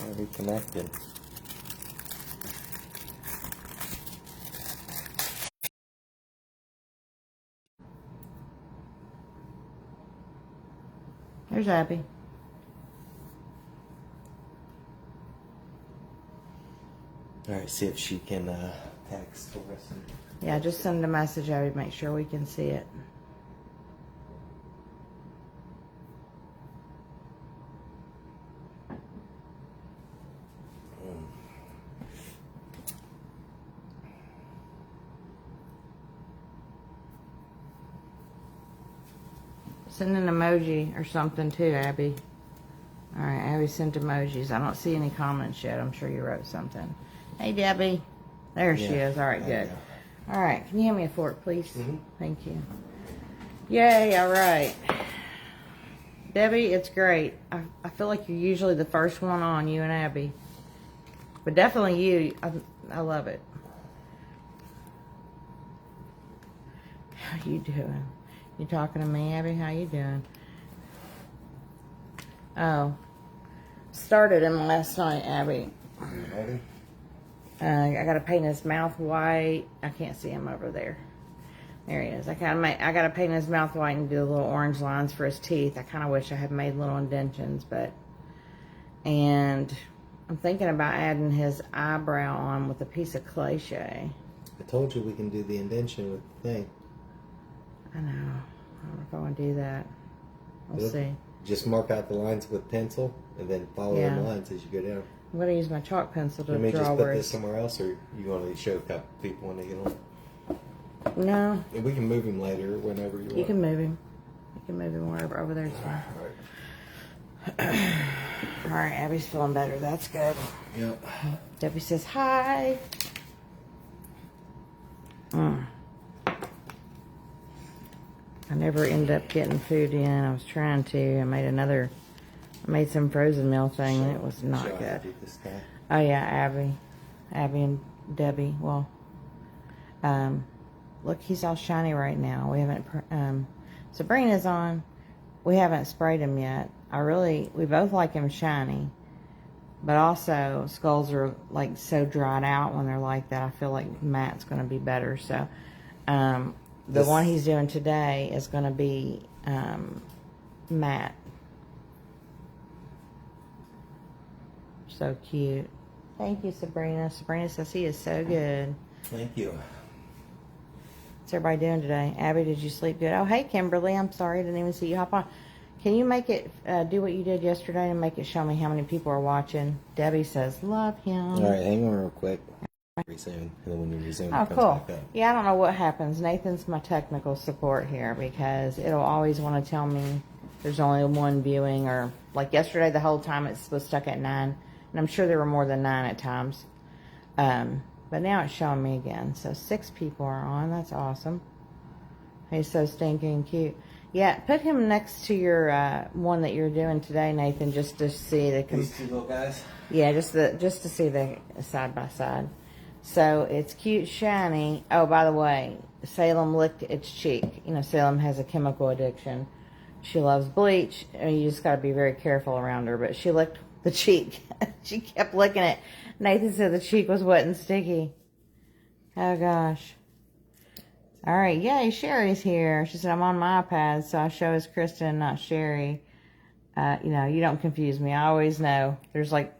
Already connected. There's Abby. Alright, see if she can text for us. Yeah, just send a message, Abby, make sure we can see it. Send an emoji or something too, Abby. Alright, Abby sent emojis. I don't see any comments yet. I'm sure you wrote something. Hey, Debbie. There she is. Alright, good. Alright, can you hand me a fork, please? Thank you. Yay, alright. Debbie, it's great. I feel like you're usually the first one on, you and Abby. But definitely you. I love it. How you doing? You talking to me, Abby? How you doing? Oh. Started him last night, Abby. I gotta paint his mouth white. I can't see him over there. There he is. I gotta paint his mouth white and do the little orange lines for his teeth. I kind of wish I had made little indentions, but... And I'm thinking about adding his eyebrow on with a piece of cliche. I told you we can do the indention with the thing. I know. I don't know if I want to do that. We'll see. Just mark out the lines with pencil and then follow the lines as you go down. I'm going to use my chalk pencil to Let me draw just put where this somewhere else, or you want to show a couple people when they get on? No. And we can move him later, whenever you want. You can move him. You can move him wherever over there. All right, Abby's feeling better. That's good. Yep. Debbie says hi. I never ended up getting food in. I was trying to. I made some frozen meal thing, and it was not good. Oh yeah, Abby and Debbie. Well, look, he's all shiny right now. We haven't. Sabrina's on. We haven't sprayed him yet. We both like him shiny, but also skulls are like so dried out when they're like that. I feel like Matt's going to be better. So, the one he's doing today is going to be Matt. So cute. Thank you, Sabrina. Sabrina says he is so good. Thank you. What's everybody doing today? Abby, did you sleep good? Oh, hey, Kimberly. I'm sorry. I didn't even see you hop on. Can you make it, do what you did yesterday and make it show me how many people are watching? Debbie says, love him. All right, hang on real quick. Resume, and then when you resume, oh, it comes cool. back up. Yeah, I don't know what happens. Nathan's my technical support here because it'll always want to tell me there's only one viewing, or like yesterday, the whole time it was stuck at 9, and I'm sure there were more than 9 at times. But now it's showing me again. So 6 people are on. That's awesome. He's so stinking cute. Yeah, put him next to your one that you're doing today, Nathan, just to see the. These 2 little guys. Yeah, just to see the side by side. So it's cute, shiny. Oh, by the way, Salem licked its cheek. You know, Salem has a chemical addiction. She loves bleach. You just got to be very careful around her. But she licked the cheek. She kept licking it. Nathan said the cheek was wet and sticky. Oh, gosh. All right. Yay, Sherry's here. She said, I'm on my iPad, so I show as Kristen, not Sherry. You know, you don't confuse me. I always know. There's like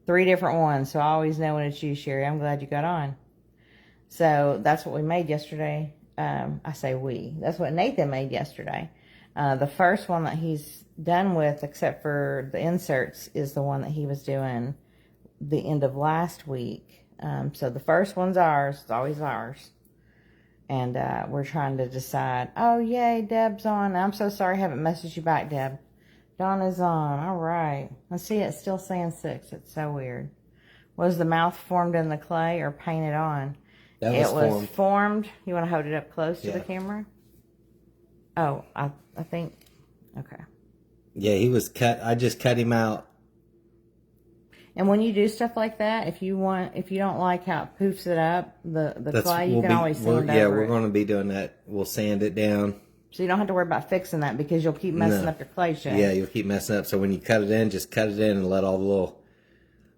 3 different ones, so I always know when it's you, Sherry. I'm glad you got on. So that's what we made yesterday. I say we. That's what Nathan made yesterday. The first one that he's done with, except for the inserts, is the one that he was doing the end of last week. So the first one's ours. It's always ours. And we're trying to decide. Oh, yay, Deb's on. I'm so sorry I haven't messaged you back, Deb. Dawn is on. All right. I see it's still saying 6. It's so weird. Was the mouth formed in the clay or painted on? It was formed. You want to hold it up close to the camera? Oh, I think. Okay. Yeah, he was cut. I just cut him out. And when you do stuff like that, if you don't like how it poofs it up, the clay, you can always sand over it. Yeah, we're going to be doing that. We'll sand it down. So you don't have to worry about fixing that because you'll keep messing up your clay shape. Yeah, you'll keep messing up. So when you cut it in, just cut it in and let all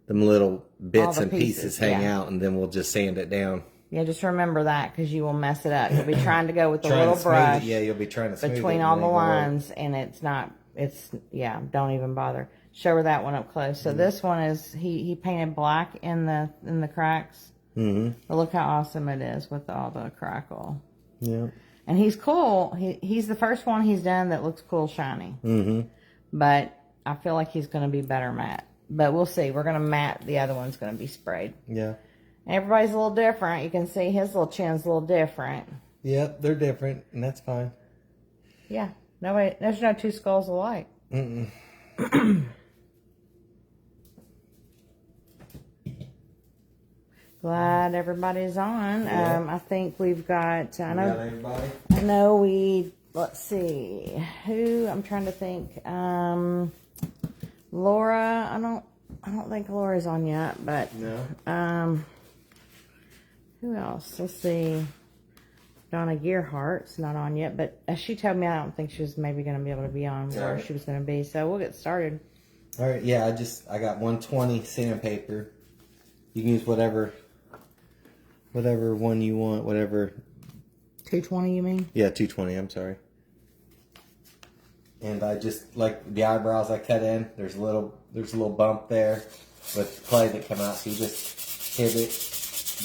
the them little bits the and pieces hang out, and then we'll just sand it down. Yeah, just remember that because you will mess it up. You'll be trying to go with the little brush. Yeah, you'll be trying to smooth between it all the lines, and it's not. It's don't even bother. Show her that one up close. So this one is he painted black in the cracks. Mm-hmm. But look how awesome it is with all the crackle. Yeah. And he's cool. He's the first one he's done that looks cool shiny. Mm-hmm. But I feel like he's going to be better matte. But we'll see. We're going to matte. The other one's going to be sprayed. Yeah. Everybody's a little different. You can see his little chin's a little different. Yep, they're different, and that's fine. Yeah. There's no two skulls alike. Mm-mm. Glad everybody's on. Yeah. I think we've got. I know. Everybody? I know we. Let's see. Who? I'm trying to think. Laura. I don't think Laura's on yet, but no. Who else? Let's see. Donna Gearhart's not on yet, but as she told me, I don't think she was maybe going to be able to be on where she was going to be. So we'll get started. All right. Yeah, I got 120 sandpaper. You can use whatever one you want. Whatever. 220, you mean? Yeah, 220. I'm sorry. And I just like the eyebrows I cut in. There's a little bump there with clay that come out. So you just hit it,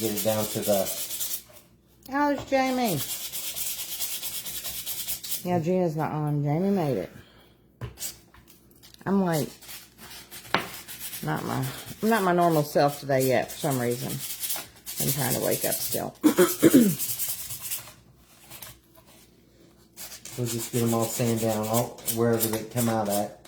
get it down to the. Oh, there's Jamie. Yeah, Gina's not on. Jamie made it. I'm late. I'm not my normal self today yet for some reason. I'm trying to wake up still. We'll just get them all sand down, wherever they come out at.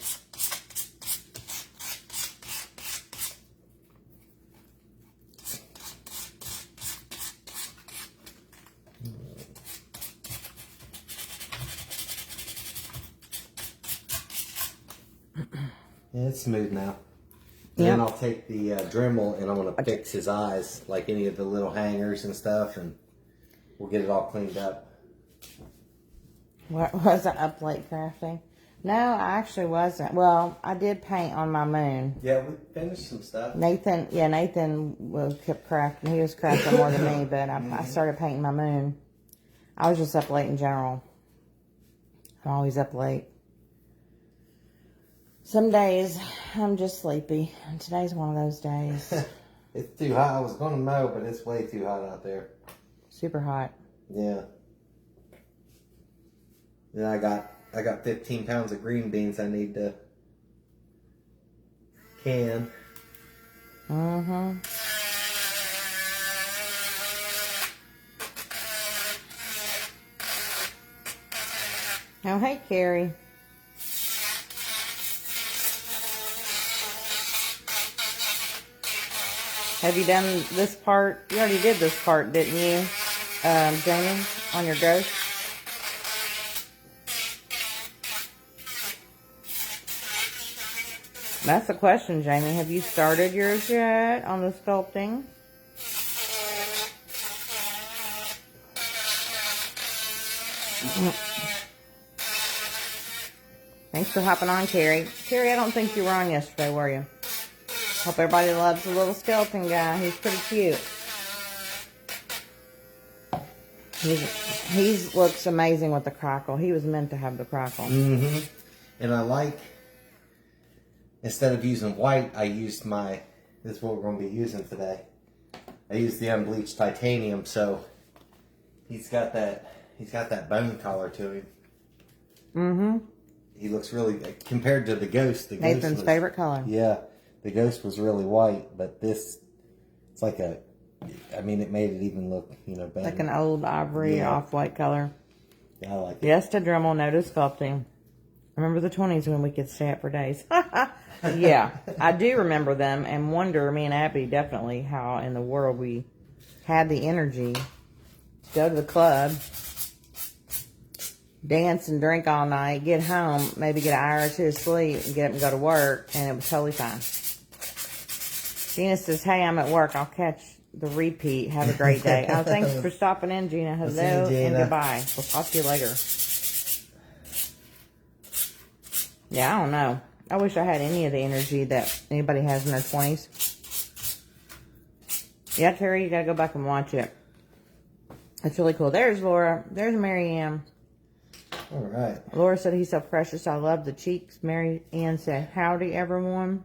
Yeah, it's smooth now. Yep. Then I'll take the Dremel and I'm going to fix his eyes, like any of the little hangers and stuff, and we'll get it all cleaned up. What was I up late crafting? No, I actually wasn't. Well, I did paint on my moon. Yeah, we finished some stuff. Nathan kept crafting. He was crafting more than me, but I started painting my moon. I was just up late in general. I'm always up late. Some days I'm just sleepy, and today's one of those days. It's too hot. I was going to mow, but it's way too hot out there. Super hot. Yeah. Then I got 15 pounds of green beans I need to can. Mm-hmm. Oh, hey, Carrie. Have you done this part? You already did this part, didn't you, Jamie, on your ghost? That's the question, Jamie. Have you started yours yet on the sculpting? Thanks for hopping on, Carrie. Carrie, I don't think you were on yesterday, were you? Hope everybody loves the little skeleton guy. He's pretty cute. He looks amazing with the crackle. He was meant to have the crackle. Mm-hmm. And I like, instead of using white, I used this is what we're going to be using today. I used the unbleached titanium, so he's got that bone color to him. Mm-hmm. He looks really, compared to the ghost. Nathan's favorite color. Yeah. The ghost was really white, but it's like it made it even look, better. Like an old ivory off-white color. Yeah, I like it. Yes to Dremel, no to sculpting. Remember the 20s when we could stay up for days. Yeah, I do remember them and wonder, me and Abby definitely, how in the world we had the energy to go to the club, dance and drink all night, get home, maybe get an hour or two of sleep, and get up and go to work, and it was totally fine. Gina says, hey, I'm at work. I'll catch the repeat. Have a great day. Oh, thanks for stopping in, Gina. Hello and goodbye. We'll talk to you later. Yeah, I don't know. I wish I had any of the energy that anybody has in their 20s. Yeah, Terry, you gotta go back and watch it. It's really cool. There's Laura. There's Mary Ann. All right. Laura said he's so precious. I love the cheeks. Mary Ann said, howdy, everyone.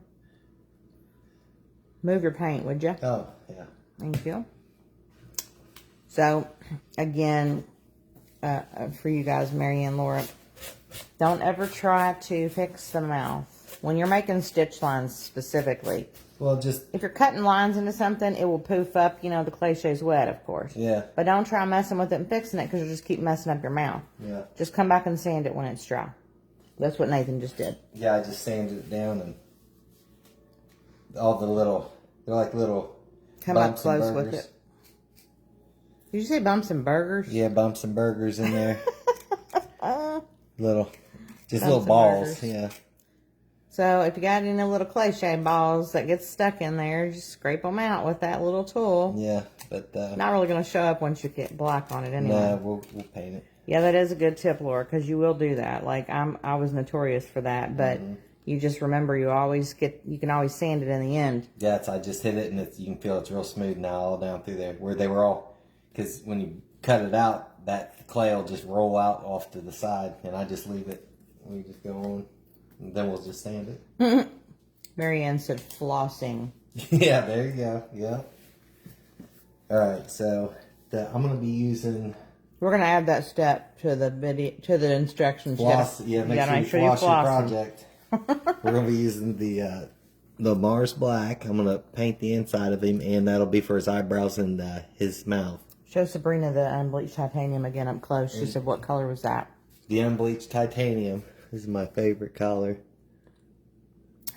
Move your paint, would you? Oh, yeah. Thank you. So, again, for you guys, Mary and Laura, don't ever try to fix the mouth. When you're making stitch lines specifically, Well, just... if you're cutting lines into something, it will poof up. You know, the cliché's wet, of course. Yeah. But don't try messing with it and fixing it, because you'll just keep messing up your mouth. Yeah. Just come back and sand it when it's dry. That's what Nathan just did. Yeah, I just sanded it down and all the little... They're like little Come up bumps and close with burgers. it. Did you say bumps and burgers? Yeah, bumps and burgers in there. Little... Just Bumps little and balls, burgers. yeah. So if you got any little cliche balls that get stuck in there, just scrape them out with that little tool. Yeah, but... Not really going to show up once you get black on it anyway. No, we'll paint it. Yeah, that is a good tip, Laura, because you will do that. Like I was notorious for that, but you just remember you can always sand it in the end. Yeah, I just hit it and you can feel it's real smooth now all down through there. Where they were all... Because when you cut it out, that clay will just roll out off to the side and I just leave it. We just go on. And then we'll just sand it. Mary Ann said flossing. Yeah, there you go. Yeah. Alright, so I'm going to be using... We're going to add that step to the video, to the instructions. Floss, yeah, make sure you floss your project. We're going to be using the Mars Black. I'm going to paint the inside of him, and that'll be for his eyebrows and his mouth. Show Sabrina the unbleached titanium again up close. She said, what color was that? The unbleached titanium. This is my favorite color.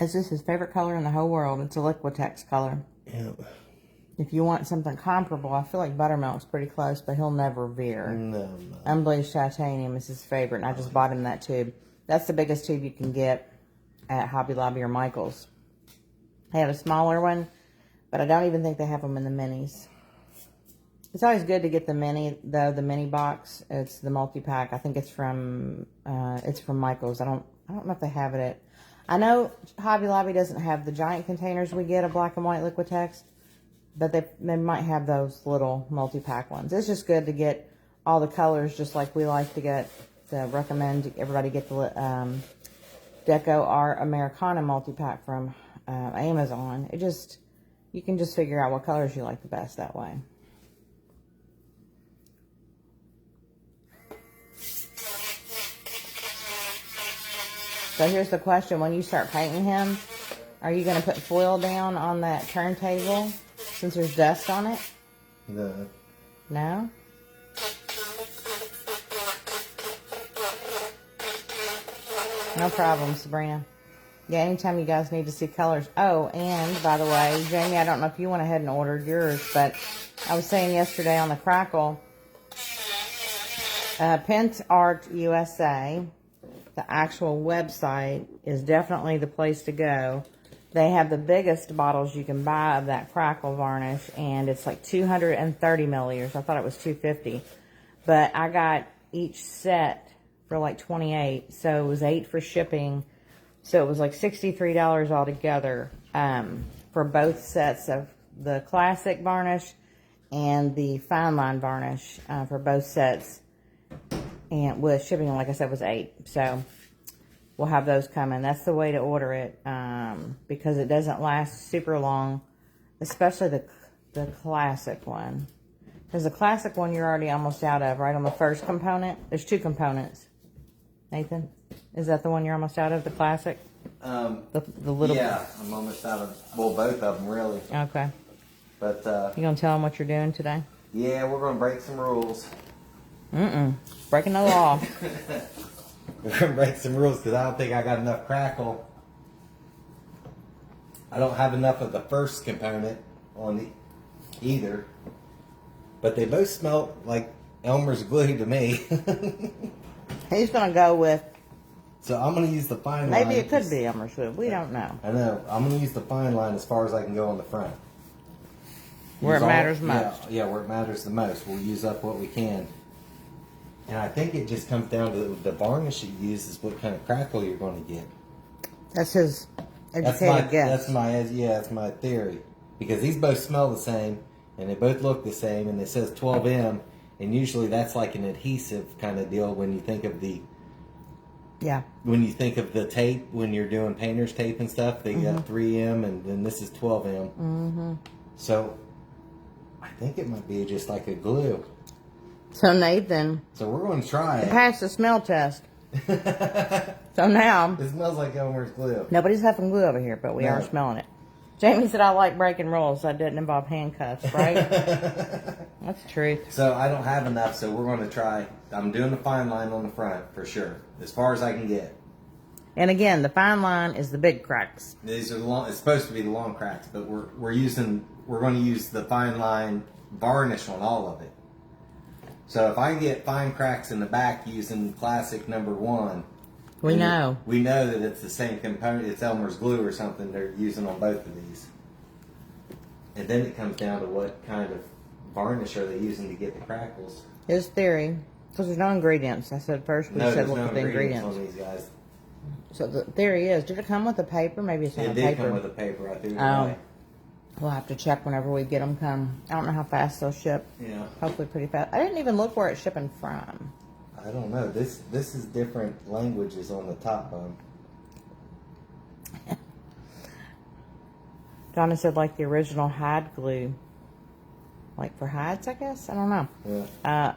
Is this his favorite color in the whole world? It's a Liquitex color. Yep. If you want something comparable, I feel like Buttermilk's pretty close, but he'll never veer. No. Unbleached titanium is his favorite, and I just bought him that tube. That's the biggest tube you can get at Hobby Lobby or Michael's. They have a smaller one, but I don't even think they have them in the minis. It's always good to get the mini, though, the mini box. It's the multi-pack. I think it's from Michael's. I don't know if they have it at... I know Hobby Lobby doesn't have the giant containers we get of black and white Liquitex, but they might have those little multi-pack ones. It's just good to get all the colors, just like we like to recommend everybody get the Deco Art Americana multi-pack from Amazon. You can just figure out what colors you like the best that way. So here's the question. When you start painting him, are you going to put foil down on that turntable since there's dust on it? No. No? No problem, Sabrina. Yeah, anytime you guys need to see colors. Oh, and by the way, Jamie, I don't know if you went ahead and ordered yours, but I was saying yesterday on the Crackle, Pent Art USA, the actual website, is definitely the place to go. They have the biggest bottles you can buy of that Crackle varnish, and it's like 230 milliliters. I thought it was 250. But I got each set for like 28, so it was 8 for shipping. So it was like $63 altogether for both sets of the classic varnish and the fine line varnish for both sets. And with shipping, like I said, was 8. So we'll have those coming. That's the way to order it because it doesn't last super long, especially the classic one. Because the classic one you're already almost out of, right? On the first component. There's 2 components. Nathan, is that the one you're almost out of, the classic? The little... Yeah, I'm almost out of, well, both of them, really. Okay. But, You gonna tell them what you're doing today? yeah, we're going to break some rules. Breaking the law. We're going to break some rules because I don't think I got enough Crackle. I don't have enough of the first component on either. But they both smell like Elmer's glue to me. He's gonna go with... So I'm going to use the fine line. Maybe it could be Elmer's glue. We don't know. I know. I'm going to use the fine line as far as I can go on the front. Where it matters most. Yeah, where it matters the most. We'll use up what we can. And I think it just comes down to the varnish you use is what kind of Crackle you're going to get. That's his educated guess. That's my theory. Because these both smell the same. and they both look the same, and it says 12M, and usually that's like an adhesive kind of deal when you think of the tape, when you're doing painter's tape and stuff. They got 3M, and then this is 12M. Mm-hmm. So I think it might be just like a glue. So Nathan. So we're going to try it. Passed the smell test. So now. It smells like Elmer's glue. Nobody's huffing glue over here, but we are smelling it. Jamie said I like breaking rules. That didn't involve handcuffs, right? That's the truth. So I don't have enough, so we're going to try. I'm doing the fine line on the front for sure, as far as I can get. And again, the fine line is the big cracks. These are the long. It's supposed to be the long cracks, but we're going to use the fine line varnish on all of it. So if I get fine cracks in the back using classic #1, we know that it's the same component. It's Elmer's glue or something they're using on both of these. And then it comes down to what kind of varnish are they using to get the crackles. His theory, because there's no ingredients. I said first we said look at the ingredients on these guys. So the theory is, did it come with a paper? Maybe it's not a paper. It did come with a paper. I think. Oh. We'll have to check whenever we get them come. I don't know how fast they'll ship. Yeah. Hopefully pretty fast. I didn't even look where it's shipping from. I don't know. This is different languages on the top of them. Donna said like the original hide glue. Like for hides, I guess? I don't know. Yeah.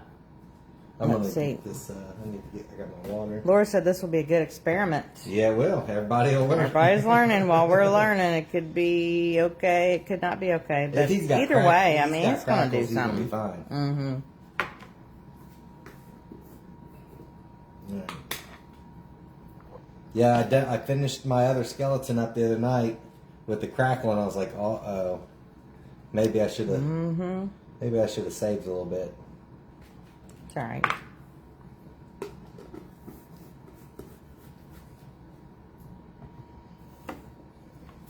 Let's see. Get this, I got my water. Laura said this will be a good experiment. Yeah, it will. Everybody will learn. Everybody's learning while we're learning. It could be okay. It could not be okay. But either way, I mean, it's going to do something. He's gonna be fine. Mm-hmm. Yeah, I finished my other skeleton up the other night with the Crackle, and I was like, oh, maybe I should have. Mm-hmm. Maybe I should have saved a little bit. It's all right.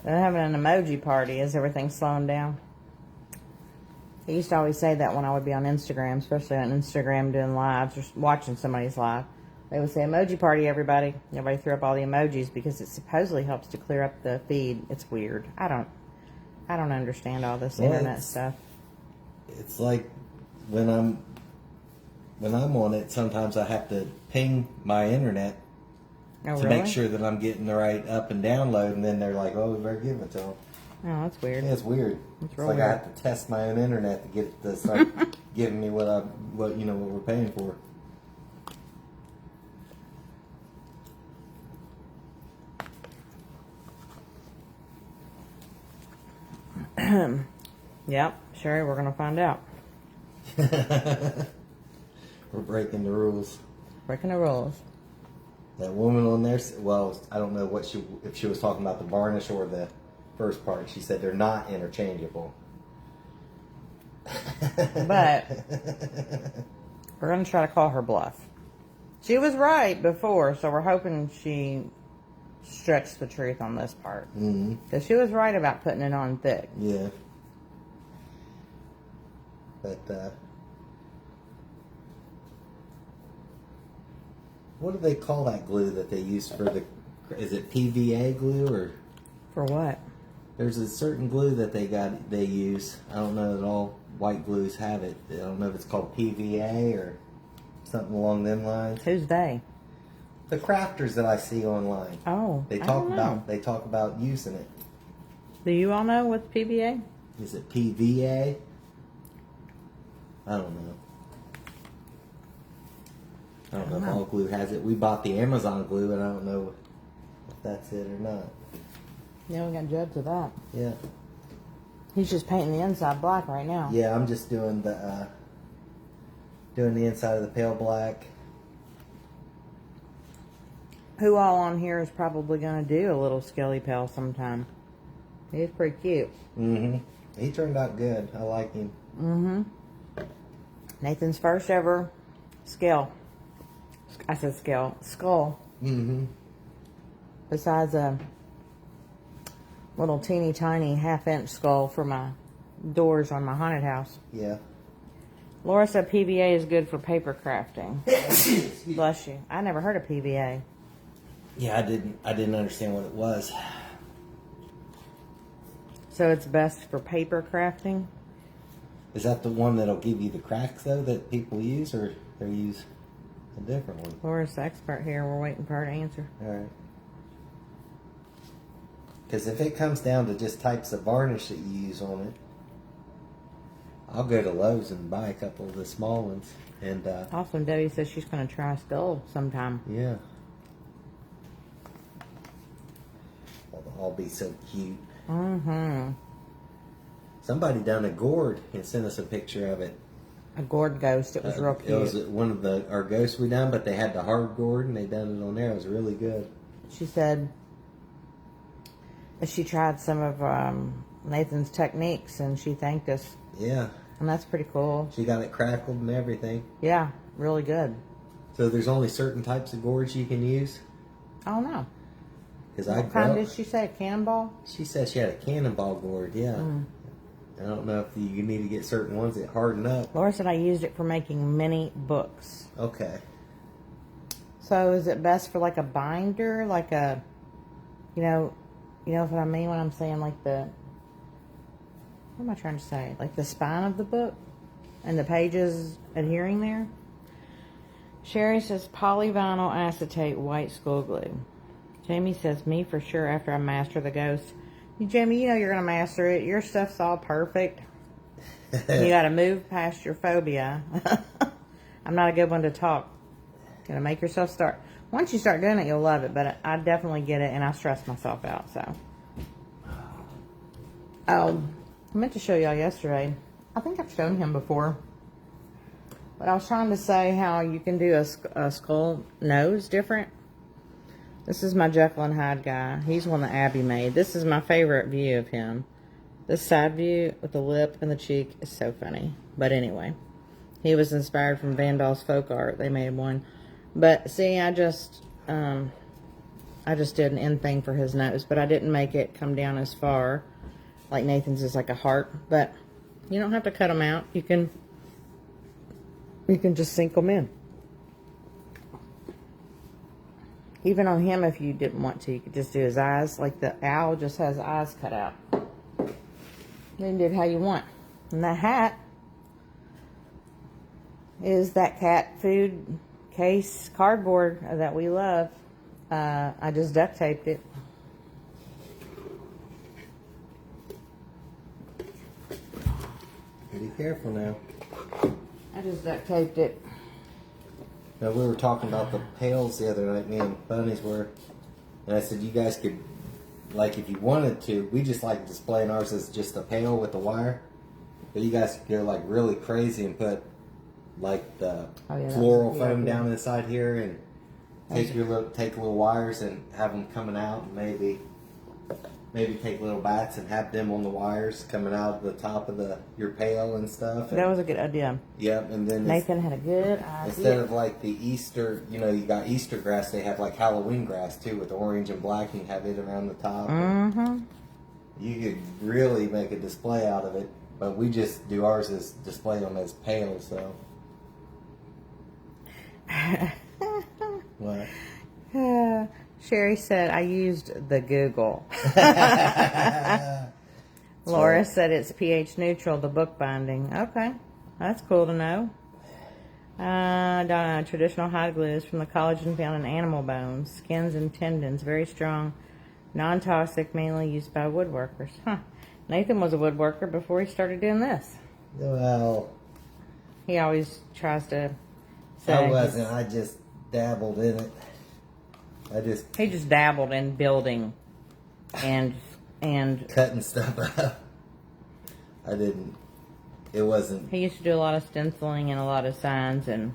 They're having an emoji party. Is everything slowing down? I used to always say that when I would be on Instagram, especially on Instagram doing lives or watching somebody's live. They would say, emoji party, everybody. Everybody threw up all the emojis because it supposedly helps to clear up the feed. It's weird. I don't understand all this internet stuff. It's like when I'm on it, sometimes I have to ping my internet to make sure that I'm getting the right up and download, and then they're like, "Oh, we better give it to them." Oh, that's weird. Yeah, it's weird. It's like weird. I have to test my own internet to get it to start giving me what we're paying for. Yep, Sherry, we're gonna find out. We're breaking the rules. Breaking the rules. That woman on there, well, I don't know if she was talking about the varnish or the first part. She said they're not interchangeable. But we're gonna try to call her bluff. She was right before, so we're hoping she stretched the truth on this part. Because she was right about putting it on thick. Yeah. But, what do they call that glue that they use for is it PVA glue or? For what? There's a certain glue that they use. I don't know that all white glues have it. I don't know if it's called PVA or something along them lines. Who's they? The crafters that I see online. Oh, they talk about using it. Do you all know what's PVA? Is it PVA? I don't know. I don't know if all glue has it. We bought the Amazon glue, and I don't know if that's it or not. Yeah, we got Judd to that. Yeah. He's just painting the inside black right now. Yeah, I'm just doing the inside of the pale black. Who all on here is probably going to do a little Skelly pal sometime? He's pretty cute. Mm-hmm. He turned out good. I like him. Mm-hmm. Nathan's first ever skull. I said skull. Mm-hmm. Besides a little teeny tiny half-inch skull for my doors on my haunted house. Yeah. Laura said PVA is good for paper crafting. Bless you. I never heard of PVA. Yeah, I didn't understand what it was. So it's best for paper crafting? Is that the one that'll give you the cracks though that people use, or they use a different one? Laura's the expert here. We're waiting for her to answer. All right. Because if it comes down to just types of varnish that you use on it, I'll go to Lowe's and buy a couple of the small ones. And Also, Debbie says she's going to try Skull sometime. yeah, they'll all be so cute. Mm-hmm. Somebody done a gourd and sent us a picture of it. A gourd ghost. It was real cute. It was one of our ghosts we done, but they had the hard gourd and they done it on there. It was really good. She said that she tried some of Nathan's techniques and she thanked us. Yeah. And that's pretty cool. She got it crackled and everything. Yeah, really good. So there's only certain types of gourds you can use? I don't know. What kind did she say? A cannonball? She said she had a cannonball gourd, yeah. Mm. I don't know if you need to get certain ones that harden up. Laura said I used it for making mini books. Okay. So is it best for like a binder? Like a, you know what I mean when I'm saying like the, what am I trying to say? Like the spine of the book and the pages adhering there? Sherry says polyvinyl acetate white school glue. Jamie says me for sure after I master the ghost. Jamie, you know you're going to master it. Your stuff's all perfect. You got to move past your phobia. I'm not a good one to talk. Got to make yourself start. Once you start doing it, you'll love it. But I definitely get it, and I stress myself out. So, I meant to show y'all yesterday. I think I've shown him before. But I was trying to say how you can do a skull nose different. This is my Jekyll and Hyde guy. He's one that Abby made. This is my favorite view of him. This side view with the lip and the cheek is so funny. But anyway, he was inspired from Vandal's folk art. They made one. But see, I just did an end thing for his nose, but I didn't make it come down as far. Like Nathan's is like a heart, but you don't have to cut them out. You can just sink them in. Even on him, if you didn't want to, you could just do his eyes. Like the owl just has eyes cut out. Then do it how you want. And that hat is that cat food case cardboard that we love. I just duct taped it. Be careful now. I just duct taped it. Now, we were talking about the pails the other night, me and Bunnies were, and I said you guys could, like if you wanted to, we just like displaying ours as just a pail with a wire, but you guys could go like really crazy and put like the floral foam down inside here and take little wires and have them coming out, and maybe take little bats and have them on the wires coming out of the top of your pail and stuff. That was a good idea. Yep, and then Nathan had a good idea. Instead of like the Easter, you got Easter grass, they have like Halloween grass too with orange and black, and you have it around the top. Mm-hmm. You could really make a display out of it, but we just do ours as display them as pails, so. What? Sherry said, I used the Google. Laura said it's pH neutral, the book binding. Okay. That's cool to know. Donna, traditional hot glue is from the collagen found in animal bones, skins, and tendons. Very strong, non-toxic, mainly used by woodworkers. Huh. Nathan was a woodworker before he started doing this. Well, he always tries to say. I wasn't. I just dabbled in it. He just dabbled in building and cutting stuff up. I didn't. It wasn't. He used to do a lot of stenciling and a lot of signs and.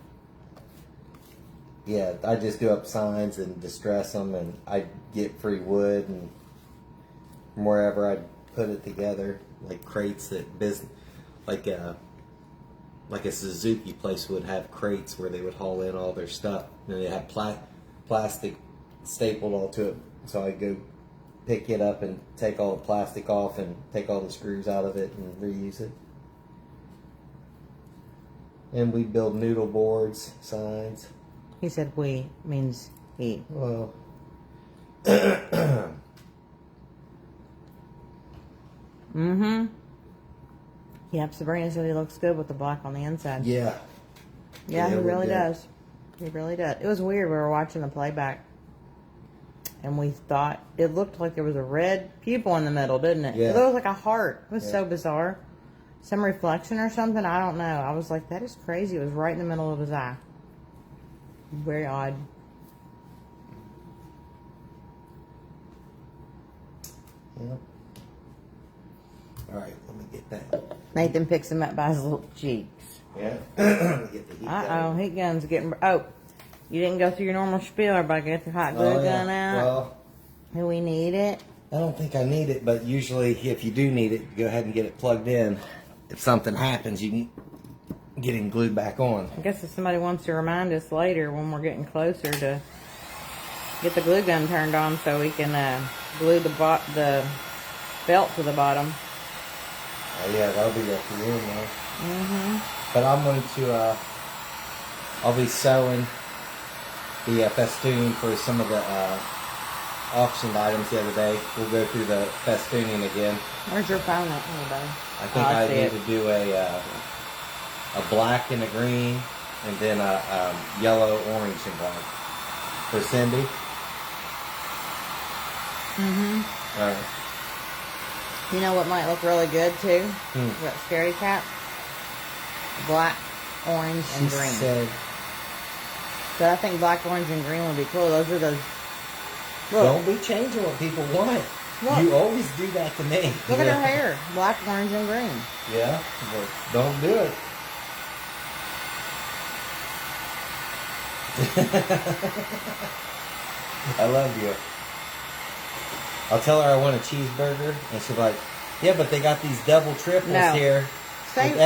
Yeah, I just do up signs and distress them, and I get free wood and from wherever I put it together, like crates that like a Suzuki place would have crates where they would haul in all their stuff, and they had plastic stapled all to it. So I go pick it up and take all the plastic off and take all the screws out of it and reuse it. And we build noodle boards, signs. He said we means he. Well, mm-hmm. Yep, Sabrina said he looks good with the black on the inside. Yeah. Yeah, he it really did. does. He really does. It was weird. We were watching the playback, and we thought it looked like there was a red pupil in the middle, didn't it? Yeah. It looked like a heart. It was Yeah. so bizarre. Some reflection or something. I don't know. I was like, that is crazy. It was right in the middle of his eye. Very odd. Yep. All right, let me get that. Nathan picks him up by his little cheeks. Yeah. Let me get the heat Uh-oh, gun. heat gun's getting... Oh, you didn't go through your normal spiel. Everybody get the hot glue Oh, gun yeah. out. Well, Do we need it? I don't think I need it, but usually if you do need it, go ahead and get it plugged in. If something happens, you can get it glued back on. I guess if somebody wants to remind us later when we're getting closer to get the glue gun turned on so we can glue the belt to the bottom. Oh yeah, that'll be there for you, man. Mm-hmm. But I'm going to, I'll be sewing the festooning for some of the auctioned items the other day. We'll go through the festooning again. Where's your phone at, anybody? I think I need to do a black and a green, and then a yellow, orange, and black for Cindy. Mm-hmm. All right. You know what might look really good too? That scary cat. Black, orange, and She green. said, But I think black, orange, and green would be cool. Those are those. Look, "Don't be changing what people want. Look. You always do that to me." look at her hair. Black, orange, and green. Yeah, but don't do it. I love you. I'll tell her I want a cheeseburger, and she'll be like, "Yeah, but they got these double triples No. here Say- with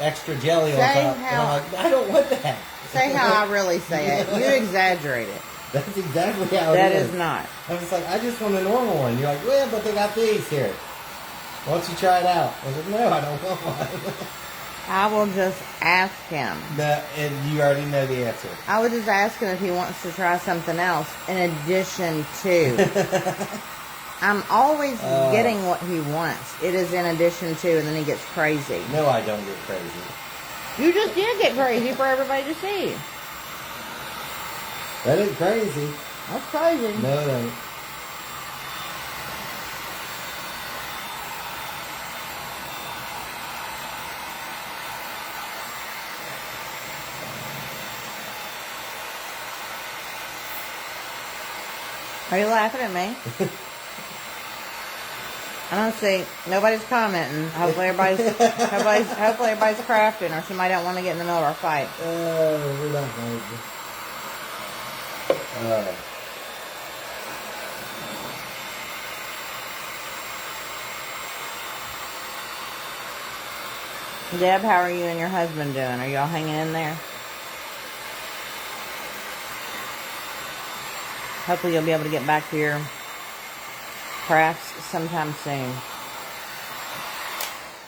extra jelly on say top." And how- I'm like, "I don't want that." Say how I really say it. You exaggerate it. That's exactly how That it is not. I was like, "I just want a normal one." You're like, "Well, but they got these here. Why don't you try it out?" I was like, "No, I don't want one." I will just ask him. And you already know the answer. I would just ask him if he wants to try something else in addition to. I'm always getting what he wants. It is in addition to, and then he gets crazy. No, I don't get crazy. You just did get crazy for everybody to see. That ain't crazy. That's crazy. No, it ain't. Are you laughing at me? I don't see. Nobody's commenting. Hopefully everybody's crafting, or somebody don't want to get in the middle of our fight. We're not going to. Deb, how are you and your husband doing? Are y'all hanging in there? Hopefully you'll be able to get back to your crafts sometime soon.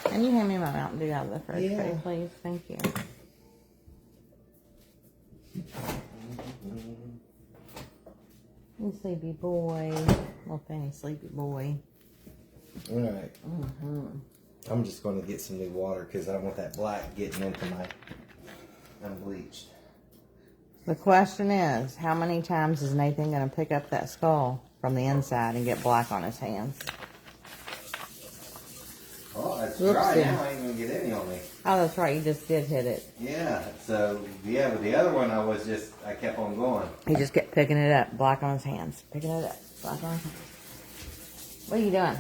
Can you hand me my Mountain Dew out of the fridge, Yeah. please? Thank you. You sleepy boy. Little fanny sleepy boy. All right. I'm just going to get some new water because I don't want that black getting into my unbleached. The question is, how many times is Nathan going to pick up that skull from the inside and get black on his hands? Oh, that's Whoopsie. dry now. I ain't going to get any on me. Oh, that's right. You just did hit it. Yeah, so, yeah, with the other one, I kept on going. He just kept picking it up, black on his hands. Picking it up, black on his hands. What are you doing?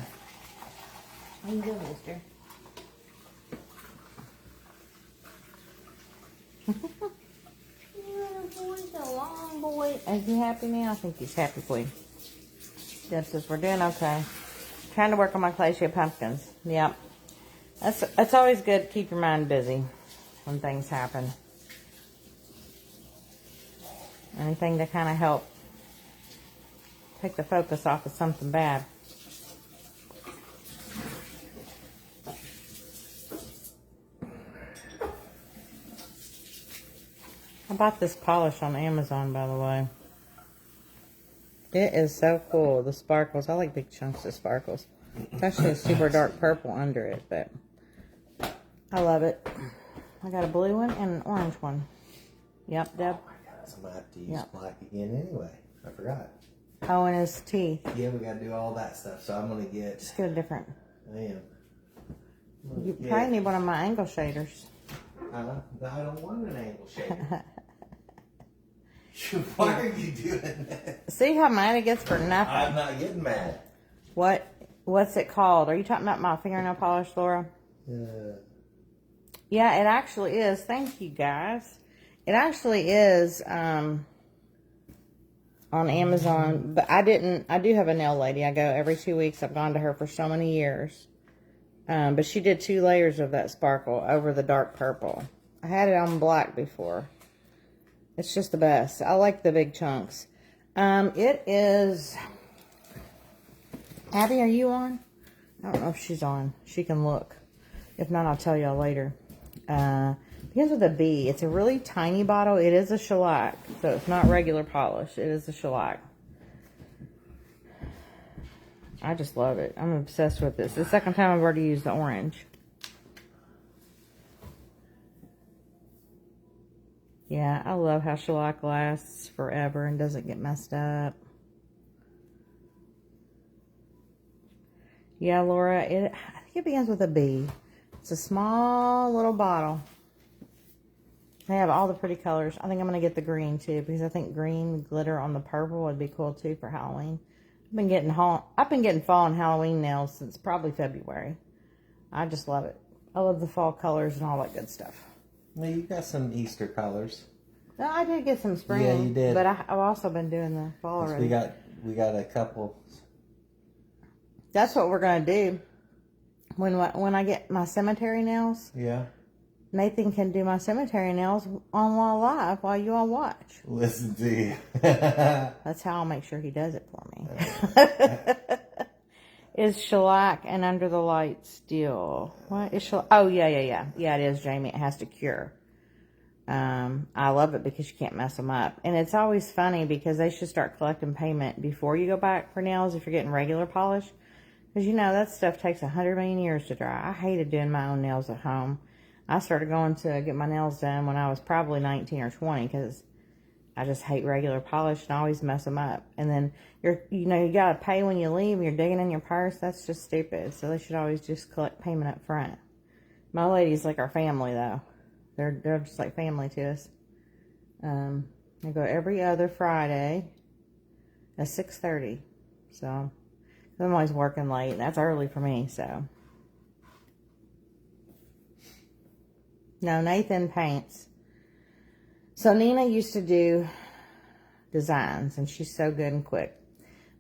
What are you doing, mister? Boy's a long boy. Is he happy now? I think he's happy for you. Deb says we're doing okay. Trying to work on my clay shaped pumpkins. Yep. That's always good to keep your mind busy when things happen. Anything to kind of help take the focus off of something bad. I bought this polish on Amazon, by the way. It is so cool. The sparkles. I like big chunks of sparkles. It's actually a super dark purple under it, but I love it. I got a blue one and an orange one. Yep, Deb. Oh my gosh, I'm going to have to use black again anyway. I forgot. Oh, and his teeth. Yeah, we got to do all that stuff. So I'm going to get... Just get a different. I am. You probably need one of my angle shaders. I don't want an angle shader. Why are you doing that? See how mad it gets for nothing? I'm not getting mad. What's it called? Are you talking about my fingernail polish, Laura? Yeah, it actually is. Thank you, guys. It actually is on Amazon, but I do have a nail lady. I go every 2 weeks. I've gone to her for so many years. But she did 2 layers of that sparkle over the dark purple. I had it on black before. It's just the best. I like the big chunks. It is... Abby, are you on? I don't know if she's on. She can look. If not, I'll tell y'all later. Begins with a B. It's a really tiny bottle. It is a shellac, so it's not regular polish. It is a shellac. I just love it. I'm obsessed with this. It's the second time I've already used the orange. Yeah, I love how shellac lasts forever and doesn't get messed up. Yeah, Laura, I think it begins with a B. It's a small little bottle. They have all the pretty colors. I think I'm going to get the green too, because I think green glitter on the purple would be cool too for Halloween. I've been getting fall and Halloween nails since probably February. I just love it. I love the fall colors and all that good stuff. Well, you got some Easter colors. No, I did get some spring. Yeah, you did. But I've also been doing the fall already. We got a couple. That's what we're gonna do. When I get my cemetery nails. Yeah. Nathan can do my cemetery nails on live while you all watch. Listen to you. That's how I'll make sure he does it for me. Is shellac and under the light steel? What is shellac? Oh, yeah. Yeah, it is, Jamie. It has to cure. I love it because you can't mess them up. And it's always funny because they should start collecting payment before you go back for nails if you're getting regular polish. Because, you know, that stuff takes 100 million years to dry. I hated doing my own nails at home. I started going to get my nails done when I was probably 19 or 20 because I just hate regular polish and I always mess them up. And then, you got to pay when you leave. You're digging in your purse. That's just stupid. So they should always just collect payment up front. My lady's like our family, though. They're just like family to us. They go every other Friday at 6:30. So I'm always working late. That's early for me, so. No, Nathan paints. So Nina used to do designs, and she's so good and quick.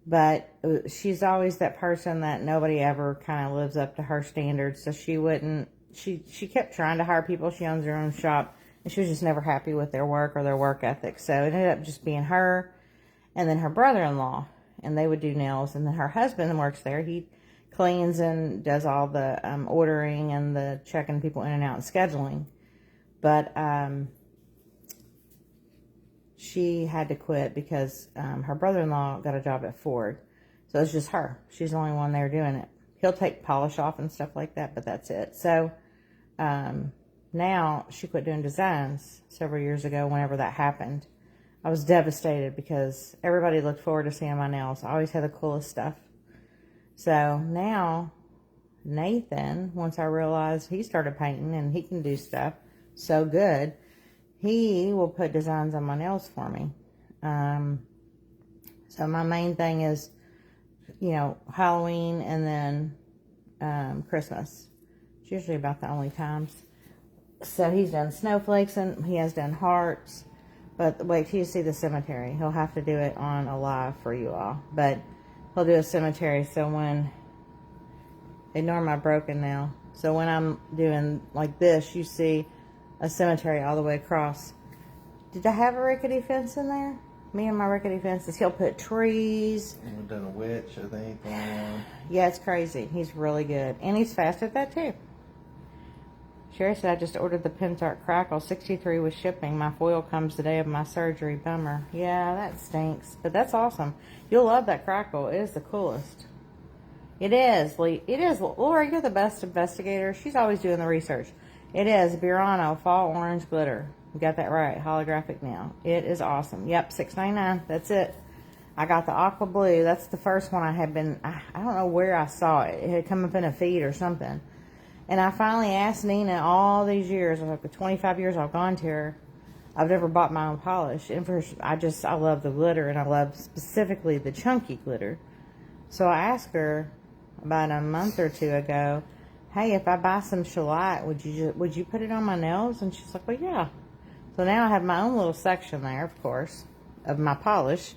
But she's always that person that nobody ever kind of lives up to her standards. So she kept trying to hire people. She owns her own shop, and she was just never happy with their work or their work ethic. So it ended up just being her and then her brother-in-law, and they would do nails. And then her husband works there. He cleans and does all the ordering and the checking people in and out and scheduling. But she had to quit because her brother-in-law got a job at Ford. So it's just her. She's the only one there doing it. He'll take polish off and stuff like that, but that's it. So now she quit doing designs several years ago whenever that happened. I was devastated because everybody looked forward to seeing my nails. I always had the coolest stuff. So now Nathan, once I realized he started painting and he can do stuff so good, he will put designs on my nails for me. So my main thing is, Halloween and then Christmas. It's usually about the only times. So he's done snowflakes and he has done hearts. But wait till you see the cemetery. He'll have to do it on a live for you all. But he'll do a cemetery. So when, ignore my broken nail. So when I'm doing like this, you see a cemetery all the way across. Did I have a rickety fence in there? Me and my rickety fences. He'll put trees. We've done a witch, I think. Yeah, it's crazy. He's really good. And he's fast at that too. Sherry said, I just ordered the Pintart Crackle 63 with shipping. My foil comes the day of my surgery. Bummer. Yeah, that stinks. But that's awesome. You'll love that Crackle. It is the coolest. It is. It is. Laura, you're the best investigator. She's always doing the research. It is Burano Fall Orange Glitter. You got that right. Holographic nail. It is awesome. Yep, $6.99. That's it. I got the aqua blue. That's the first one I had been. I don't know where I saw it. It had come up in a feed or something. And I finally asked Nina all these years, like the 25 years I've gone to her, I've never bought my own polish. And I love the glitter, and I love specifically the chunky glitter. So I asked her about a month or two ago, hey, if I buy some shellac, would you put it on my nails? And she's like, well, yeah. So now I have my own little section there, of course, of my polish,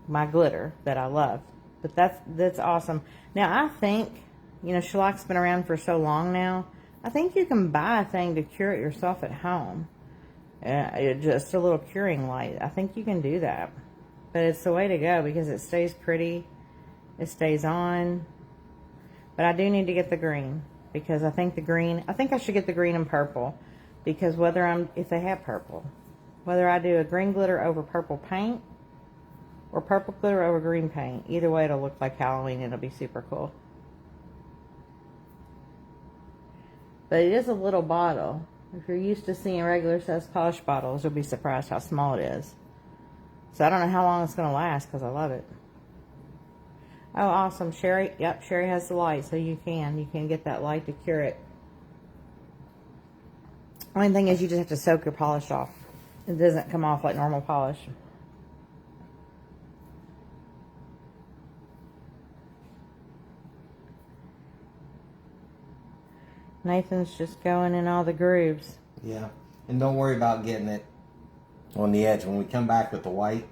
my glitter that I love. But that's awesome. Now I think, shellac's been around for so long now. I think you can buy a thing to cure it yourself at home. Just a little curing light. I think you can do that. But it's the way to go because it stays pretty. It stays on. But I do need to get the green because I think I should get the green and purple because if they have purple, whether I do a green glitter over purple paint or purple glitter over green paint, either way it'll look like Halloween and it'll be super cool. But it is a little bottle. If you're used to seeing regular size polish bottles, you'll be surprised how small it is. So I don't know how long it's going to last because I love it. Oh, awesome. Sherry. Yep, Sherry has the light, so you can get that light to cure it. Only thing is you just have to soak your polish off. It doesn't come off like normal polish. Nathan's just going in all the grooves. Yeah. And don't worry about getting it on the edge. When we come back with the white,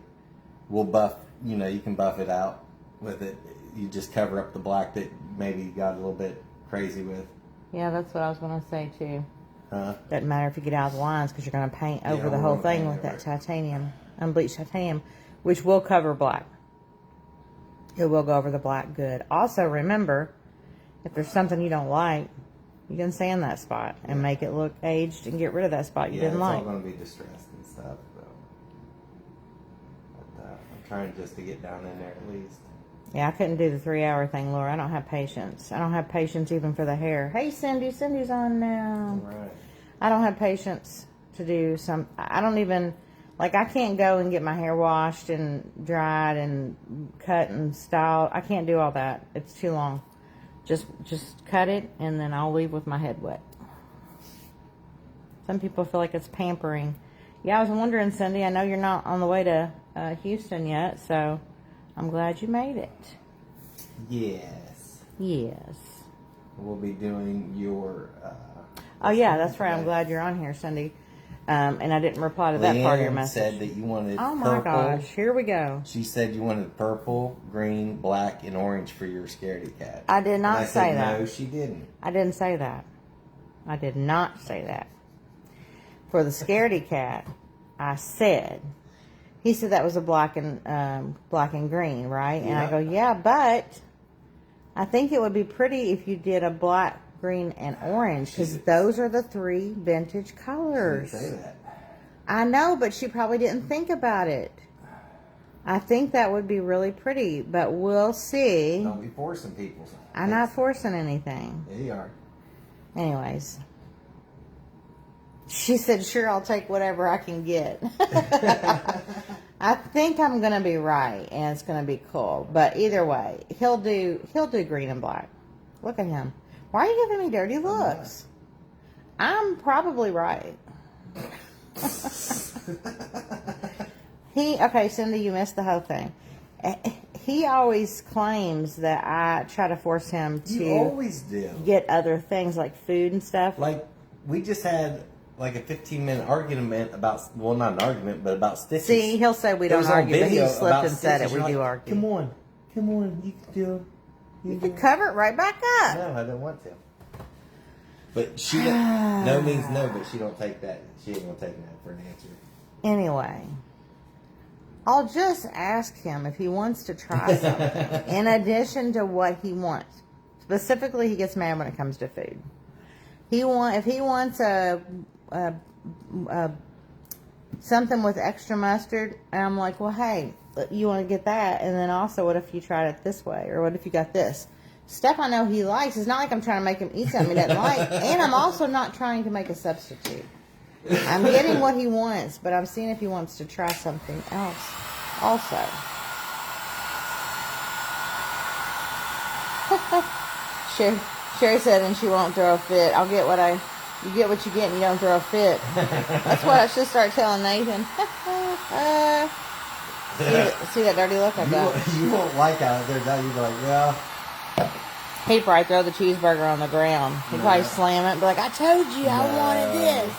we'll buff, you can buff it out with it. You just cover up the black that maybe you got a little bit crazy with. Yeah, that's what I was going to say too. Huh? Doesn't matter if you get out of the lines because you're going to paint over the whole thing with that titanium, unbleached titanium, which will cover black. It will go over the black good. Also, remember, if there's something you don't like, you can sand that spot and make it look aged and get rid of that spot you didn't like. It's all going to be distressed and stuff, though. But I'm trying just to get down in there at least. Yeah, I couldn't do the 3-hour thing, Laura. I don't have patience. I don't have patience even for the hair. Hey, Cindy. Cindy's on now. All right. I don't have patience to do I don't even, I can't go and get my hair washed and dried and cut and styled. I can't do all that. It's too long. Just cut it, and then I'll leave with my head wet. Some people feel like it's pampering. Yeah, I was wondering, Cindy, I know you're not on the way to Houston yet, so I'm glad you made it. Yes. Yes. We'll be doing your... oh, yeah, that's right. I'm glad you're on here, Cindy. And I didn't reply to that part of your message. Said that you wanted Oh, my purple. gosh. Here we go. She said you wanted purple, green, black, and orange for your scaredy cat. I did not say that. No, she didn't. I didn't say that. I did not say that. For the scaredy cat, I said, he said that was a black and green, right? And I go, yeah, but I think it would be pretty if you did a black, green, and orange because those are the 3 vintage colors. She didn't say that. I know, but she probably didn't think about it. I think that would be really pretty, but we'll see. Don't be forcing people. I'm not forcing anything. Yeah, you are. Anyways. She said, sure, I'll take whatever I can get. I think I'm going to be right, and it's going to be cool. But either way, he'll do green and black. Look at him. Why are you giving me dirty looks? I'm probably right. Okay, Cindy, you missed the whole thing. He always claims that I try to force him to You always do. Get other things like food and stuff. Like, we just had a 15-minute argument about, well, not an argument, but about stitches. See, he'll say we don't argue, but he slipped and said it. We do argue. Come on, you can do it. You can cover it right back up. No, I don't want to. But she don't, no means no, but she don't take that. She ain't gonna take that for an answer. Anyway, I'll just ask him if he wants to try something in addition to what he wants. Specifically, he gets mad when it comes to food. If he wants something with extra mustard, and I'm like, well, hey, you want to get that, and then also, what if you tried it this way, or what if you got this? stuff I know he likes. It's not like I'm trying to make him eat something he doesn't like. And I'm also not trying to make a substitute. I'm getting what he wants, but I'm seeing if he wants to try something else also. Sherry said, and she won't throw a fit. You get what you get and you don't throw a fit. That's what I should start telling Nathan. See that dirty look I got? You won't like how they're done. You'll be like, well. He'd probably throw the cheeseburger on the ground. He'd probably slam it and be like, I told you I wanted this.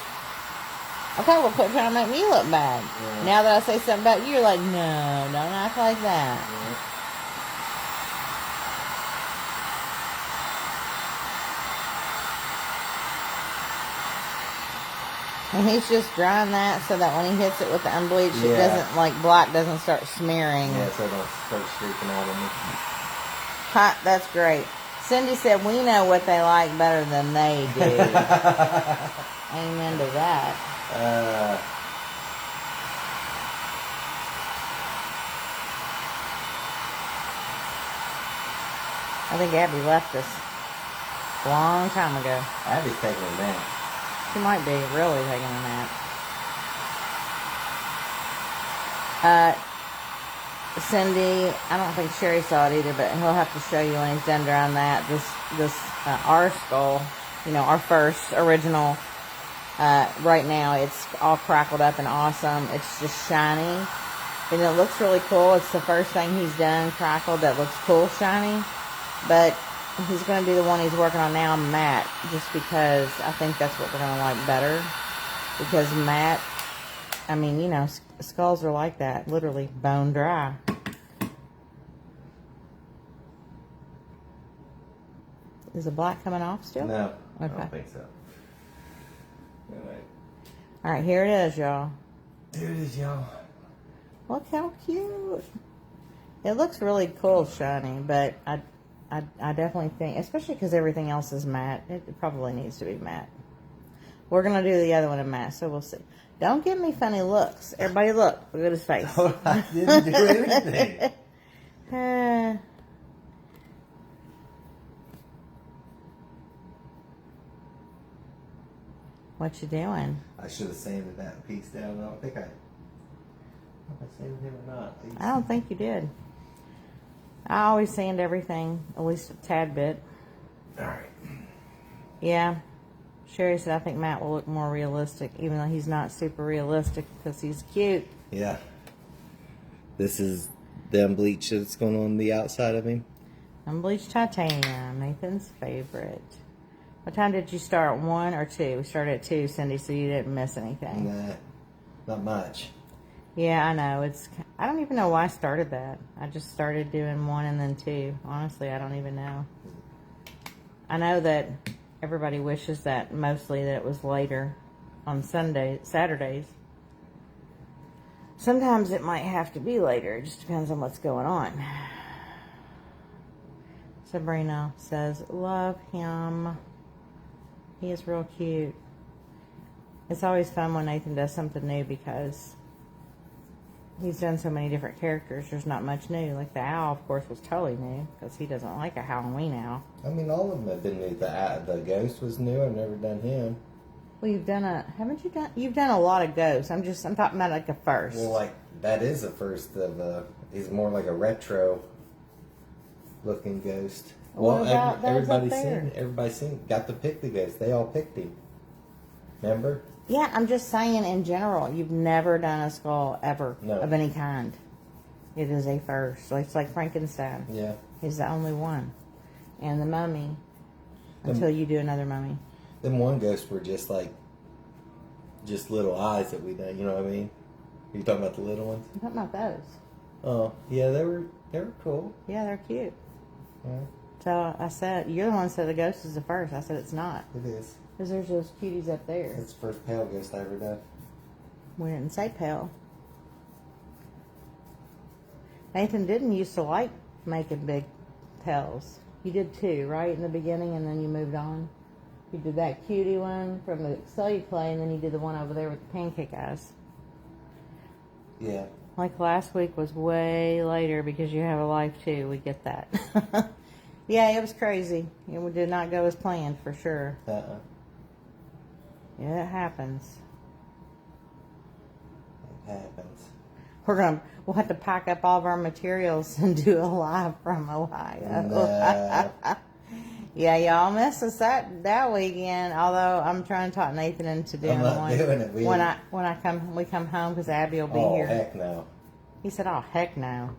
Okay, well, quit trying to make me look bad. Yeah. Now that I say something about you, you're like, no, don't act like that. Yeah. And he's just drying that so that when he hits it with the unbleached, it doesn't, like, black doesn't start smearing. Yeah, so it don't start streaking out on me. Hot, that's great. Cindy said, we know what they like better than they do. Amen to that. I think Abby left us a long time ago. Abby's taking a nap. She might be really taking a nap. Cindy, I don't think Sherry saw it either, but he'll have to show you when he's done drawing that. Our skull, our first original, right now it's all crackled up and awesome. It's just shiny, and it looks really cool. It's the first thing he's done, crackled, that looks cool, shiny. But he's going to do the one he's working on now, matte, just because I think that's what we're going to like better. Because matte, I mean, skulls are like that, literally bone dry. Is the black coming off still? No, okay. I don't think so. All right, here it is, y'all. Here it is, y'all. Look how cute. It looks really cool, shiny, but I definitely think, especially because everything else is matte, it probably needs to be matte. We're going to do the other one in matte, so we'll see. Don't give me funny looks. Everybody look at his face. Oh, I didn't do anything. What you doing? I should have sanded that piece down. I don't think I sanded it or not. I don't think you did. I always sand everything, at least a tad bit. All right. Yeah. Sherry said, I think Matt will look more realistic, even though he's not super realistic because he's cute. Yeah. This is the unbleached that's going on the outside of him. Unbleached titanium, Nathan's favorite. What time did you start? 1 or 2? We started at 2, Cindy, so you didn't miss anything. Nah, not much. Yeah, I know. I don't even know why I started that. I just started doing 1 and then 2. Honestly, I don't even know. I know that everybody wishes that mostly that it was later on Saturdays. Sometimes it might have to be later. It just depends on what's going on. Sabrina says, love him. He is real cute. It's always fun when Nathan does something new because he's done so many different characters. There's not much new. Like the owl, of course, was totally new because he doesn't like a Halloween owl. I mean, all of them have been new. The ghost was new. I've never done him. Well, you've done a lot of ghosts. I'm talking about like a first. Well, like, that is a first of, he's more like a retro looking ghost. Well, everybody's seen, got to pick the ghost. They all picked him. Remember? Yeah, I'm just saying in general, you've never done a skull ever of any kind. It is a first. It's like Frankenstein. Yeah. He's the only one. And the mummy, until you do another mummy. Them one ghosts were just little eyes that we done, you know what I mean? Are you talking about the little ones? I'm talking about those. Oh, yeah, they were cool. Yeah, they're cute. Yeah. So I said, you're the one that said the ghost is the first. I said it's not. It is. Because there's those cuties up there. It's the first pale ghost I ever done. We didn't say pale. Nathan didn't used to like making big pales. You did 2, right, in the beginning, and then you moved on. You did that cutie one from the cellular clay, and then you did the one over there with the pancake eyes. Yeah. Like last week was way later because you have a life too. We get that. Yeah, it was crazy. It did not go as planned for sure. Yeah, it happens. It happens. We'll have to pack up all of our materials and do a live from Ohio. Yeah, y'all miss us that weekend. Although I'm trying to talk Nathan into doing one. Doing it. When we come home because Abby will be here. Oh heck no. He said, "Oh heck no."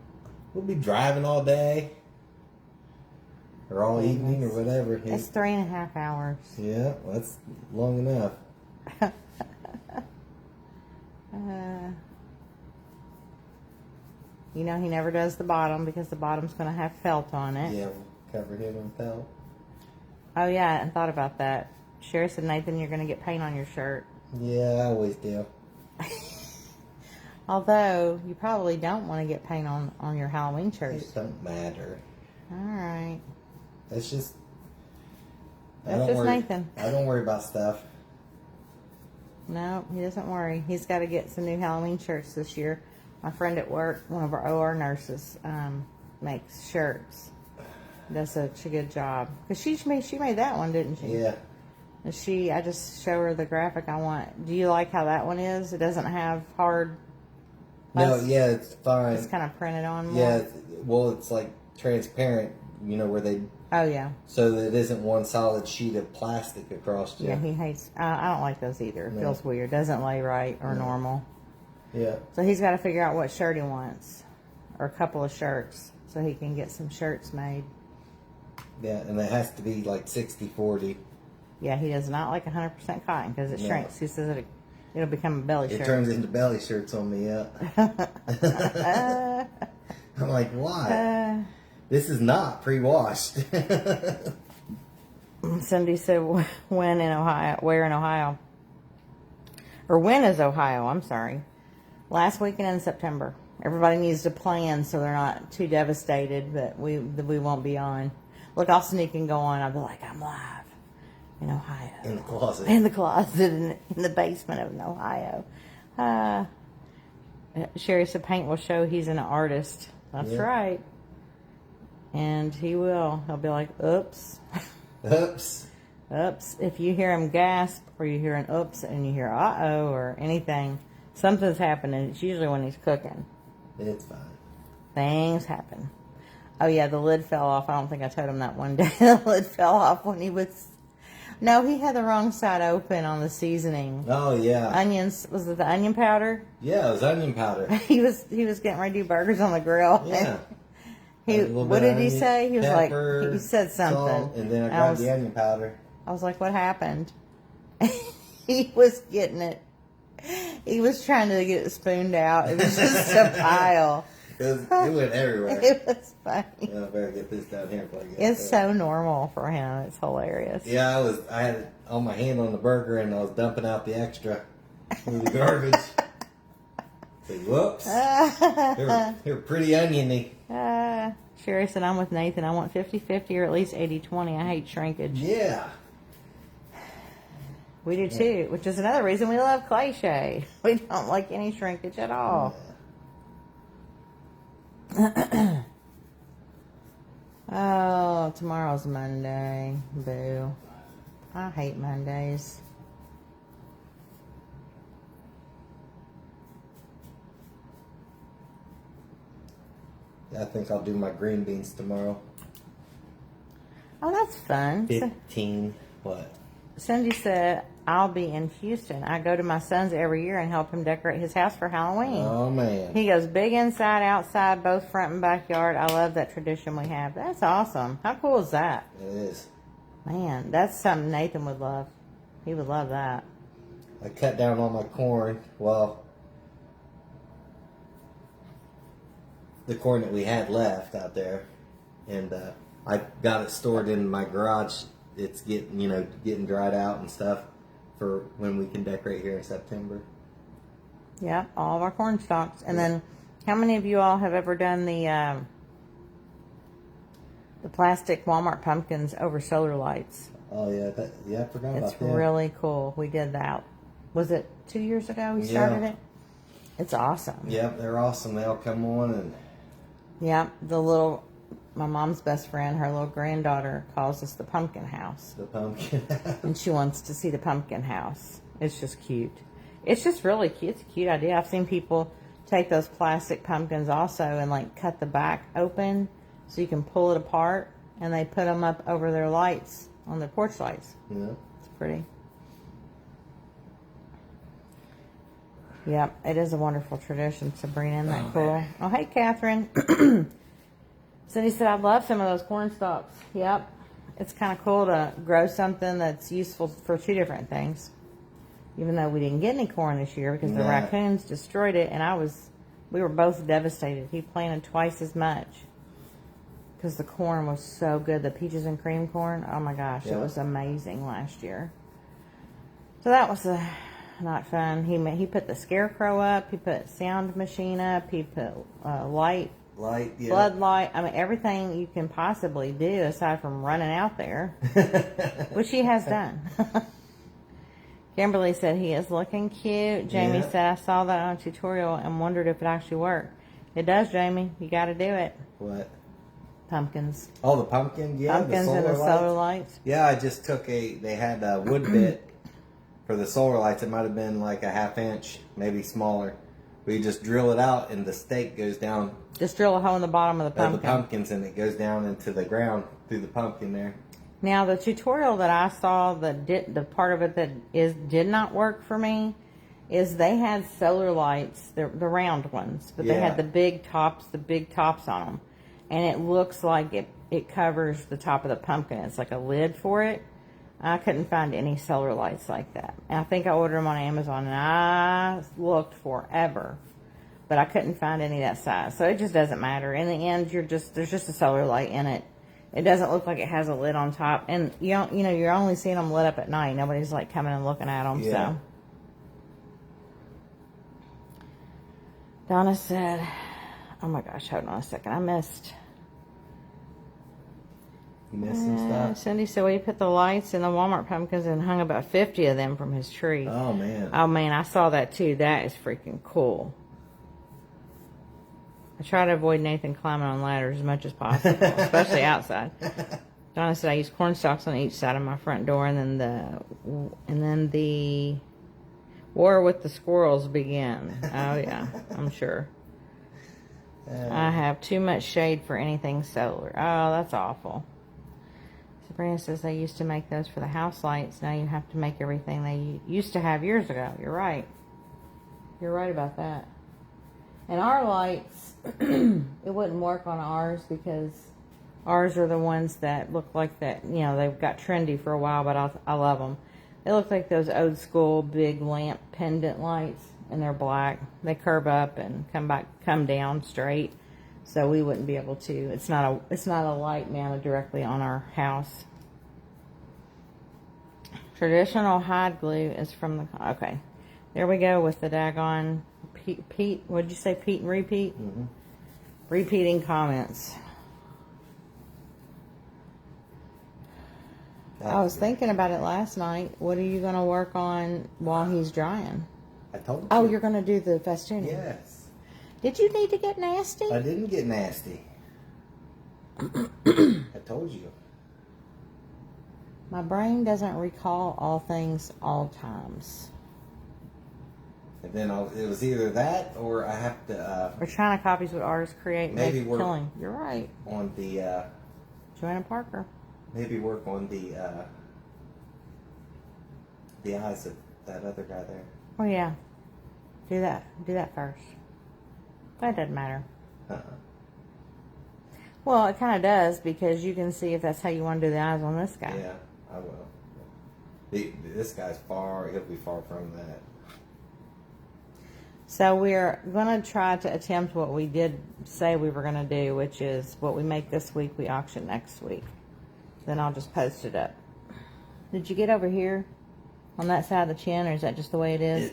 We'll be driving all day. Or all evening or whatever. It's 3.5 hours. Yeah, that's long enough. You know, he never does the bottom because the bottom's going to have felt on it. Yeah, we'll cover him in felt. Oh, yeah, I hadn't thought about that. Sherry said, Nathan, you're going to get paint on your shirt. Yeah, I always do. Although, you probably don't want to get paint on your Halloween shirts. It don't matter. All right. That's just Nathan. I don't worry about stuff. No, he doesn't worry. He's got to get some new Halloween shirts this year. My friend at work, one of our OR nurses, makes shirts. Does such a good job. Because she made that one, didn't she? Yeah. And I just show her the graphic I want. Do you like how that one is? It doesn't have hard... No, yeah, it's fine. It's kind of printed on more. Yeah, well, it's like transparent, you know, where they... Oh, yeah. So that it isn't one solid sheet of plastic across you. Yeah, he hates... I don't like those either. It feels weird. Doesn't lay right or normal. Yeah. So he's got to figure out what shirt he wants. Or a couple of shirts. So he can get some shirts made. Yeah, and it has to be like 60-40. Yeah, he does not like 100% cotton because it shrinks. He says it'll become a belly shirt. It turns into belly shirts on me, yeah. I'm like, why? This is not pre-washed. Cindy said, when in Ohio? Where in Ohio? Or when is Ohio? I'm sorry. Last weekend in September. Everybody needs to plan so they're not too devastated, but we won't be on. Look, I'll sneak and go on. I'll be like, I'm live in Ohio. In the closet. In the closet, in the basement of Ohio. Sherry said paint will show he's an artist. That's right. And he will. He'll be like, oops. Oops. Oops. If you hear him gasp or you hear an oops and you hear uh-oh or anything, something's happening. It's usually when he's cooking. It's fine. Things happen. Oh, yeah, the lid fell off. I don't think I told him that one day. The lid fell off when he was... No, he had the wrong side open on the seasoning. Oh, yeah. Onions. Was it the onion powder? Yeah, it was onion powder. He was getting ready to do burgers on the grill. Yeah. What did he say? He was pepper, like, he said something. Salt, and then I grabbed the onion powder. I was like, what happened? He was getting it. He was trying to get it spooned out. It was just a pile. It went everywhere. It was funny. Yeah, I better get this down here before I get It's so normal for him. It's hilarious. Yeah, I had it on my hand on the burger and I was dumping out the extra with the garbage. Say, whoops. They're pretty oniony. Sherry said, I'm with Nathan. I want 50-50 or at least 80-20. I hate shrinkage. Yeah. We do too, which is another reason we love cliche. We don't like any shrinkage at all. Oh, tomorrow's Monday. Boo. I hate Mondays. I think I'll do my green beans tomorrow. Oh, that's fun. 15. What? Cindy said, I'll be in Houston. I go to my son's every year and help him decorate his house for Halloween. Oh, man. He goes big inside, outside, both front and backyard. I love that tradition we have. That's awesome. How cool is that? It is. Man, that's something Nathan would love. He would love that. I cut down on my corn. Well, the corn that we had left out there. And I got it stored in my garage. It's getting dried out and stuff for when we can decorate here in September. Yeah, all of our corn stalks. And then, how many of you all have ever done the plastic Walmart pumpkins over solar lights? Oh yeah, I forgot about that. It's really cool. We did that. Was it 2 years ago we started it? It's awesome. Yep, they're awesome. They all come on and. Yeah, the little my mom's best friend, her little granddaughter, calls us the pumpkin house. The pumpkin. And she wants to see the pumpkin house. It's just cute. It's just really cute. It's a cute idea. I've seen people take those plastic pumpkins also and like cut the back open so you can pull it apart, and they put them up over their lights on their porch lights. Yeah. It's pretty. Yep, it is a wonderful tradition, Sabrina. Isn't that cool? Man. Oh, hey, Catherine. Cindy said, I love some of those corn stalks. Yep. It's kind of cool to grow something that's useful for two different things. Even though we didn't get any corn this year because the raccoons destroyed it, and we were both devastated. He planted twice as much because the corn was so good. The peaches and cream corn, oh my gosh, It was amazing last year. So that was not fun. He put the scarecrow up. He put sound machine up. He put light, floodlight. I mean, everything you can possibly do aside from running out there, which he has done. Kimberly said he is looking cute. Jamie said, I saw that on a tutorial and wondered if it actually worked. It does, Jamie. You got to do it. What? Pumpkins. Oh, the pumpkin? Yeah, pumpkins and the solar lights. Yeah, I just took they had a wood bit for the solar lights. It might have been like a 1/2 inch, maybe smaller. We just drill it out and the stake goes down. Just drill a hole in the bottom of the pumpkin. The pumpkins, and it goes down into the ground through the pumpkin there. Now, the tutorial that I saw, the part of it that did not work for me, is they had solar lights, the round ones, but they had the big tops on them. And it looks like it covers the top of the pumpkin. It's like a lid for it. I couldn't find any solar lights like that. And I think I ordered them on Amazon, and I looked forever. But I couldn't find any that size. So it just doesn't matter. In the end, there's just a solar light in it. It doesn't look like it has a lid on top. And you're only seeing them lit up at night. Nobody's like coming and looking at them. Yeah. So Donna said, oh my gosh, hold on a second. I missed. You missed some stuff? Cindy said, well, he put the lights in the Walmart pumpkins and hung about 50 of them from his tree. Oh, man. Oh, man, I saw that, too. That is freaking cool. I try to avoid Nathan climbing on ladders as much as possible, especially outside. Donna said, I use corn stalks on each side of my front door, and then the war with the squirrels began. Oh, yeah, I'm sure. I have too much shade for anything solar. Oh, that's awful. Sabrina says they used to make those for the house lights. Now you have to make everything they used to have years ago. You're right. You're right about that. And our lights, it wouldn't work on ours because ours are the ones that look like that. You know, they've got trendy for a while, but I love them. They look like those old school big lamp pendant lights, and they're black. They curve up and come down straight. So we wouldn't be able to. It's not a light mounted directly on our house. Traditional hide glue is from the. Okay, there we go with the daggone Pete. What'd you say, Pete and repeat? Mm-hmm. Repeating comments. I was thinking about it last night. What are you going to work on while he's drying? I told you. Oh, you're going to do the festooning. Yes. Did you need to get nasty? I didn't get nasty. I told you. My brain doesn't recall all things all times. And then it was either that or I have to... We're trying to copy what artists create. Maybe work killing. You're right. On the... Joanna Parker. Maybe work on the eyes of that other guy there. Oh, yeah. Do that first. That doesn't matter. Well, it kind of does because you can see if that's how you want to do the eyes on this guy. Yeah, I will. This guy's he'll be far from that. So we're going to try to attempt what we did say we were going to do, which is what we make this week, we auction next week. Then I'll just post it up. Did you get over here on that side of the chin, or is that just the way it is?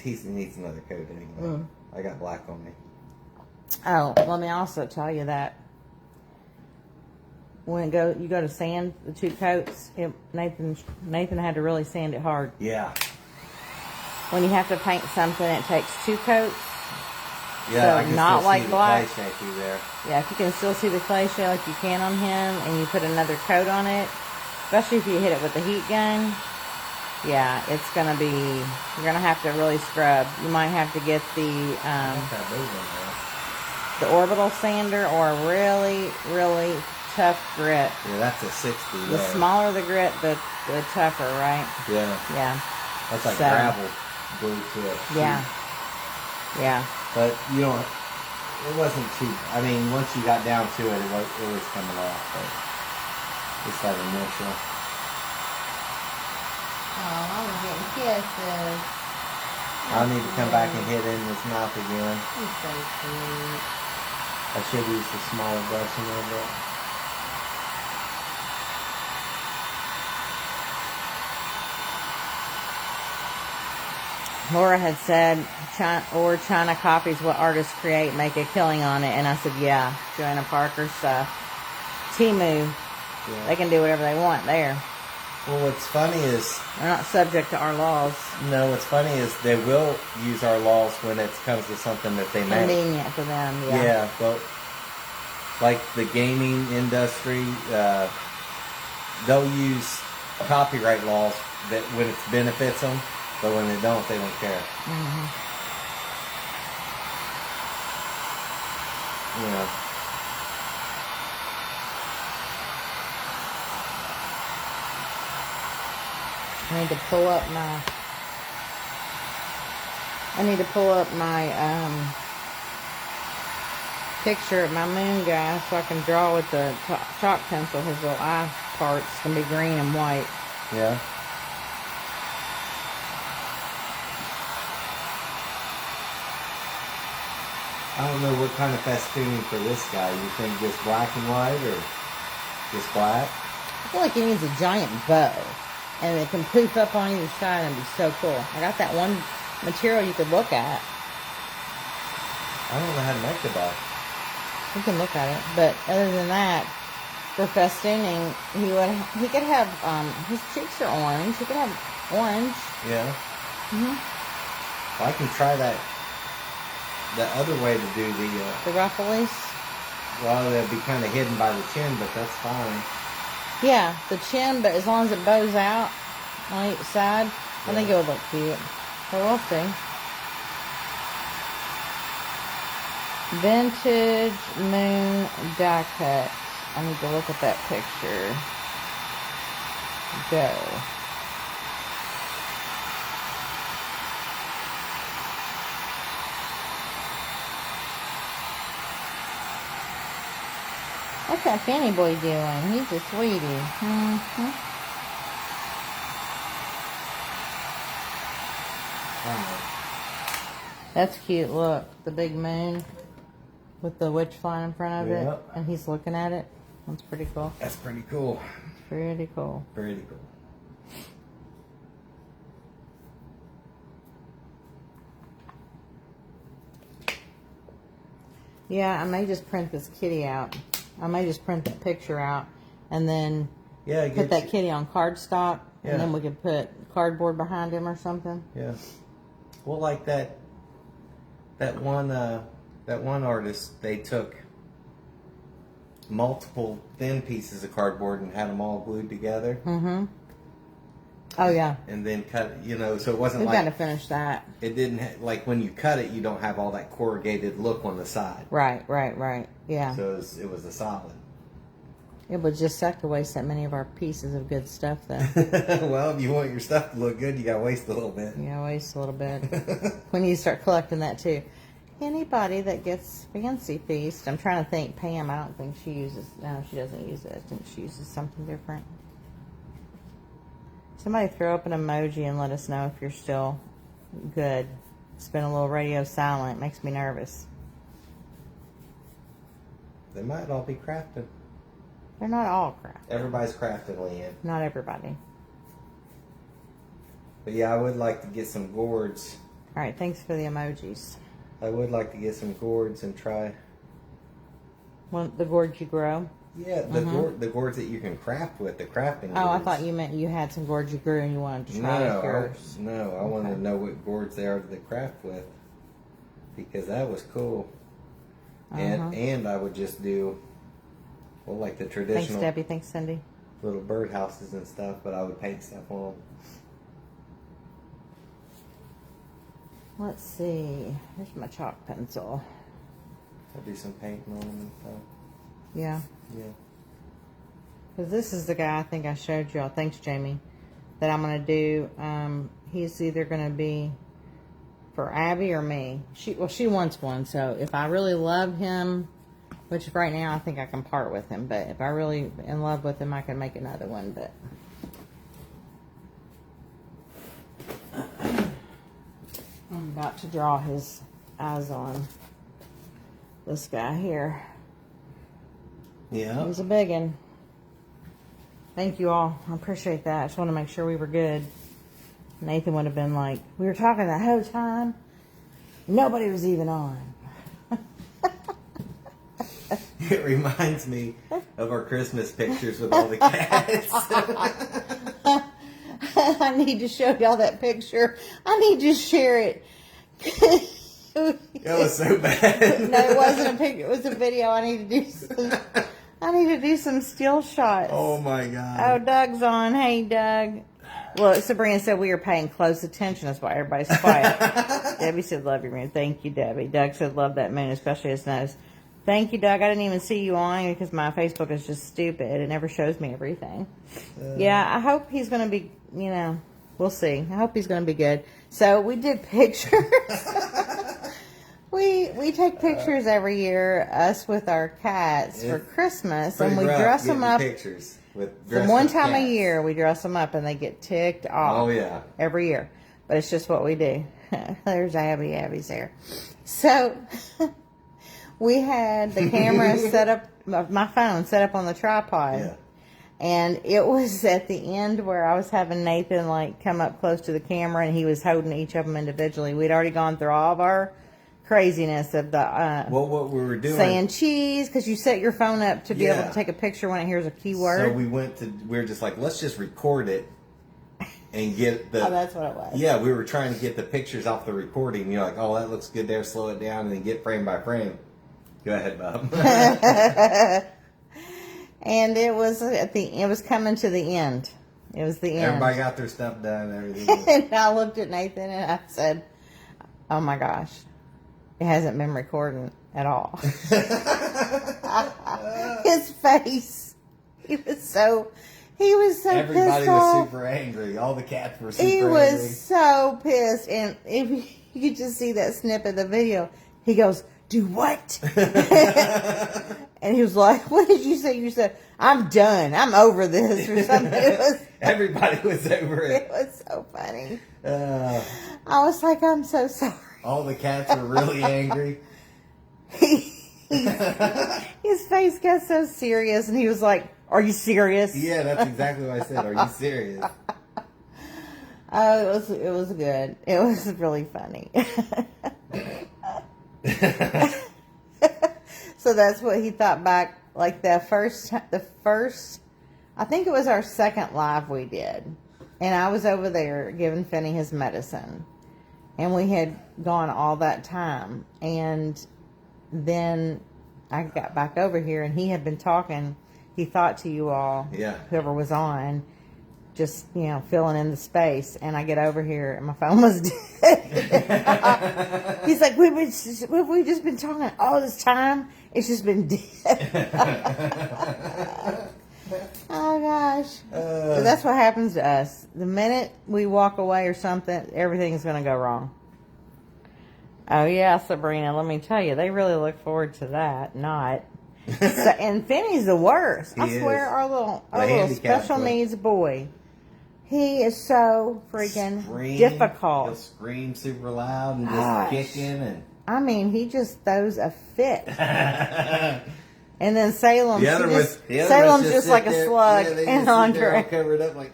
He needs another coat anyway. I got black on me. Oh, let me also tell you that when you go to sand the two coats, Nathan had to really sand it hard. Yeah. When you have to paint something, it takes two coats. Yeah, I So can not still like see black. the clay shake through there. Yeah, if you can still see the clay shell like you can on him, and you put another coat on it, especially if you hit it with the heat gun, yeah, it's gonna be. You're gonna have to really scrub. You might have to get the orbital sander or a really, really tough grit. Yeah, that's a 60. The smaller the grit, the tougher, right? Yeah. Yeah. That's like gravel glue to it. Yeah. Yeah. But you don't. It wasn't too. I mean, once you got down to it, it was coming off. But just that initial. Oh, I'm getting kisses. I need to come back and hit it in his mouth again. He's so sweet. I should use the smaller brush a little bit. Laura had said, China copies what artists create, make a killing on it. And I said, yeah, Joanna Parker stuff. Temu, they can do whatever they want there. Well, what's funny is... They're not subject to our laws. No, what's funny is they will use our laws when it comes to something that they make. Convenient for them, yeah. Yeah, but like the gaming industry, they'll use copyright laws that when it benefits them, but when they don't care. Mm-hmm. You know. I need to pull up my picture of my moon guy so I can draw with the chalk pencil. His little eye parts can be green and white. Yeah. I don't know what kind of festooning for this guy. You think just black and white or just black? I feel like he needs a giant bow. And it can poof up on either side and be so cool. I got that one material you could look at. I don't know how to make the bow. You can look at it. But other than that, for festooning, he could have, his cheeks are orange. He could have orange. Yeah. Mm-hmm. Well, I can try that. The other way to do the ruffles. Well, they'll be kind of hidden by the chin, but that's fine. Yeah, the chin, but as long as it bows out on each side, I think it would look cute. So we'll see. Vintage moon die cut. I need to look at that picture. Go. What's that Fanny boy doing? He's a sweetie. Mm-hmm. That's cute. Look, the big moon with the witch flying in front of it, and he's looking at it. That's pretty cool. That's pretty cool. Pretty cool. Pretty cool. Yeah, I may just print this kitty out. I may just print that picture out and then put that kitty on cardstock, and then we could put cardboard behind him or something. Yeah. Well, like that one artist, they took multiple thin pieces of cardboard and had them all glued together. Mm-hmm. Oh yeah. And then cut, so it wasn't We've like... got to finish that. It didn't, like when you cut it, you don't have all that corrugated look on the side. Right. Yeah. So it was a solid. It would just suck to waste that many of our pieces of good stuff, though. Well, if you want your stuff to look good, you got to waste a little bit. Yeah, waste a little bit. When you start collecting that, too. Anybody that gets Fancy Feast, I'm trying to think, Pam, I don't think she uses, no, she doesn't use it. I think she uses something different. Somebody throw up an emoji and let us know if you're still good. It's been a little radio silent. It makes me nervous. They might all be crafted. They're not all crafted. Everybody's crafted, Leanne. Not everybody. But yeah, I would like to get some gourds. All right, thanks for the emojis. I would like to get some gourds and try. Want the gourds you grow? Yeah, the gourds that you can craft with, the crafting gourds. Oh, I thought you meant you had some gourds you grew and you wanted to try yours. I wanted to know what gourds they are to craft with. because that was cool. And I would just do, well, like the Thanks, traditional Debbie. Thanks, Cindy. little birdhouses and stuff, but I would paint stuff on them. Let's see. Here's my chalk pencil. I'll do some painting on them and stuff. Yeah. Yeah. Because this is the guy I think I showed y'all. Thanks, Jamie. That I'm going to do. He's either going to be for Abby or me. She wants one. So if I really love him, which right now I think I can part with him. But if I really in love with him, I can make another one. But I'm about to draw his eyes on this guy here. Yeah. He's a big one. Thank you all. I appreciate that. I just want to make sure we were good. Nathan would have been like, we were talking that whole time. Nobody was even on. It reminds me of our Christmas pictures with all the cats. I need to show y'all that picture. I need to share it. It was so bad. No, it wasn't a picture. It was a video. I need to do some still shots. Oh my God. Oh, Doug's on. Hey, Doug. Well, Sabrina said we are paying close attention. That's why everybody's quiet. Debbie said, love your moon. Thank you, Debbie. Doug said, love that moon, especially his nose. Thank you, Doug. I didn't even see you on because my Facebook is just stupid. It never shows me everything. Yeah, I hope he's going to be, we'll see. I hope he's going to be good. So we did pictures. We take pictures every year, us with our cats for Christmas, and we dress them up. Pictures with One time a year, we dress them up, and they get ticked off. Oh yeah, every year. But it's just what we do. There's Abby. Abby's there. So we had the camera set up, my phone set up on the tripod. Yeah. And it was at the end where I was having Nathan come up close to the camera, and he was holding each of them individually. We'd already gone through all of our craziness of the what we were doing, saying cheese, because you set your phone up to be able to take a picture when it hears a keyword. So we were just like, let's just record it and get the. Oh, that's what it was. Yeah, we were trying to get the pictures off the recording. You're like, oh, that looks good there. Slow it down and then get frame by frame. Go ahead, Bob. And it was it was coming to the end. It was the end. Everybody got their stuff done and everything. And I looked at Nathan and I said, oh my gosh, it hasn't been recording at all. His face. He was so Everybody pissed was off. super angry. All the cats were super angry. He was so pissed. And if you could just see that snippet of the video, he goes, do what? And he was like, what did you say? You said, I'm done. I'm over this or something. Everybody was over it. It was so funny. I was like, I'm so sorry. All the cats were really angry. His face got so serious, and he was like, are you serious? Yeah, that's exactly what I said. Are you serious? Oh, it was good. It was really funny. So that's what he thought back, the first, I think it was our second live we did. And I was over there giving Finney his medicine. And we had gone all that time. And then I got back over here, and he had been talking. He thought to you all, whoever was on, just, filling in the space. And I get over here, and my phone was dead. He's like, we've just been talking all this time. It's just been dead. Oh, gosh. So that's what happens to us. The minute we walk away or something, everything's going to go wrong. Oh, yeah, Sabrina, let me tell you, they really look forward to that. Not. And Finney's the worst. I swear, our little special needs boy. He is so freaking difficult. He'll scream super loud and just kicking. And I mean, he just throws a fit. And then Salem, Salem's just like a slug. And Andre covered up like.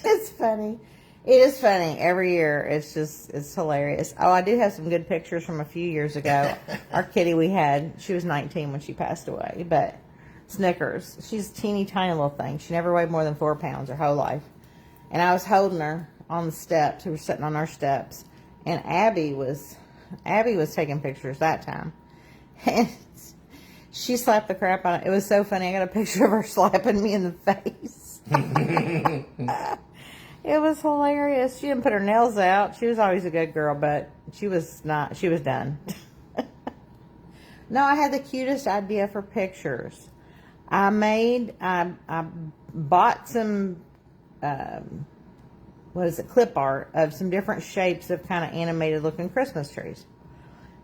It's funny. It is funny every year. It's hilarious. Oh, I do have some good pictures from a few years ago. Our kitty we had, she was 19 when she passed away, but Snickers, she's a teeny tiny little thing. She never weighed more than 4 pounds her whole life. And I was holding her on the steps. We were sitting on our steps, and Abby was taking pictures that time, and she slapped the crap out of it. It was so funny. I got a picture of her slapping me in the face. It was hilarious. She didn't put her nails out. She was always a good girl, but she was not. She was done. No, I had the cutest idea for pictures. I bought some, clip art of some different shapes of kind of animated looking Christmas trees.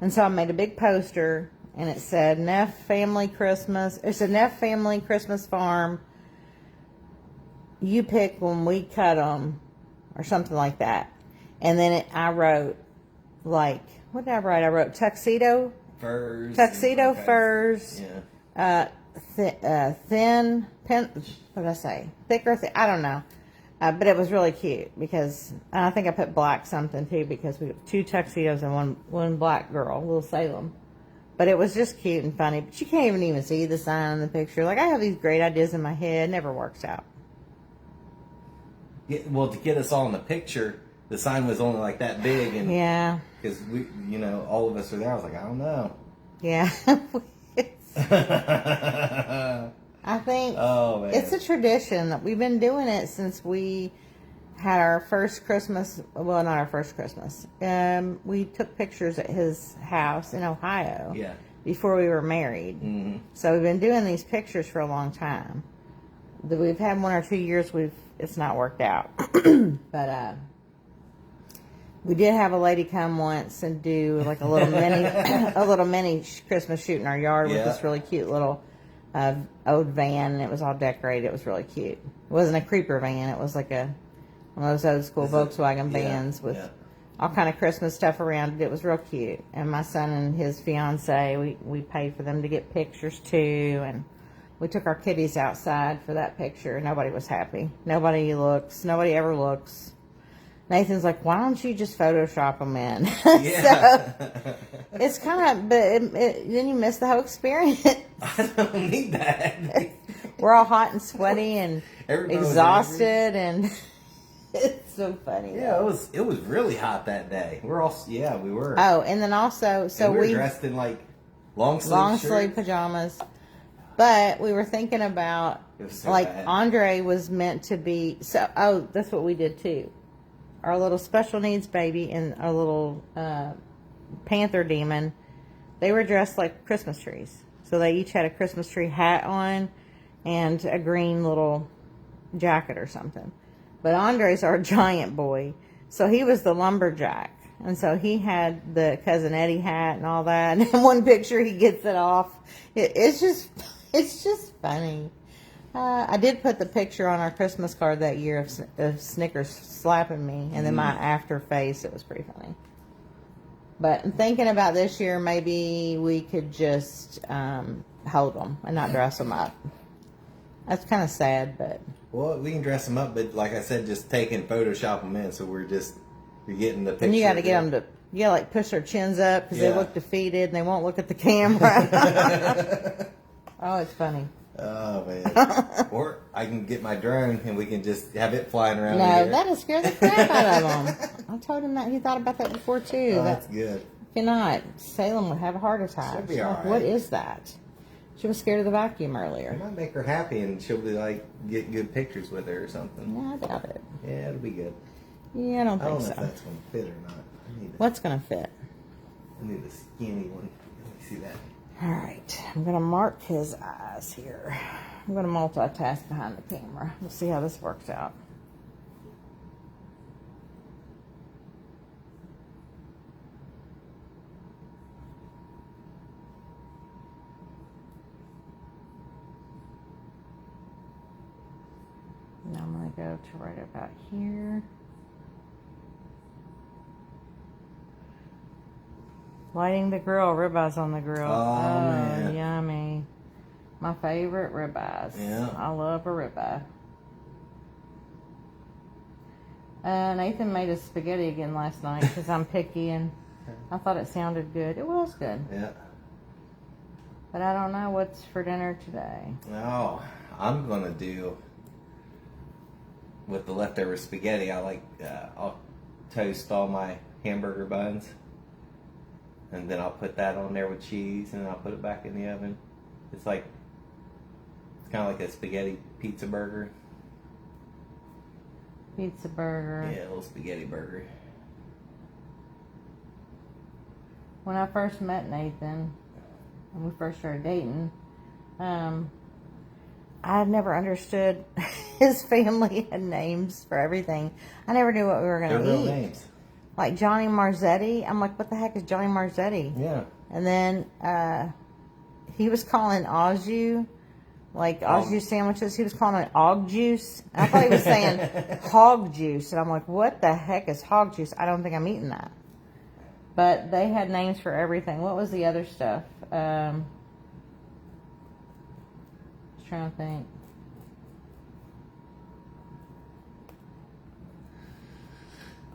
And so I made a big poster, and it said Neff Family Christmas. It's a Neff Family Christmas Farm. You pick when we cut them, or something like that. And then I wrote, like, what did I write? I wrote tuxedo furs. Furs. Yeah. Thin, what did I say? Thick or thin? I don't know. But it was really cute because I think I put black something too because we have 2 tuxedos and one black girl, little Salem. But it was just cute and funny. But you can't even see the sign in the picture. Like, I have these great ideas in my head. It never works out. Yeah, well, to get us all in the picture, the sign was only like that big, and yeah, because we, all of us were there. I was like, I don't know. Yeah. I think it's a tradition that we've been doing it since we had our first Christmas. Well, not our first Christmas. We took pictures at his house in Ohio. Yeah. Before we were married. Mm-hmm. So we've been doing these pictures for a long time. We've had 1 or 2 years it's not worked out. But we did have a lady come once and do like a little mini Christmas shoot in our yard with this really cute little old van, and it was all decorated. It was really cute. It wasn't a creeper van. It was like one of those old school Volkswagen vans with all kind of Christmas stuff around it. It was real cute. And my son and his fiance, we paid for them to get pictures too, and we took our kiddies outside for that picture. Nobody was happy. Nobody ever looks. Nathan's like, why don't you just Photoshop them in? Yeah. So it's kind of, but then you miss the whole experience. I don't need that. We're all hot and sweaty and exhausted, and it's so funny. Yeah, it was really hot that day. We were. Oh, and then also, so we were dressed in like long sleeve pajamas. But we were thinking about, like, bad. Andre was meant to be, that's what we did too. Our little special needs baby and our little panther demon, they were dressed like Christmas trees. So they each had a Christmas tree hat on and a green little jacket or something. But Andre's our giant boy, so he was the lumberjack. And so he had the Cousin Eddie hat and all that. And in one picture, he gets it off. It's just funny. I did put the picture on our Christmas card that year of Snickers slapping me, and then my after face. It was pretty funny. But I'm thinking about this year, maybe we could just hold them and not dress them up. That's kind of sad, but... Well, we can dress them up, but like I said, just take and Photoshop them in, so you're getting the picture. And you got to get them to... You gotta, like, push their chins up because they look defeated and they won't look at the camera. Oh, it's funny. Oh, man. Or I can get my drone and we can just have it flying around. No, that'll scare the crap out of him. I told him that. He thought about that before, too. Oh, that's good. Cannot. Salem would have a heart attack. She'll be all right. What is that? She was scared of the vacuum earlier. It might make her happy and she'll be like, get good pictures with her or something. No, I doubt it. Yeah, it'll be good. Yeah, I don't think so. I don't know if that's going to fit or not. What's going to fit? I need a skinny one. Let me see that. All right, I'm going to mark his eyes here. I'm going to multitask behind the camera. We'll see how this works out. Now I'm going to go to right about here. Lighting the grill, ribeyes on the grill. Oh, man. Yummy. My favorite ribeyes. Yeah. I love a ribeye. Nathan made us spaghetti again last night because I'm picky and I thought it sounded good. It was good. Yeah. But I don't know what's for dinner today. Oh, I'm going to do, with the leftover spaghetti, I'll toast all my hamburger buns. And then I'll put that on there with cheese, and then I'll put it back in the oven. It's kind of like a spaghetti pizza burger. Pizza burger. Yeah, a little spaghetti burger. When I first met Nathan, when we first started dating, I had never understood his family had names for everything. I never knew what we were going to eat. They're real names. Like Johnny Marzetti. I'm like, what the heck is Johnny Marzetti? Yeah. And then he was calling au like au jus sandwiches. He was calling it og juice. I thought he was saying hog juice. And I'm like, what the heck is hog juice? I don't think I'm eating that. But they had names for everything. What was the other stuff? I was trying to think.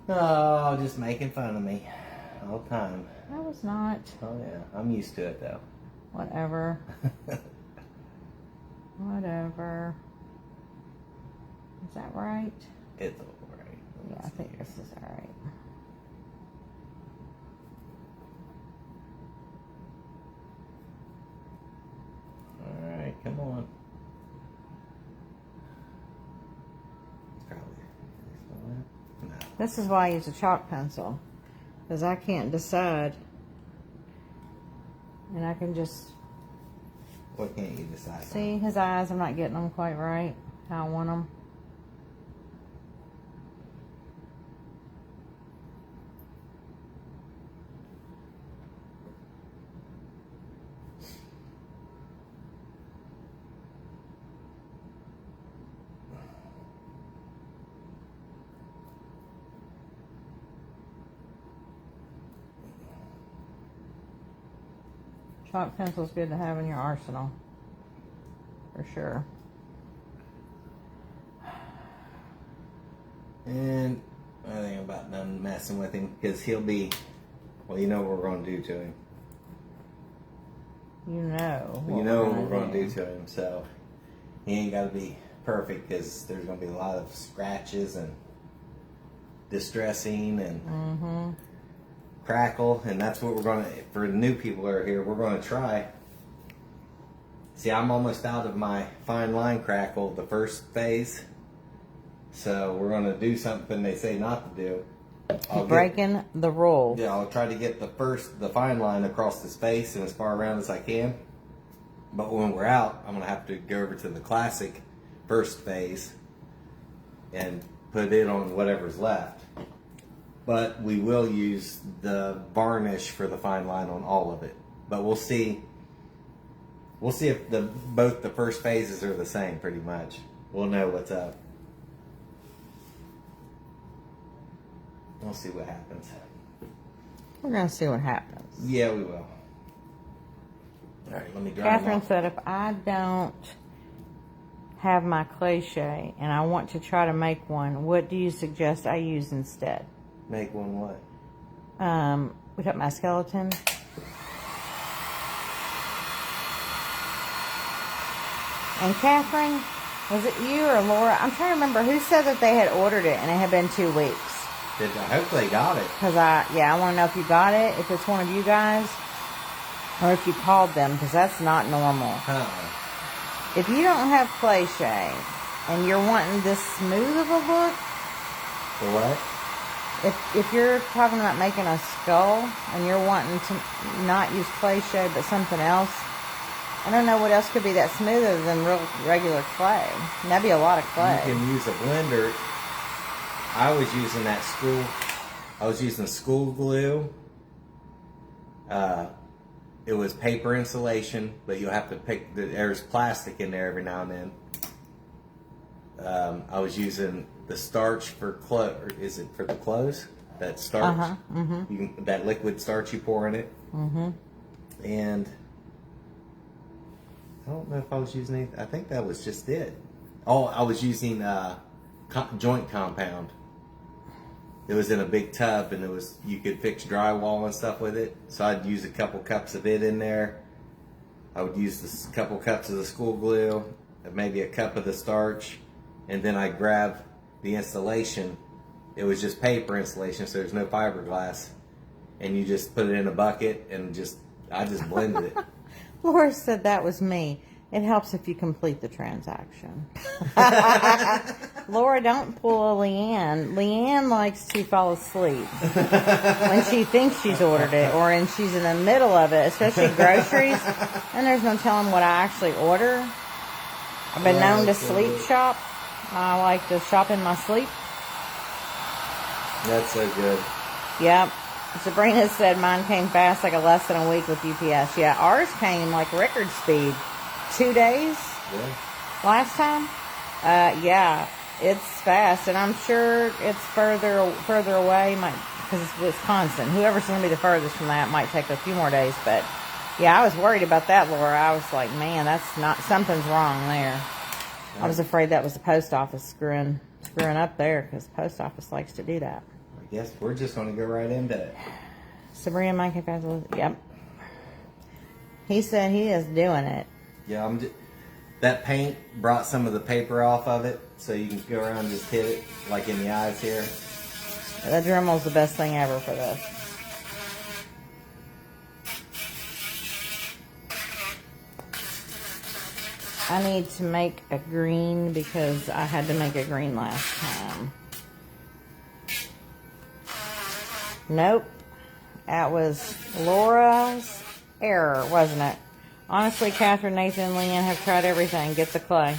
Oh, just making fun of me all the time. I was not. Oh yeah, I'm used to it though. Whatever. Whatever. Is that right? It's all right. Yeah, I think this is all right. All right, come on. No. This is why I use a chalk pencil, because I can't decide, and I can just What can't you decide? see his eyes. I'm not getting them quite right how I want them. Chalk pencil's good to have in your arsenal, for sure. And I think I'm about done messing with him because he'll be. Well, you know what we're going to do to him. You know. You know what we're going to do to him, so he ain't got to be perfect because there's going to be a lot of scratches and distressing and Crackle, and that's what we're going to, for the new people that are here, we're going to try. See, I'm almost out of my fine line Crackle, the first phase, so we're going to do something they say not to do. Breaking the rules. Yeah, I'll try to get the fine line across the space and as far around as I can. But when we're out, I'm going to have to go over to the classic first phase and put it on whatever's left. But we will use the varnish for the fine line on all of it. But we'll see. We'll see if both the first phases are the same, pretty much. We'll know what's up. We'll see what happens. We're going to see what happens. Yeah, we will. All right, let me dry them Catherine off. said if I don't have my cliche and I want to try to make one, what do you suggest I use instead? Make one what? We got my skeleton. And Catherine, was it you or Laura? I'm trying to remember who said that they had ordered it and it had been 2 weeks. I hope they got it. Because I want to know if you got it, if it's one of you guys, or if you called them, because that's not normal. If you don't have cliche and you're wanting this smooth of a look, For what? if you're talking about making a skull and you're wanting to not use cliche but something else, I don't know what else could be that smoother than regular clay. And that'd be a lot of clay. You can use a blender. I was using school glue. It was paper insulation, but you'll have to pick. There's plastic in there every now and then. I was using the starch for clothes. Is it for the clothes? That starch. That liquid starch you pour in it. And I don't know if I was using anything. I think that was just it. Oh, I was using joint compound. It was in a big tub, and you could fix drywall and stuff with it. So I'd use a couple cups of it in there. I would use a couple cups of the school glue, maybe a cup of the starch, and then I'd grab the installation it was just paper insulation, so there's no fiberglass. And you just put it in a bucket and I just blended it. Laura said that was me. It helps if you complete the transaction. Laura, don't pull a Leanne. Leanne likes to fall asleep when she thinks she's ordered it, or when she's in the middle of it, especially groceries. And there's no telling what I actually order. I've been known to sleep shop. I like to shop in my sleep. That's so good. Yep. Sabrina said mine came fast, like a less than a week with UPS. Yeah, ours came like record speed. 2 days? Yeah. Last time? Yeah, it's fast, and I'm sure it's further away, because it's Wisconsin. Whoever's going to be the furthest from that might take a few more days, but yeah, I was worried about that, Laura. I was like, man, that's not, something's wrong there. Yeah. I was afraid that was the post office screwing up there, because the post office likes to do that. I guess we're just going to go right into it. Sabrina, Mike, yep. He said he is doing it. Yeah, that paint brought some of the paper off of it, so you can go around and just hit it, like in the eyes here. The Dremel's the best thing ever for this. I need to make a green because I had to make a green last time. Nope. That was Laura's error, wasn't it? Honestly, Catherine, Nathan, and Leanne have tried everything. Get the clay.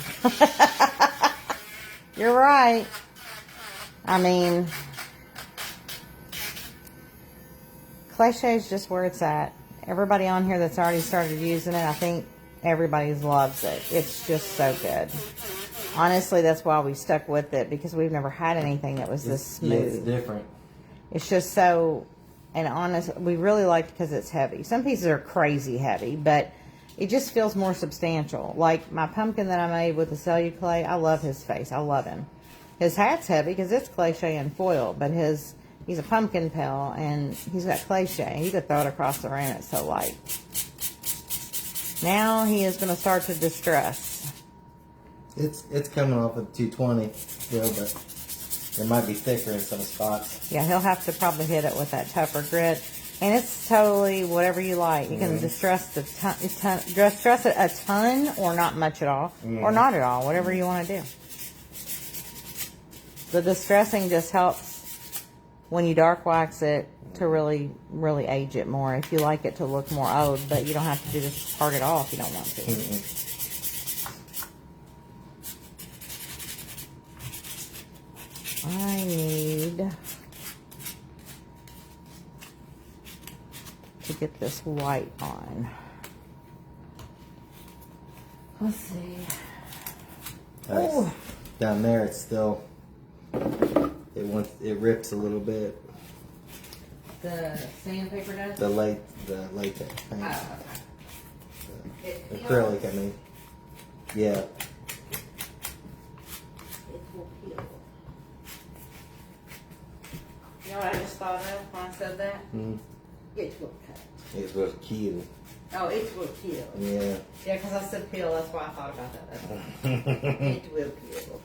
You're right. I mean, cliche is just where it's at. Everybody on here that's already started using it, I think everybody loves it. It's just so good. Honestly, that's why we stuck with it, because we've never had anything that was this smooth. Yeah, it's different. It's just so, and honest, we really like it because it's heavy. Some pieces are crazy heavy, but it just feels more substantial. Like my pumpkin that I made with the Cellular clay, I love his face. I love him. His hat's heavy because it's cliche and foil, but he's a pumpkin pal, and he's got cliche. You could throw it across the room. It's so light. Now he is going to start to distress. It's coming off of 220 still, but it might be thicker in some spots. Yeah, he'll have to probably hit it with that tougher grit. And it's totally whatever you like. You can distress it a ton or not much at all. Or not at all. Whatever you want to do. The distressing just helps when you dark wax it to really, really age it more. If you like it to look more old, but you don't have to do this part at all if you don't want to. I need to get this white on. Let's see. Nice. Down there, it's still it rips a little bit. The sandpaper does? The latex paint. Oh, okay. The acrylic, I mean. Yeah. It will peel. You know what I just thought of when I said that? It will cut. It will kill. Oh, it will peel. Yeah. Yeah, because I said peel, that's why I thought about that. It will peel.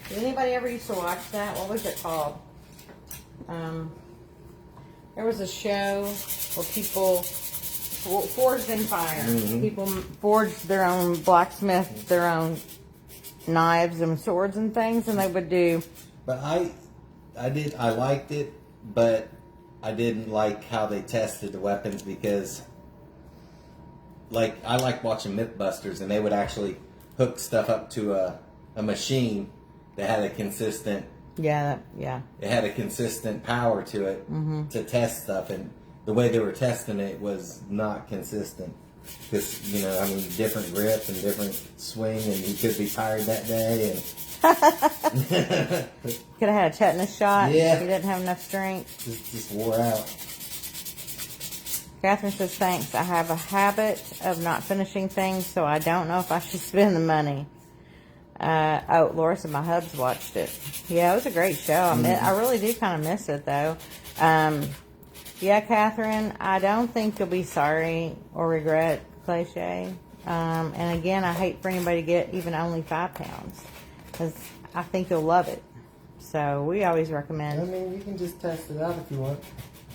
Did anybody ever used to watch that? What was it called? There was a show where people forged in fire. People forged their own blacksmith, their own knives and swords and things, and they would do. But I liked it, but I didn't like how they tested the weapons because, like, I like watching Mythbusters, and they would actually hook stuff up to a machine that had a consistent. It had a consistent power to it to test stuff, and the way they were testing it was not consistent. Because, I mean, different grip and different swing, and he could be tired that day. And could have had a tetanus shot. Yeah. He didn't have enough strength. Just wore out. Catherine says, thanks. I have a habit of not finishing things, so I don't know if I should spend the money. Laura said my hubs watched it. Yeah, it was a great show. I really do kind of miss it, though. Yeah, Catherine, I don't think you'll be sorry or regret cliche. And again, I hate for anybody to get even only 5 pounds. Because I think you'll love it. So we always I recommend. mean, you can just test it out if you want.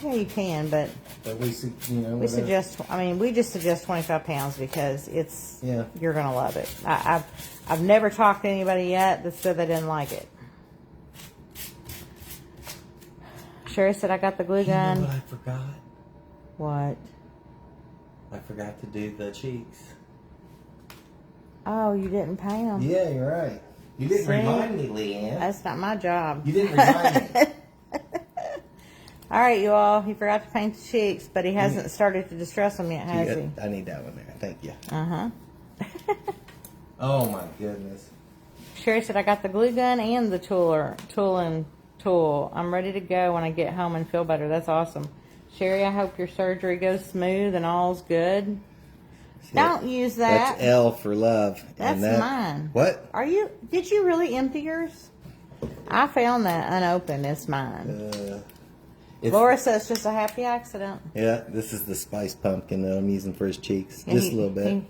Yeah, you can, but But we see, you know, we whatever. suggest. I mean, we just suggest 25 pounds because it's. Yeah. You're gonna love it. I've never talked to anybody yet that said they didn't like it. Sherry said I got the glue You know gun. what I forgot? What? I forgot to do the cheeks. Oh, you didn't paint them. Yeah, you're right. You didn't See? remind me, Leanne. That's not my job. You didn't remind me. All right, you all. He forgot to paint the cheeks, but he hasn't started to distress them yet, has he? I need that one there. Thank you. Uh-huh. Oh my goodness. Sherry said I got the glue gun and the tool. I'm ready to go when I get home and feel better. That's awesome. Sherry, I hope your surgery goes smooth and all's good. Don't use that. That's L for love. That's mine. What? Did you really empty yours? I found that unopened. It's mine. Laura says just a happy accident. Yeah, this is the spice pumpkin that I'm using for his cheeks. And Just a little bit.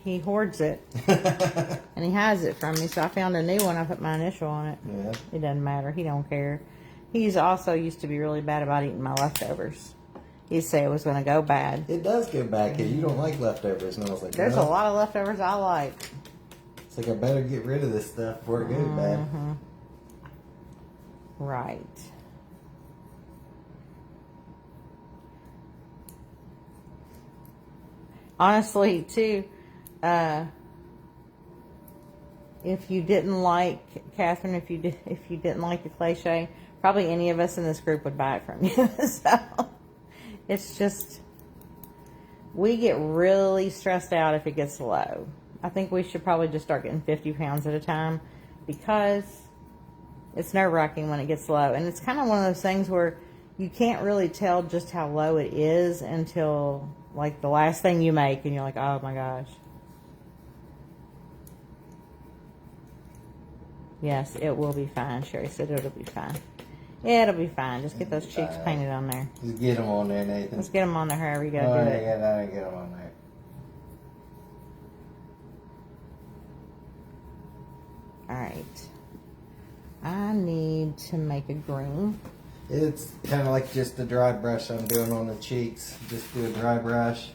He hoards it. And he hides it from me, so I found a new one. I put my initial on it. Yeah. It doesn't matter. He don't care. He's also used to be really bad about eating my leftovers. He'd say it was going to go bad. It does go bad because you don't like leftovers. And I was like, There's no. a lot of leftovers I like. It's like I better get rid of this stuff before it goes bad. Right. Honestly, too, if you didn't like Catherine, if you didn't like the cliche, probably any of us in this group would buy it from you. So it's just we get really stressed out if it gets low. I think we should probably just start getting 50 pounds at a time because it's nerve-wracking when it gets low, and it's kind of one of those things where you can't really tell just how low it is until like the last thing you make, and you're like, oh my gosh. Yes, it will be fine. Sherry said it'll be fine. Yeah, it'll be fine. Just get those cheeks painted on there. Just get them on there, Nathan. Let's get them on there however you gotta Oh, do yeah, it. yeah, get them on there. Alright. I need to make a green. It's kind of like just a dry brush I'm doing on the cheeks. Just do a dry brush,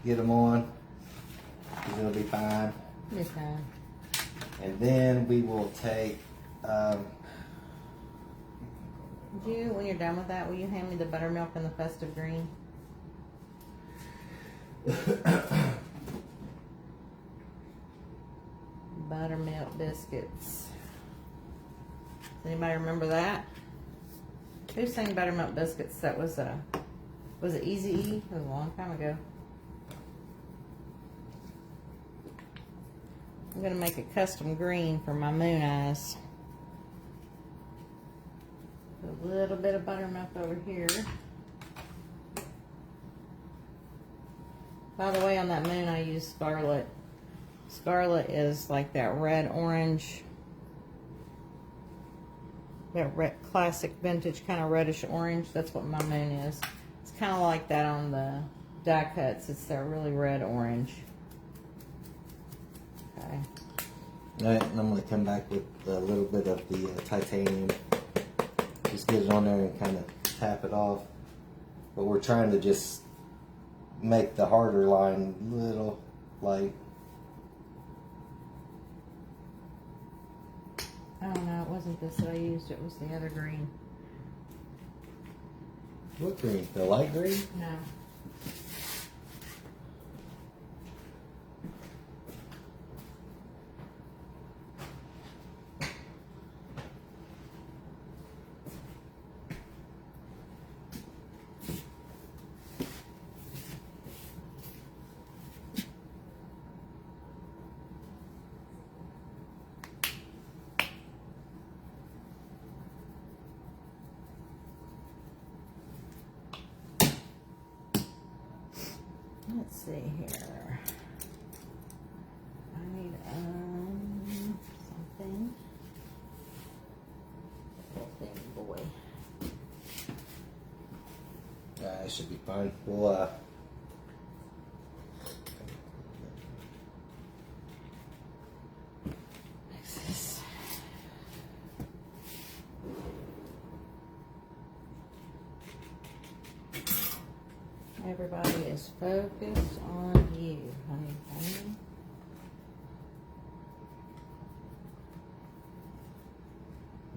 get them on, 'cause it'll be fine. Okay. And then we will take, When you're done with that, will you hand me the buttermilk and the festive green? Buttermilk biscuits. Does anybody remember that? Who sang Buttermilk Biscuits? That was it Easy E? It was a long time ago. I'm gonna make a custom green for my moon eyes. A little bit of buttermilk over here. By the way, on that moon I use Scarlet. Scarlet is like that red orange, that red, classic vintage kind of reddish orange. That's what my moon is. It's kind of like that on the die cuts. It's that really red orange. Okay. Alright, and I'm going to come back with a little bit of the titanium. Just get it on there and kind of tap it off. But we're trying to just make the harder line a little light. Oh no, it wasn't this that I used. It was the other green. What green? The light green? No. Let's see here. I need something. Thing, boy. It should be fine. We'll Mix this. Everybody is focused on you, honey.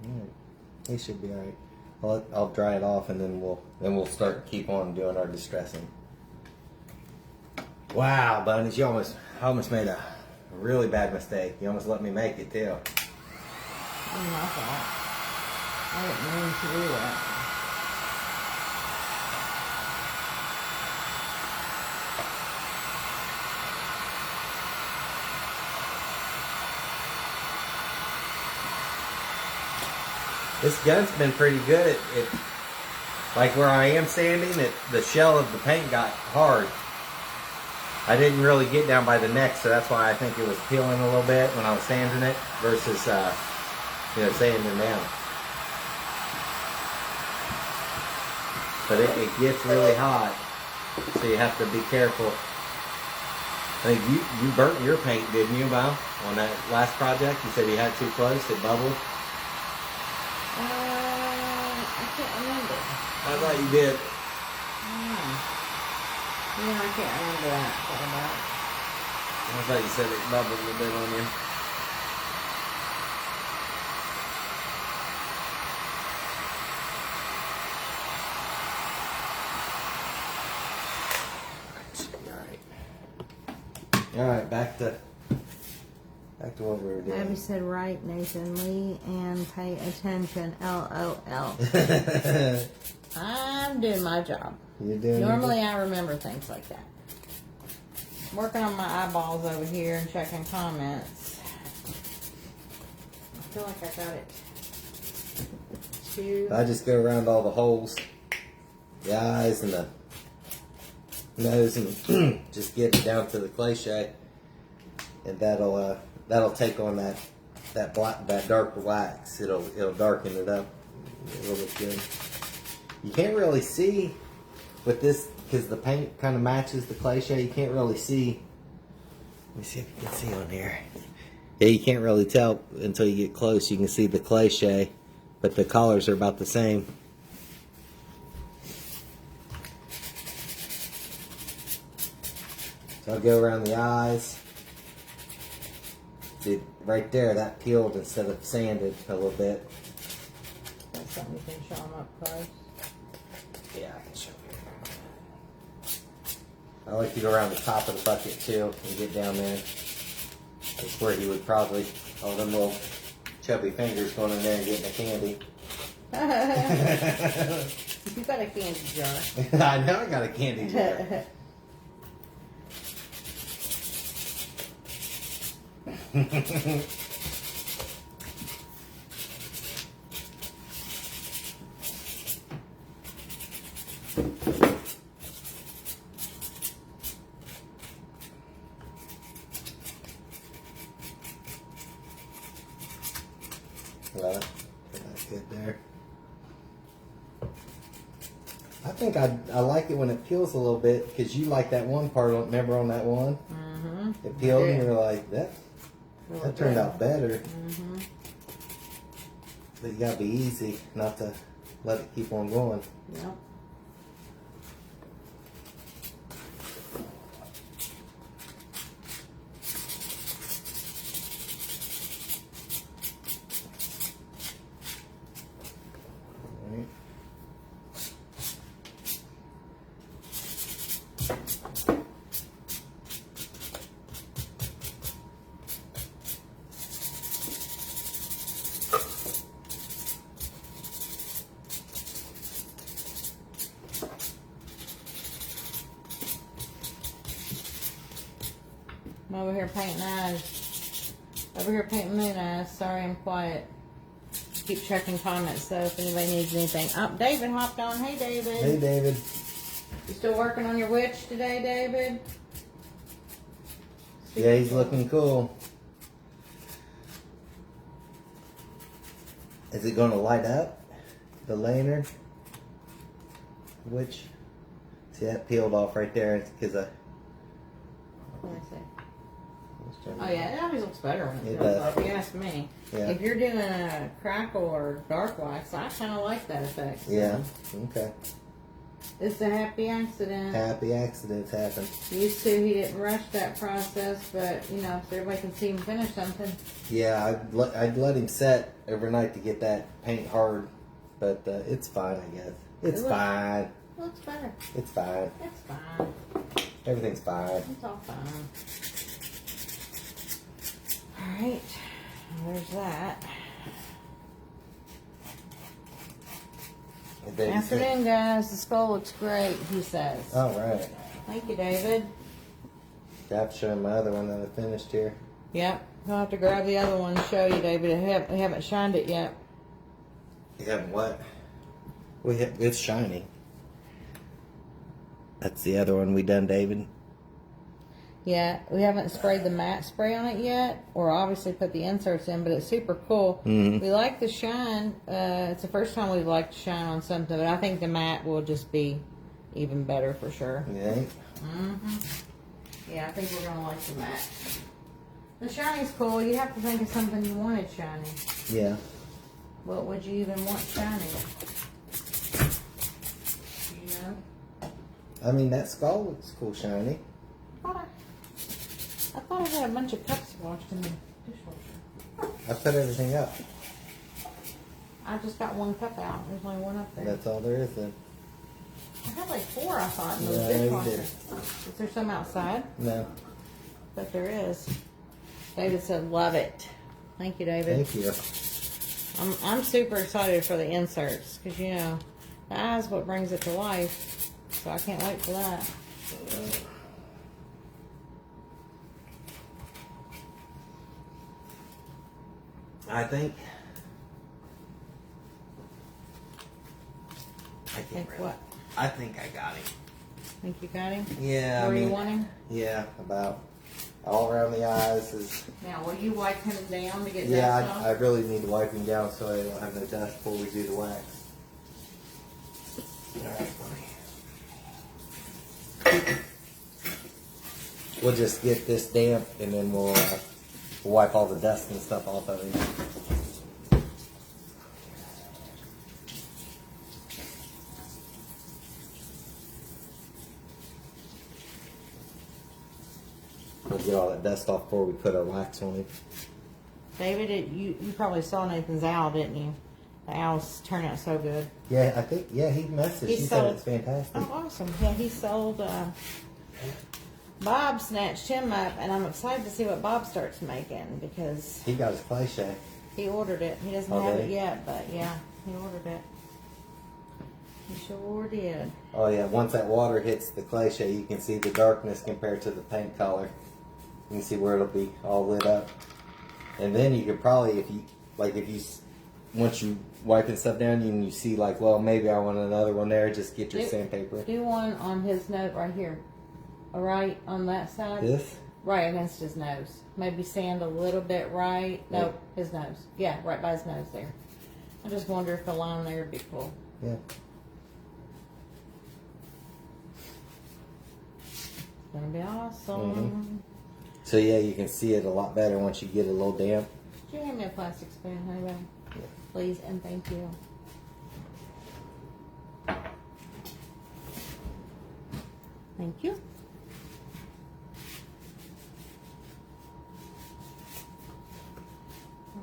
Alright. He should be alright. I'll dry it off and then we'll keep on doing our distressing. Wow, Bunnies, I almost made a really bad mistake. You almost let me make it too. My fault. I didn't mean to do that. This gun's been pretty good. Like where I am standing, the shell of the paint got hard. I didn't really get down by the neck, so that's why I think it was peeling a little bit when I was sanding it versus, sanding down. But it gets really hot, so you have to be careful. I think you burnt your paint, didn't you, Bob? On that last project, you said you had too close, it bubbled. I can't remember. I thought you did. Yeah, I can't remember that. I thought you said it bubbled a little bit on you. Alright, back to what we were doing. Abby said, right, Nathan Lee, and pay attention. LOL. I'm doing my job. You're doing Normally I remember things like that. Working on my eyeballs over here and checking comments. I feel like I got it. I just go around all the holes, the eyes and the nose, and just get it down to the cliche, and that'll take on that dark wax. It'll darken it up. It'll look good. You can't really see with this because the paint kind of matches the cliche. You can't really see. Let me see if you can see on here. Yeah, you can't really tell until you get close. You can see the cliche, but the colors are about the same. So I'll go around the eyes. See, right there, that peeled instead of sanded a little bit. That's something you can show them up close. Yeah, I can show you. I like to go around the top of the bucket too and get down there. That's where he would probably, all them little chubby fingers going in there and getting a candy. You got a candy jar. I know I got a candy jar. Well, that's good there. I think I like it when it peels a little bit because you like that one part. Remember on that one? Mm-hmm. It peeled and you were like, that turned out better. Mm-hmm. But you gotta be easy not to let it keep on going. Yep. I'm over here painting eyes. Over here painting moon eyes. Sorry, I'm quiet. Keep checking comments though if anybody needs anything. Oh, David hopped on. Hey, David. Hey, David. You still working on your witch today, David? Yeah, he's looking cool. Is it going to light up? The lantern? Which? See, that peeled off right there because I... Let me see. Oh yeah, it always looks better when it It peels does. off, if you ask me. Yeah. If you're doing a crackle or dark wax, I kind of like that effect. So. Yeah, okay. It's a happy accident. Happy accidents happen. Used to, he didn't rush that process, but you know, if everybody can see him finish something. Yeah, I'd let him set overnight to get that paint hard, but it's fine, I guess. It's fine. Looks better. It's fine. It's fine. Everything's fine. It's all fine. Alright. There's that. Afternoon, guys. The skull looks great, he says. All right. Thank you, David. I have to show him my other one that I finished here. Yep. I'll have to grab the other one and show you, David. I haven't shined it yet. You haven't what? It's shiny. That's the other one we done, David. Yeah, we haven't sprayed the matte spray on it yet, or obviously put the inserts in, but it's super cool. Mm-hmm. We like the shine. It's the first time we've liked to shine on something, but I think the matte will just be even better for sure. Yeah. Yeah, I think we're gonna like the matte. The shiny's cool. You have to think of something you wanted shiny. Yeah. What would you even want shiny? You know? I mean, that skull looks cool, shiny. I thought I had a bunch of cups washed in the dishwasher. I put everything up. I just got one cup out. There's only one up there. That's all there is then. I had like 4, I thought, in the Yeah, you dishwasher. did. Is there some outside? No. But there is. David said, love it. Thank you, David. Thank you. I'm super excited for the inserts because, you know, the eye's what brings it to life. So I can't wait for that. I think. Think what? I think I got him. Think you got him? Yeah. Where you want him? Yeah, about all around the eyes is. Now, will you wipe him down to get Yeah, dust off? I really need to wipe him down so I don't have no dust before we do the wax. We'll just get this damp and then we'll wipe all the dust and stuff off of him. We'll get all that dust off before we put our wax on him. David, you probably saw Nathan's owl, didn't you? The owls turn out so good. Yeah, I think, yeah, he messaged. He said it's fantastic. Oh, awesome. Yeah, he sold, Bob snatched him up, and I'm excited to see what Bob starts making because He got his cliche. he ordered it. He doesn't Oh, have did it he? yet, but yeah, he ordered it. He sure did. Oh yeah, once that water hits the cliche, you can see the darkness compared to the paint color. You can see where it'll be all lit up. And then you could probably, once you wiping stuff down and you see like, well, maybe I want another one there, just get your sandpaper. Do one on his nose right here. All right, on that side. This? Right against his nose. Maybe sand a little bit right. No, Yeah. his nose. Yeah, right by his nose there. I just wonder if the line there would be cool. Yeah. It's gonna be awesome. So yeah, you can see it a lot better once you get it a little damp. Could you hand me a plastic spoon, honey? Please and thank you. Thank you.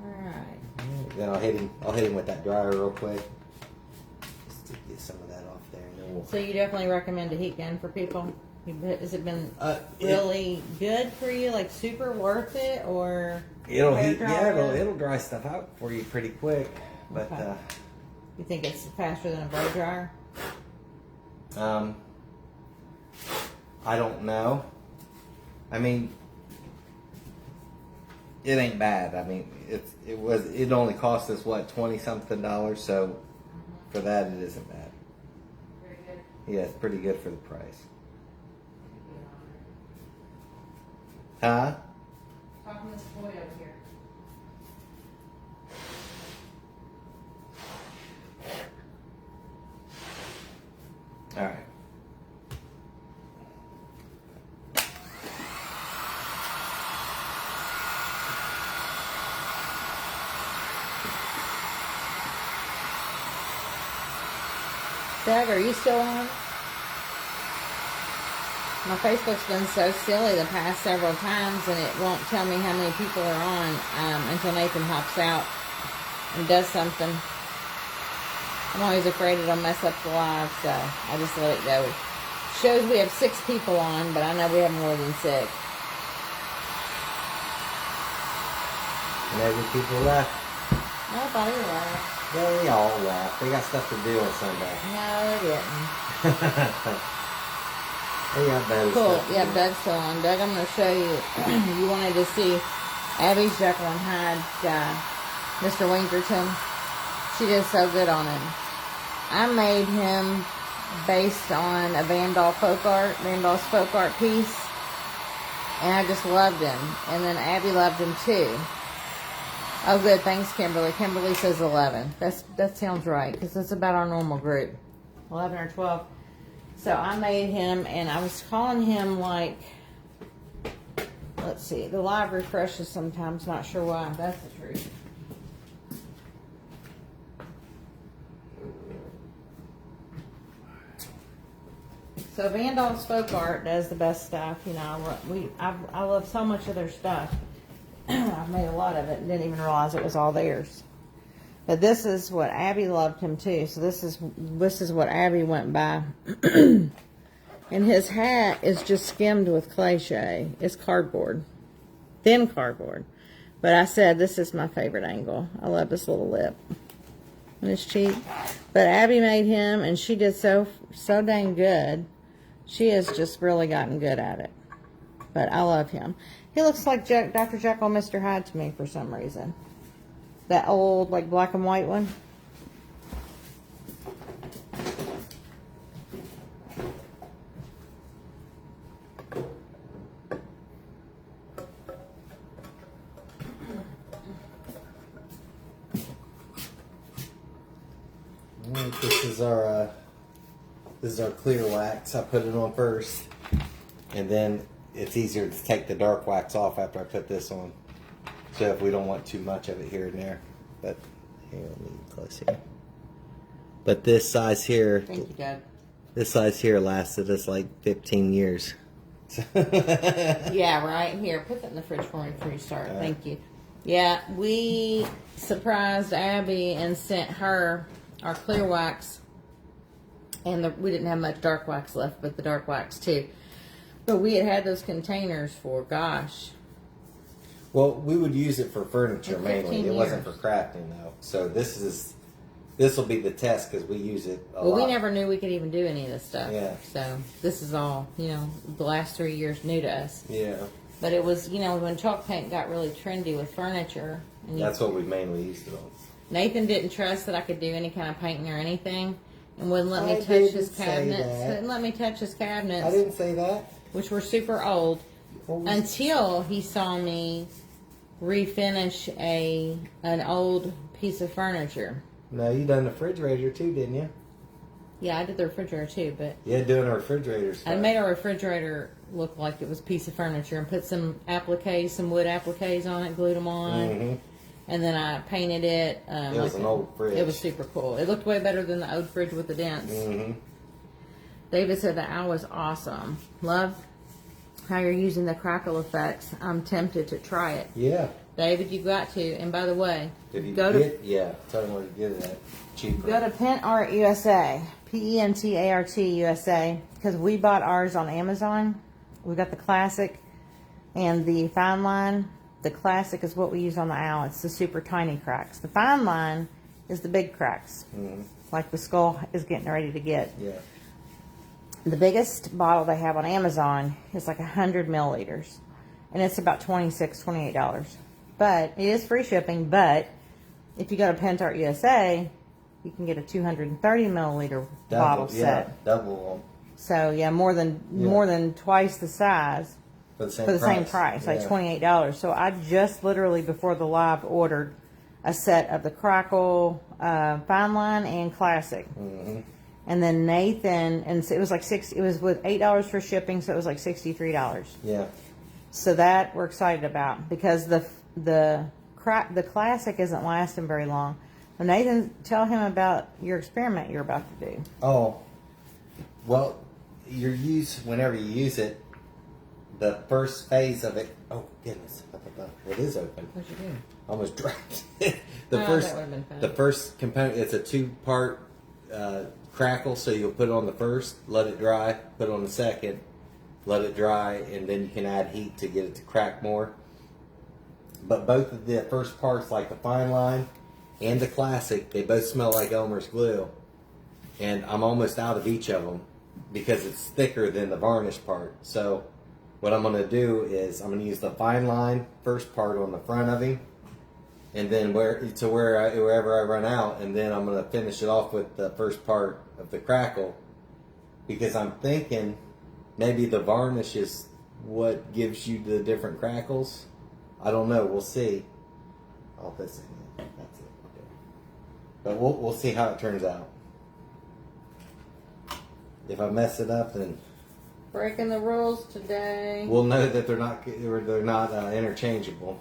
Alright. Then I'll hit him with that dryer real quick. Just to get some of that off there. And then we'll... So you definitely recommend a heat gun for people? Has it been it- really good for you? Like super worth it, or It'll hair heat, dryer? yeah, it'll dry stuff out for you pretty quick. But Okay. You think it's faster than a blow dryer? I don't know. I mean, it ain't bad. I mean, it only cost us what, $20-something, so for that it isn't bad. Very good. Yeah, it's pretty good for the price. Huh? Talking this boy over here. All right. Doug, are you still on? My Facebook's been so silly the past several times, and it won't tell me how many people are on until Nathan hops out and does something. I'm always afraid it'll mess up the live, so I just let it go. It shows we have 6 people on, but I know we have more than 6. Maybe people left. Nobody left. They all left. They got stuff to do on Sunday. No, they didn't. They got better Cool. stuff to Yeah, do. Doug's still on. Doug, I'm going to show you. You wanted to see Abby's Jekyll and Hyde, Mr. Winkerton. She did so good on him. I made him based on a Vandal's folk art piece, and I just loved him. And then Abby loved him too. Oh, good. Thanks, Kimberly. Kimberly says 11. That sounds right, because that's about our normal group. 11 or 12. So I made him, and I was calling him like, let's see, the live refreshes sometimes, not sure why. That's the truth. So Vandal's Folk Art does the best stuff. You know, I love so much of their stuff. I've made a lot of it and didn't even realize it was all theirs. But this is what Abby loved him too. So this is what Abby went by. And his hat is just skimmed with cliche. It's cardboard, thin cardboard. But I said this is my favorite angle. I love this little lip on his cheek. But Abby made him, and she did so dang good. She has just really gotten good at it. But I love him. He looks like Dr. Jekyll and Mr. Hyde to me for some reason. That old, like, black and white one. Alright, this is our clear wax. I put it on first, and then it's easier to take the dark wax off after I put this on. So if we don't want too much of it here and there, but here, let me get close here. But this size here, Thank you, Doug. this size here lasted us like 15 years. Yeah, right here. Put that in the fridge for me before you start. Thank you. Yeah, we surprised Abby and sent her our clear wax, and we didn't have much dark wax left, but the dark wax too. But we had those containers for, gosh. Well, we would use it for furniture In mainly. 15 It wasn't for years. crafting though. So this will be the test because we use it a Well, lot. we never knew we could even do any of this stuff. Yeah. So this is all, the last 3 years new to us. Yeah. But it was, when chalk paint got really trendy with furniture. And That's what we mainly used it on. Nathan didn't trust that I could do any kind of painting or anything, and wouldn't let me I touch didn't his say cabinets. that. Didn't let me touch his cabinets, I didn't say that. which were super old, What was- until he saw me refinish an old piece of furniture. No, you done the refrigerator too, didn't you? Yeah, I did the refrigerator too, but Yeah, doing a refrigerator stuff. I made our refrigerator look like it was a piece of furniture and put some appliques, some wood appliques on it, glued them on, Mhm. and then I painted it. It was an old fridge. It was super cool. It looked way better than the old fridge with the dents. Mm-hmm. David said that owl was awesome. Love how you're using the crackle effects. I'm tempted to try it. Yeah. David, you got to. And by the way, Did you go get? Yeah. Tell them where to get it at. Cheaper. to Pent Art USA, PENTART USA, because we bought ours on Amazon. We got the classic and the fine line. The classic is what we use on the owl. It's the super tiny cracks. The fine line is the big cracks, like the skull is getting ready to get. Yeah. The biggest bottle they have on Amazon is like 100 milliliters, and it's about $28. But it is free shipping. But if you go to Pentart USA, you can get a 230 milliliter bottle set. Double So yeah, more than twice the size for the same for the price. same price, like Yeah. $28. So I just literally before the live ordered a set of the Crackle fine line and classic. Mm-hmm. And then Nathan, and so it was like it was with $8 for shipping, so it was like $63. Yeah. So that we're excited about because the classic isn't lasting very long. Well, Nathan, tell him about your experiment you're about to do. Oh, well, whenever you use it, the first phase of it. Oh goodness, it is open. What'd you do? Almost dropped it. That would've been fun. The first component. It's a 2-part crackle. So you'll put it on the first, let it dry. Put it on the second, let it dry, and then you can add heat to get it to crack more. But both of the first parts, like the fine line and the classic, they both smell like Elmer's glue. And I'm almost out of each of them because it's thicker than the varnish part. So what I'm going to do is I'm going to use the fine line first part on the front of him, and then wherever I run out, and then I'm going to finish it off with the first part of the crackle, because I'm thinking maybe the varnish is what gives you the different crackles. I don't know. We'll see. Oh, this thing. That's it. Okay. But we'll see how it turns out. If I mess it up, then Breaking the rules today. we'll know that they're not interchangeable.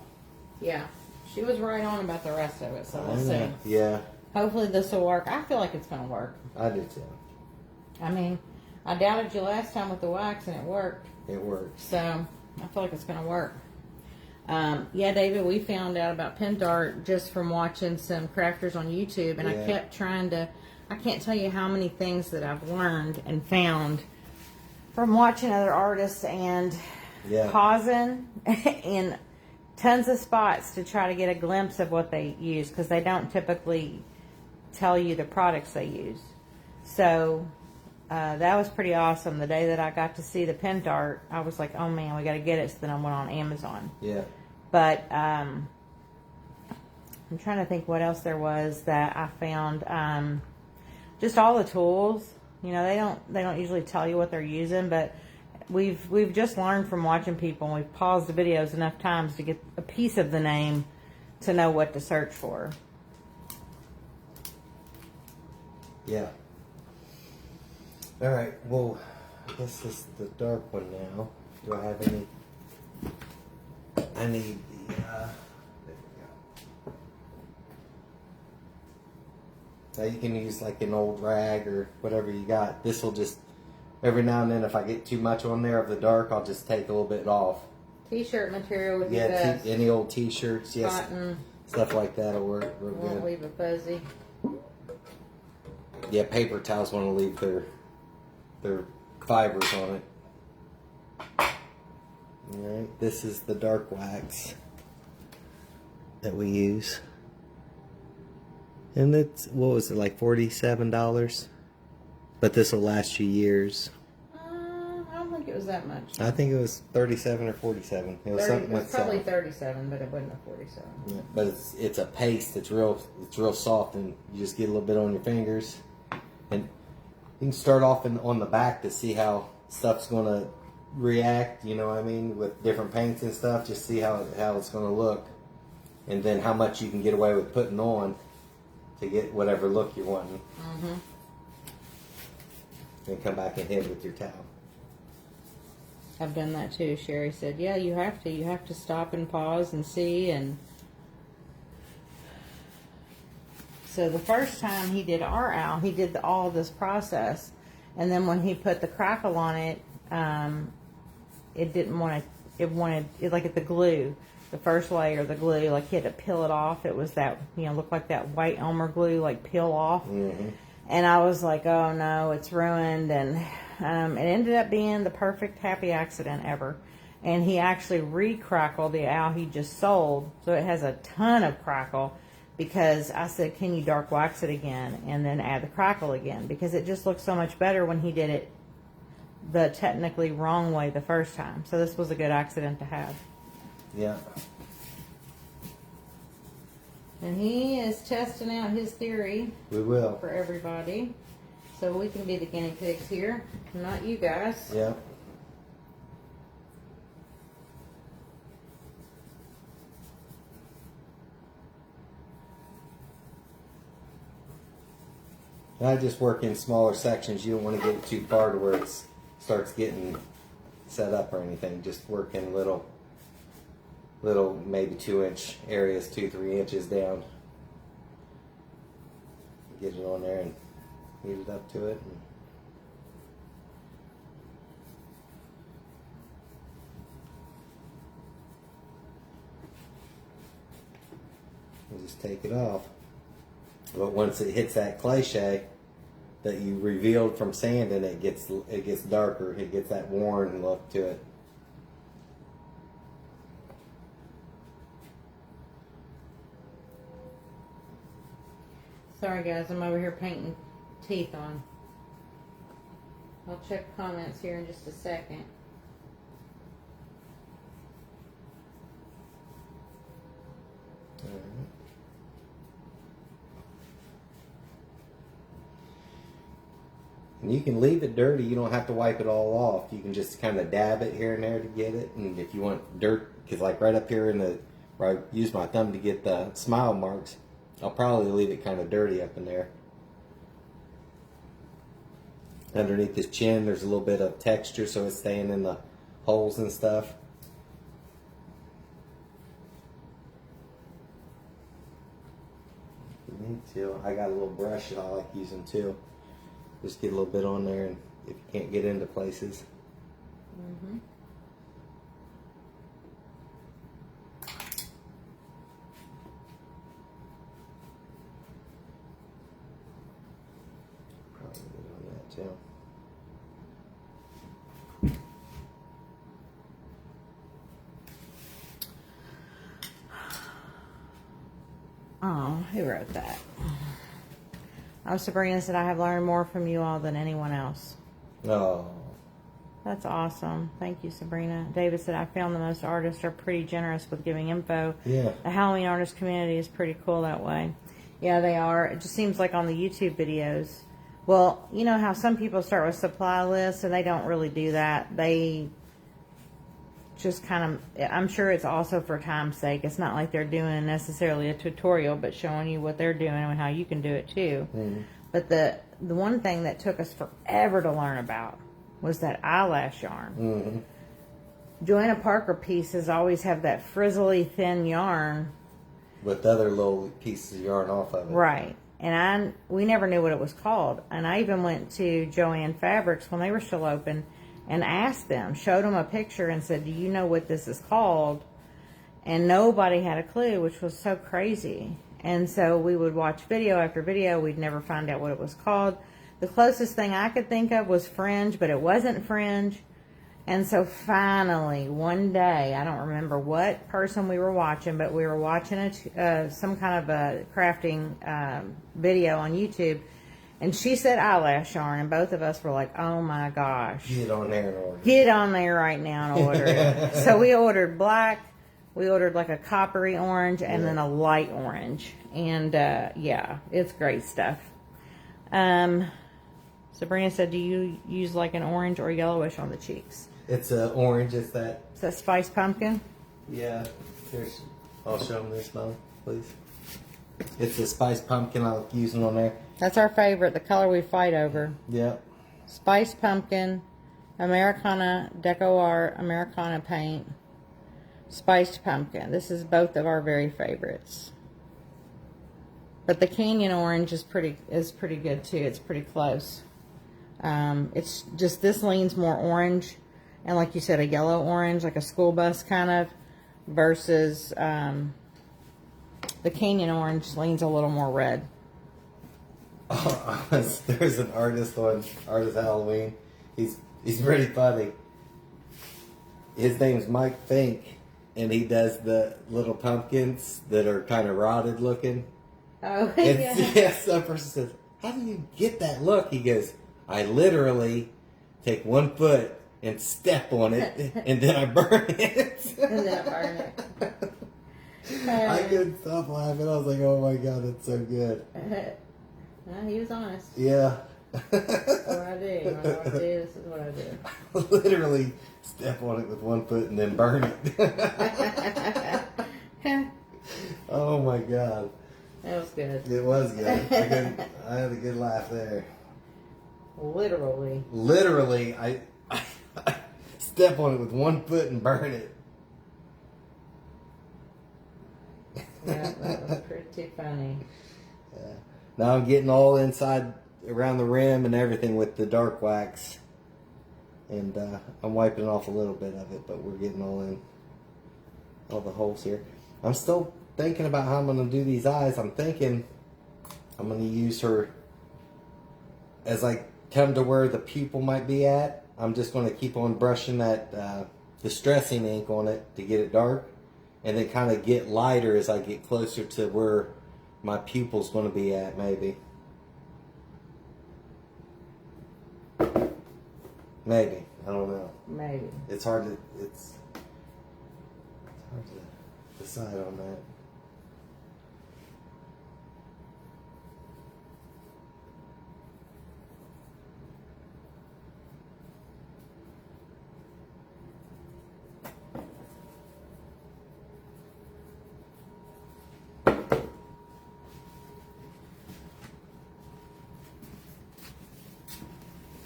Yeah. She was right on about the rest of it, so we'll see. Yeah, Hopefully this will work. I feel like it's going to work. I do too. I mean, I doubted you last time with the wax and it worked. It works. So I feel like it's going to work. Yeah, David, we found out about pen art just from watching some crafters on YouTube, and Yeah. I kept trying to. I can't tell you how many things that I've learned and found from watching other artists and Yeah. pausing in tons of spots to try to get a glimpse of what they use, because they don't typically tell you the products they use. So that was pretty awesome. The day that I got to see the pen art, I was like, oh man, we got to get it. So then I went on Amazon. Yeah. But I'm trying to think what else there was that I found. Just all the tools. You know, they don't usually tell you what they're using, but we've just learned from watching people, and we've paused the videos enough times to get a piece of the name to know what to search for. Yeah. All right. Well, I guess this is the dark one now. Do I have any? I need the. There we go. Now you can use like an old rag or whatever you got. This will just every now and then, if I get too much on there of the dark, I'll just take a little bit off. T-shirt material would be Yeah, best. any old T-shirts, yes, Cotton. stuff like that will work real Won't good. leave a fuzzy. Yeah, paper towels want to leave their fibers on it. Alright, this is the dark wax that we use. And it's, what was it, like $47? But this will last you years. I don't think it was that much. I think it was 37 or 47. It was 30, something it was with probably 37, but it wasn't a 47. Yeah, but it's a paste. It's real soft, and you just get a little bit on your fingers, and you can start off on the back to see how stuff's gonna react. You know what I mean, with different paints and stuff. Just see how it's gonna look, and then how much you can get away with putting on to get whatever look you're wanting. Mm-hmm. And come back and hit it with your towel. I've done that too. Sherry said, yeah, you have to. You have to stop and pause and see. And so the first time he did our owl, he did all this process. And then when he put the crackle on it, it didn't want to, it wanted, it like the glue, the first layer of the glue, like he had to peel it off. It was that, looked like that white Elmer glue, like peel off. Mm-hmm. And I was like, oh no, it's ruined. And it ended up being the perfect happy accident ever. And he actually re-crackled the owl he just sold. So it has a ton of crackle, because I said, can you dark wax it again and then add the crackle again? Because it just looks so much better when he did it the technically wrong way the first time. So this was a good accident to have. Yeah. And he is testing out his theory. We will. For everybody. So we can be the guinea pigs here, not you guys. Yeah. I just work in smaller sections. You don't want to get it too far to where it starts getting set up or anything. Just work in little maybe 2-inch areas, 2-3 inches down. Get it on there and heat it up to it. just take it off. But once it hits that cliche that you revealed from sanding, it gets darker. It gets that worn look to it. Sorry guys, I'm over here painting teeth on. I'll check comments here in just a second. Alright. And you can leave it dirty. You don't have to wipe it all off. You can just kind of dab it here and there to get it. And if you want dirt, because like right up here in the, where I use my thumb to get the smile marks, I'll probably leave it kind of dirty up in there. Underneath his chin, there's a little bit of texture, so it's staying in the holes and stuff. You need to. I got a little brush that I like using too. Just get a little bit on there, and if you can't get into places. Mm-hmm. Probably get on that too. Oh, who wrote that? Oh, Sabrina said, I have learned more from you all than anyone else. Oh. That's awesome. Thank you, Sabrina. David said, I found the most artists are pretty generous with giving info. Yeah. The Halloween artist community is pretty cool that way. Yeah, they are. It just seems like on the YouTube videos. Well, you know how some people start with supply lists and they don't really do that. They just kind of, I'm sure it's also for time's sake. It's not like they're doing necessarily a tutorial, but showing you what they're doing and how you can do it too. Mm-hmm. But the one thing that took us forever to learn about was that eyelash yarn. Mm-hmm. Joanna Parker pieces always have that frizzly thin yarn. With other little pieces of yarn off of it. Right. And we never knew what it was called. And I even went to Joann Fabrics when they were still open and asked them, showed them a picture and said, do you know what this is called? And nobody had a clue, which was so crazy. And so we would watch video after video. We'd never find out what it was called. The closest thing I could think of was fringe, but it wasn't fringe. And so finally, one day, I don't remember what person we were watching, but we were watching some kind of a crafting video on YouTube. And she said eyelash yarn, and both of us were like, oh my gosh. Get on there and order. Get on there right now and order it. So we ordered black, we ordered like a coppery orange, and then a light orange. And yeah, it's great stuff. Sabrina said, do you use like an orange or yellowish on the cheeks? It's orange, it's that. Is that spiced pumpkin? Yeah, I'll show them this now, please. It's the spiced pumpkin I like using on there. That's our favorite, the color we fight over. Yep. Spiced pumpkin, Americana Deco Art, Americana paint, spiced pumpkin. This is both of our very favorites. But the Canyon orange is pretty good too. It's pretty close. It's just this leans more orange, and like you said, a yellow orange, like a school bus kind of, versus the Canyon orange leans a little more red. Oh, there's an artist on Artist Halloween. He's pretty funny. His name's Mike Fink, and he does the little pumpkins that are kind of rotted looking. Oh, Yeah, some person says, how do you get that look? He goes, I literally take 1 foot and step on it, and then I burn it. And then I burn it. I couldn't stop laughing. I was like, oh my God, that's so good. Well, he was honest. Yeah. What I do. What I do. This is what I do. I literally step on it with 1 foot and then burn it. Oh my God. That was good. It was good. I had a good laugh there. Literally. Literally, I step on it with 1 foot and burn it. Yeah, that was pretty funny. Yeah. Now I'm getting all inside around the rim and everything with the dark wax. And I'm wiping off a little bit of it, but we're getting all in all the holes here. I'm still thinking about how I'm going to do these eyes. I'm thinking I'm going to use her as I come to where the pupil might be at. I'm just going to keep on brushing that distressing ink on it to get it dark, and then kind of get lighter as I get closer to where my pupil's going to be at, maybe. Maybe. I don't know. Maybe. It's hard to decide on that.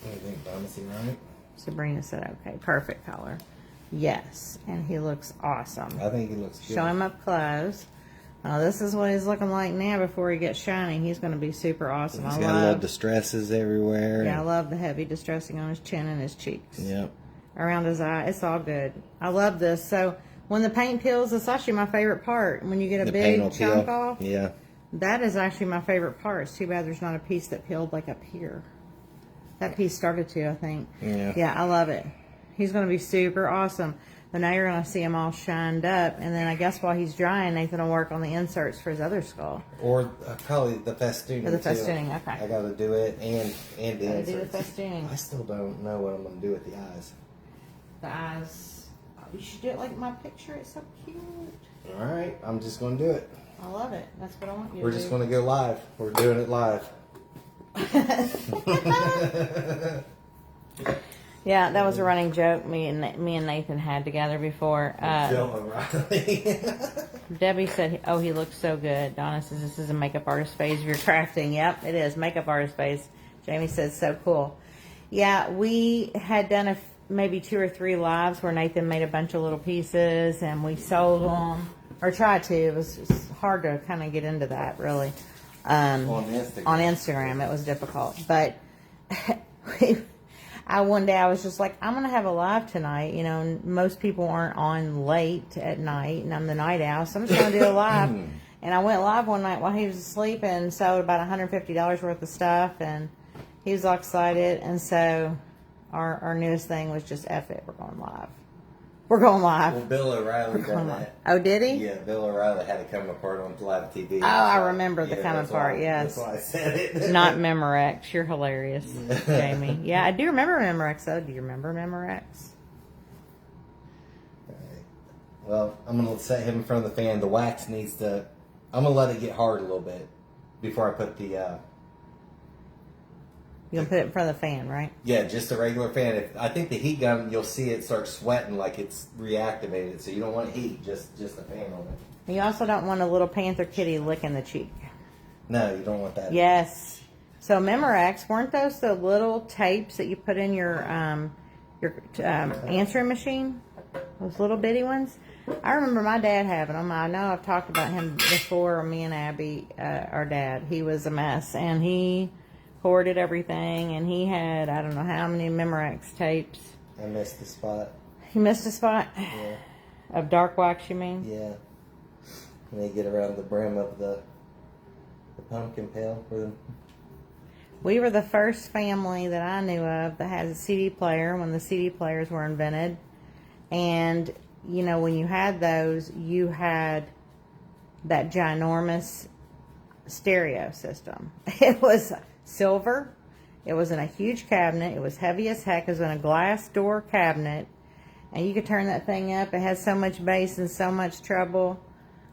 What do you think, Dynasty, right? Sabrina said, okay, perfect color. Yes, and he looks awesome. I think he looks good. Show him up close. This is what he's looking like now before he gets shiny. He's going to be super awesome. He's got little distresses everywhere. Yeah, I love the heavy distressing on his chin and his cheeks. Yep. Around his eye. It's all good. I love this. So when the paint peels, it's actually my favorite part. When you get a big chunk off, yeah, that is actually my favorite part. It's too bad there's not a piece that peeled like up here. That piece started to, I think. Yeah. Yeah, I love it. He's going to be super awesome. But now you're going to see him all shined up. And then I guess while he's drying, Nathan will work on the inserts for his other skull. Or probably the festooning. Or the festooning, okay. I got to do it and the Gotta inserts. do the festooning. I still don't know what I'm going to do with the eyes. The eyes. Oh, you should do it like my picture. It's so cute. All right, I'm just going to do it. I love it. That's what I want you to do. We're just going to go live. We're doing it live. Yeah, that was a running joke me and Nathan had together before. Bill O'Reilly. Debbie said, "Oh, he looks so good." Donna says, "This is a makeup artist phase of your crafting." Yep, it is makeup artist phase. Jamie says, "So cool." Yeah, we had done maybe 2 or 3 lives where Nathan made a bunch of little pieces and we sold them, or tried to. It was hard to kind of get into that, really. On Instagram. On Instagram, it was difficult. But one day I was just like, I'm going to have a live tonight. You know, and most people aren't on late at night, and I'm the night owl, so I'm just going to do a live. And I went live one night while he was asleep and sold about $150 worth of stuff, and he was all excited. And so our newest thing was just F it, we're going live. We're going live. Well, Bill O'Reilly done that. Oh, did he? Yeah, Bill O'Reilly had a come apart on live TV. Oh, I remember the come apart, yes. That's why I said it. Not Memorex. You're hilarious, Jamie. Yeah, I do remember Memorex, though. Do you remember Memorex? Right. Well, I'm going to set him in front of the fan. The wax needs to... I'm going to let it get hard a little bit before I put the... You're going to put it in front of the fan, right? Yeah, just a regular fan. I think the heat gun, you'll see it start sweating like it's reactivated. So you don't want heat, just a fan on it. And you also don't want a little panther kitty licking the cheek. No, you don't want that. Yes. So Memorex, weren't those the little tapes that you put in your answering machine? Those little bitty ones? I remember my dad having them. I know I've talked about him before, me and Abby, our dad. He was a mess, and he hoarded everything, and he had, I don't know how many Memorex tapes. I missed the spot. You missed a spot? Yeah. Of dark wax, you mean? Yeah. And they get around the brim of the pumpkin pail. We were the first family that I knew of that had a CD player when the CD players were invented. And, you know, when you had those, you had that ginormous stereo system. It was silver. It was in a huge cabinet. It was heavy as heck. It was in a glass door cabinet. And you could turn that thing up. It had so much bass and so much treble.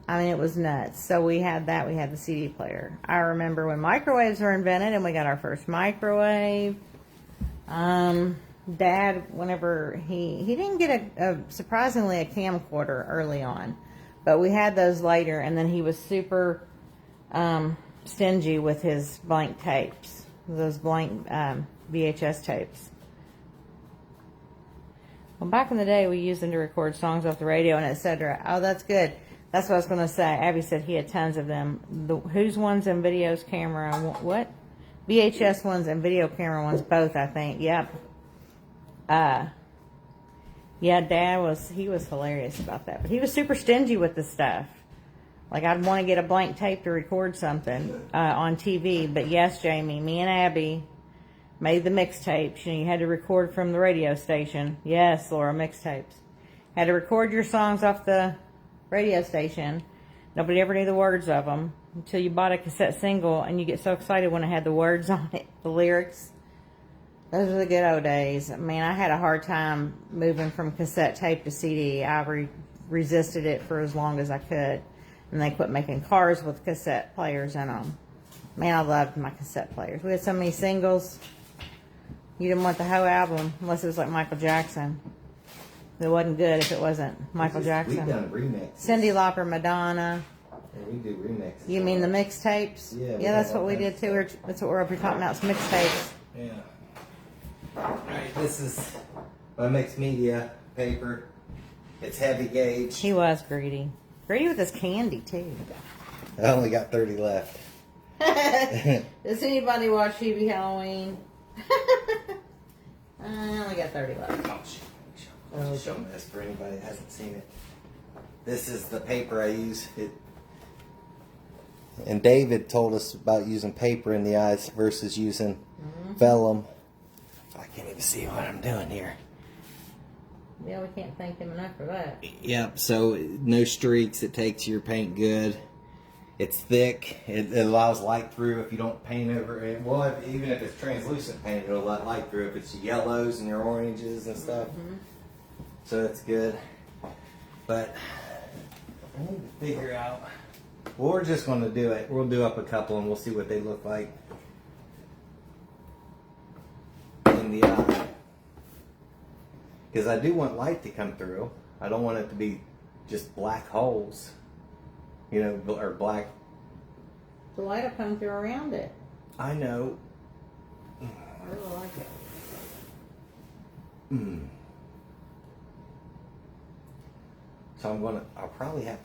I mean, it was nuts. So we had that. We had the CD player. I remember when microwaves were invented and we got our first microwave. Dad, whenever he didn't get surprisingly a camcorder early on. But we had those later. And then he was super stingy with his blank tapes, those blank VHS tapes. Well, back in the day, we used them to record songs off the radio and etc. Oh, that's good. That's what I was going to say. Abby said he had tons of them. Whose ones and videos camera? What? VHS ones and video camera ones, both, I think. Yep. Yeah, Dad was hilarious about that. But he was super stingy with the stuff. Like, I'd want to get a blank tape to record something on TV. But yes, Jamie, me and Abby made the mixtapes. You know, you had to record from the radio station. Yes, Laura, mixtapes. Had to record your songs off the radio station. Nobody ever knew the words of them until you bought a cassette single, and you get so excited when it had the words on it, the lyrics. Those were the good old days. I mean, I had a hard time moving from cassette tape to CD. I resisted it for as long as I could. And they quit making cars with cassette players in them. Man, I loved my cassette players. We had so many singles. You didn't want the whole album unless it was like Michael Jackson. It wasn't good if it wasn't Michael Jackson. We've done remixes. Cyndi Lauper, Madonna. And we do remixes. You mean the mixtapes? Yeah, that's what we did too. That's what we're talking about. It's mixtapes. Yeah. Alright, this is my mixed media paper. It's heavy gauge. He was greedy. Greedy with his candy too. I only got 30 left. Does anybody watch Hubie Halloween? I only got 30 left. I'll show this for anybody that hasn't seen it. This is the paper I use. And David told us about using paper in the eyes versus using vellum. I can't even see what I'm doing here. Yeah, we can't thank him enough for that. Yep, so no streaks. It takes your paint good. It's thick. It allows light through if you don't paint over it. Well, even if it's translucent paint, it'll let light through if it's yellows and your oranges and stuff. So that's good. But I need to figure out. Well, we're just going to do it. We'll do up a couple and we'll see what they look like in the eye. Because I do want light to come through. I don't want it to be just black holes. You know, or black. The light will come through around it. I know. I really like it. So I'll probably have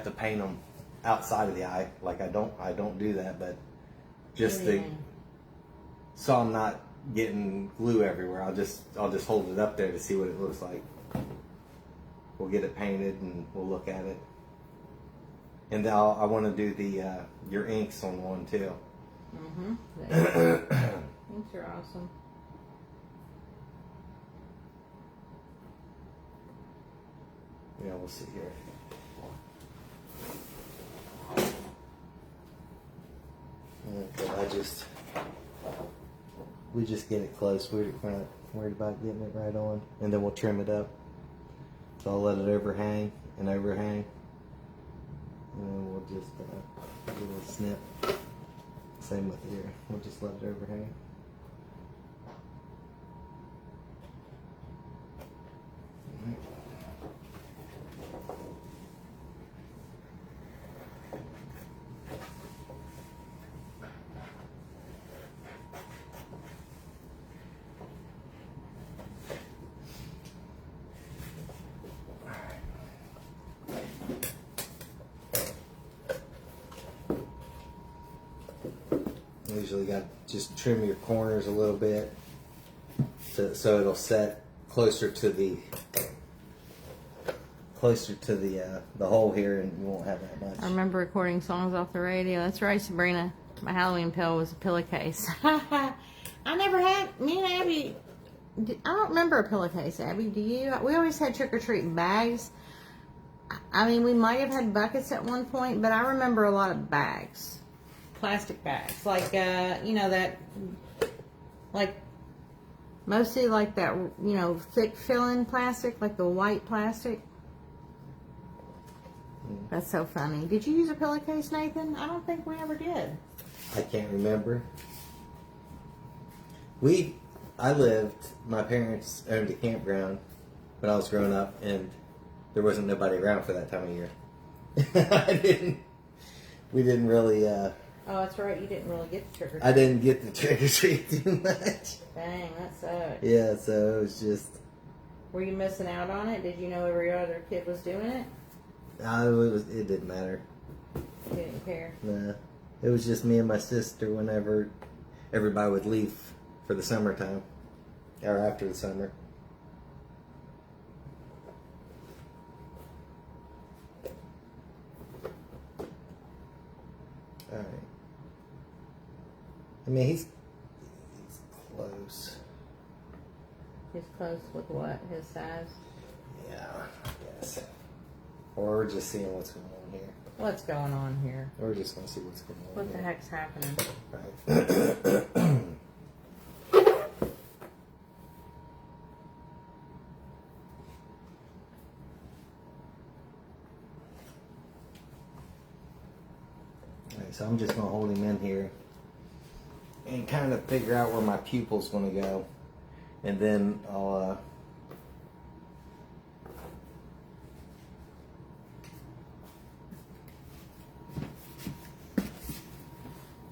to paint them outside of the eye. Like I don't do that, but just so I'm not getting glue everywhere. I'll just hold it up there to see what it looks like. We'll get it painted and we'll look at it. And then I want to do the your inks on one too. Inks are awesome. Yeah, we'll see here. Okay, we just get it close. We're not worried about getting it right on, and then we'll trim it up. So I'll let it overhang and overhang, and then we'll just do a little snip. Same with here. We'll just let it overhang. Usually got just trim your corners a little bit so it'll set closer to the hole here, and you won't have that much. I remember recording songs off the radio. That's right, Sabrina. My Halloween pill was a pillowcase. I never had. Me and Abby. I don't remember a pillowcase. Abby, do you? We always had trick-or-treat bags. I mean, we might have had buckets at one point, but I remember a lot of bags. Plastic bags, like you know, that, like mostly like that, you know, thick filling plastic, like the white plastic. That's so funny. Did you use a pillowcase, Nathan? I don't think we ever did. I can't remember. My parents owned a campground when I was growing up, and there wasn't nobody around for that time of year. We didn't really. Oh, that's right. You didn't really get the trick or treat. I didn't get the trick or treat too much. Dang, that sucks. Yeah, so it was just. Were you missing out on it? Did you know every other kid was doing it? It didn't matter. You didn't care. Nah, it was just me and my sister. Whenever everybody would leave for the summertime, or after the summer. I mean, he's close. He's close with what? His size? Yeah, I guess. Or we're just seeing what's going on here. What's going on here? We're just going to see what's going on What the here. heck's happening? Right. Alright, so I'm just going to hold him in here and kind of figure out where my pupil's going to go. And then I'll...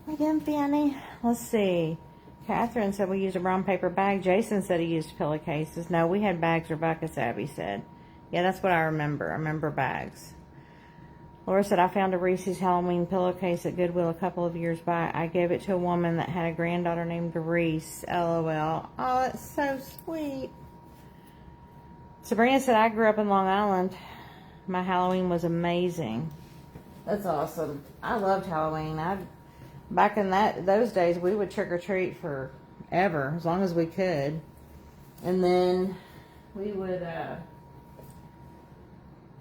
Again, Fanny. Let's see. Catherine said we used a brown paper bag. Jason said he used pillowcases. No, we had bags, Rebecca Abby said. Yeah, that's what I remember. I remember bags. Laura said, I found a Reese's Halloween pillowcase at Goodwill a couple of years back. I gave it to a woman that had a granddaughter named Reese. LOL. Oh, that's so sweet. Sabrina said, I grew up in Long Island. My Halloween was amazing. That's awesome. I loved Halloween. Back in those days, we would trick or treat forever, as long as we could. And then we would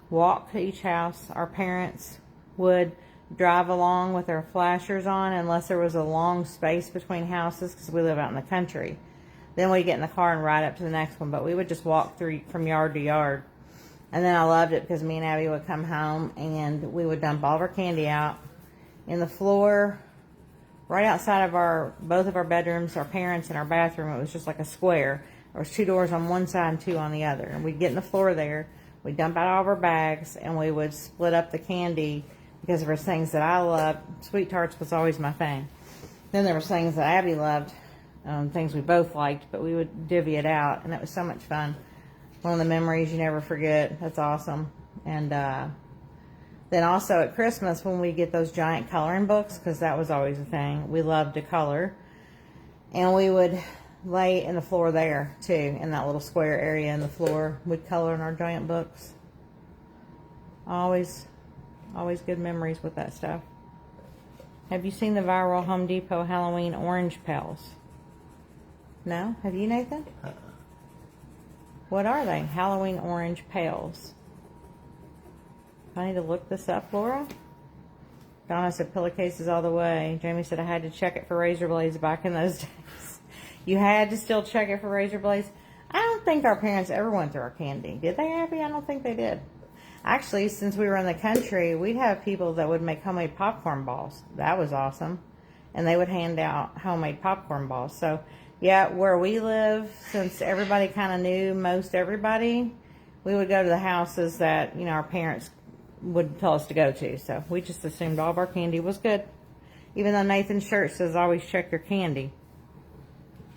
walk to each house. Our parents would drive along with their flashers on, unless there was a long space between houses, because we live out in the country. Then we'd get in the car and ride up to the next one. But we would just walk through from yard to yard. And then I loved it because me and Abby would come home and we would dump all of our candy out in the floor right outside of both of our bedrooms, our parents, and our bathroom. It was just like a square. There was 2 doors on one side and 2 on the other. And we'd get in the floor there. We'd dump out all of our bags, and we would split up the candy because there was things that I loved. Sweet Tarts was always my thing. Then there was things that Abby loved, things we both liked, but we would divvy it out, and it was so much fun. One of the memories you never forget. That's awesome. And then also at Christmas, when we get those giant coloring books, because that was always a thing, we loved to color. And we would lay in the floor there, too, in that little square area in the floor. We'd color in our giant books. Always good memories with that stuff. Have you seen the viral Home Depot Halloween orange pals? No? Have you, Nathan? What are they? Halloween orange pails. I need to look this up, Laura. Donna said pillowcases all the way. Jamie said I had to check it for razor blades back in those days. You had to still check it for razor blades? I don't think our parents ever went through our candy. Did they, Abby? I don't think they did. Actually, since we were in the country, we'd have people that would make homemade popcorn balls. That was awesome. And they would hand out homemade popcorn balls. So, yeah, where we live, since everybody kind of knew most everybody, we would go to the houses that, our parents would tell us to go to. So we just assumed all of our candy was good. Even though Nathan's shirt says always check your candy.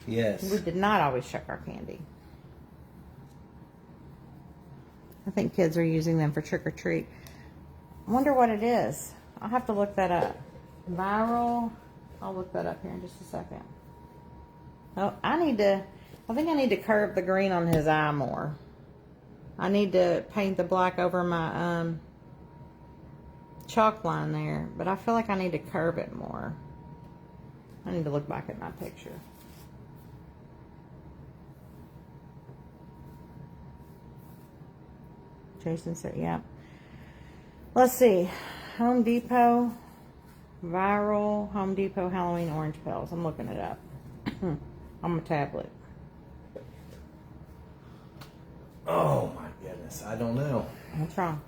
Yes. We did not always check our candy. I think kids are using them for trick or treat. I wonder what it is. I'll have to look that up. Viral. I'll look that up here in just a second. Oh, I think I need to curve the green on his eye more. I need to paint the black over my chalk line there, but I feel like I need to curve it more. I need to look back at my picture. Jason said, yeah. Let's see. Home Depot, viral Home Depot Halloween orange pills. I'm looking it up on my tablet. Oh my goodness, I don't know. What's wrong?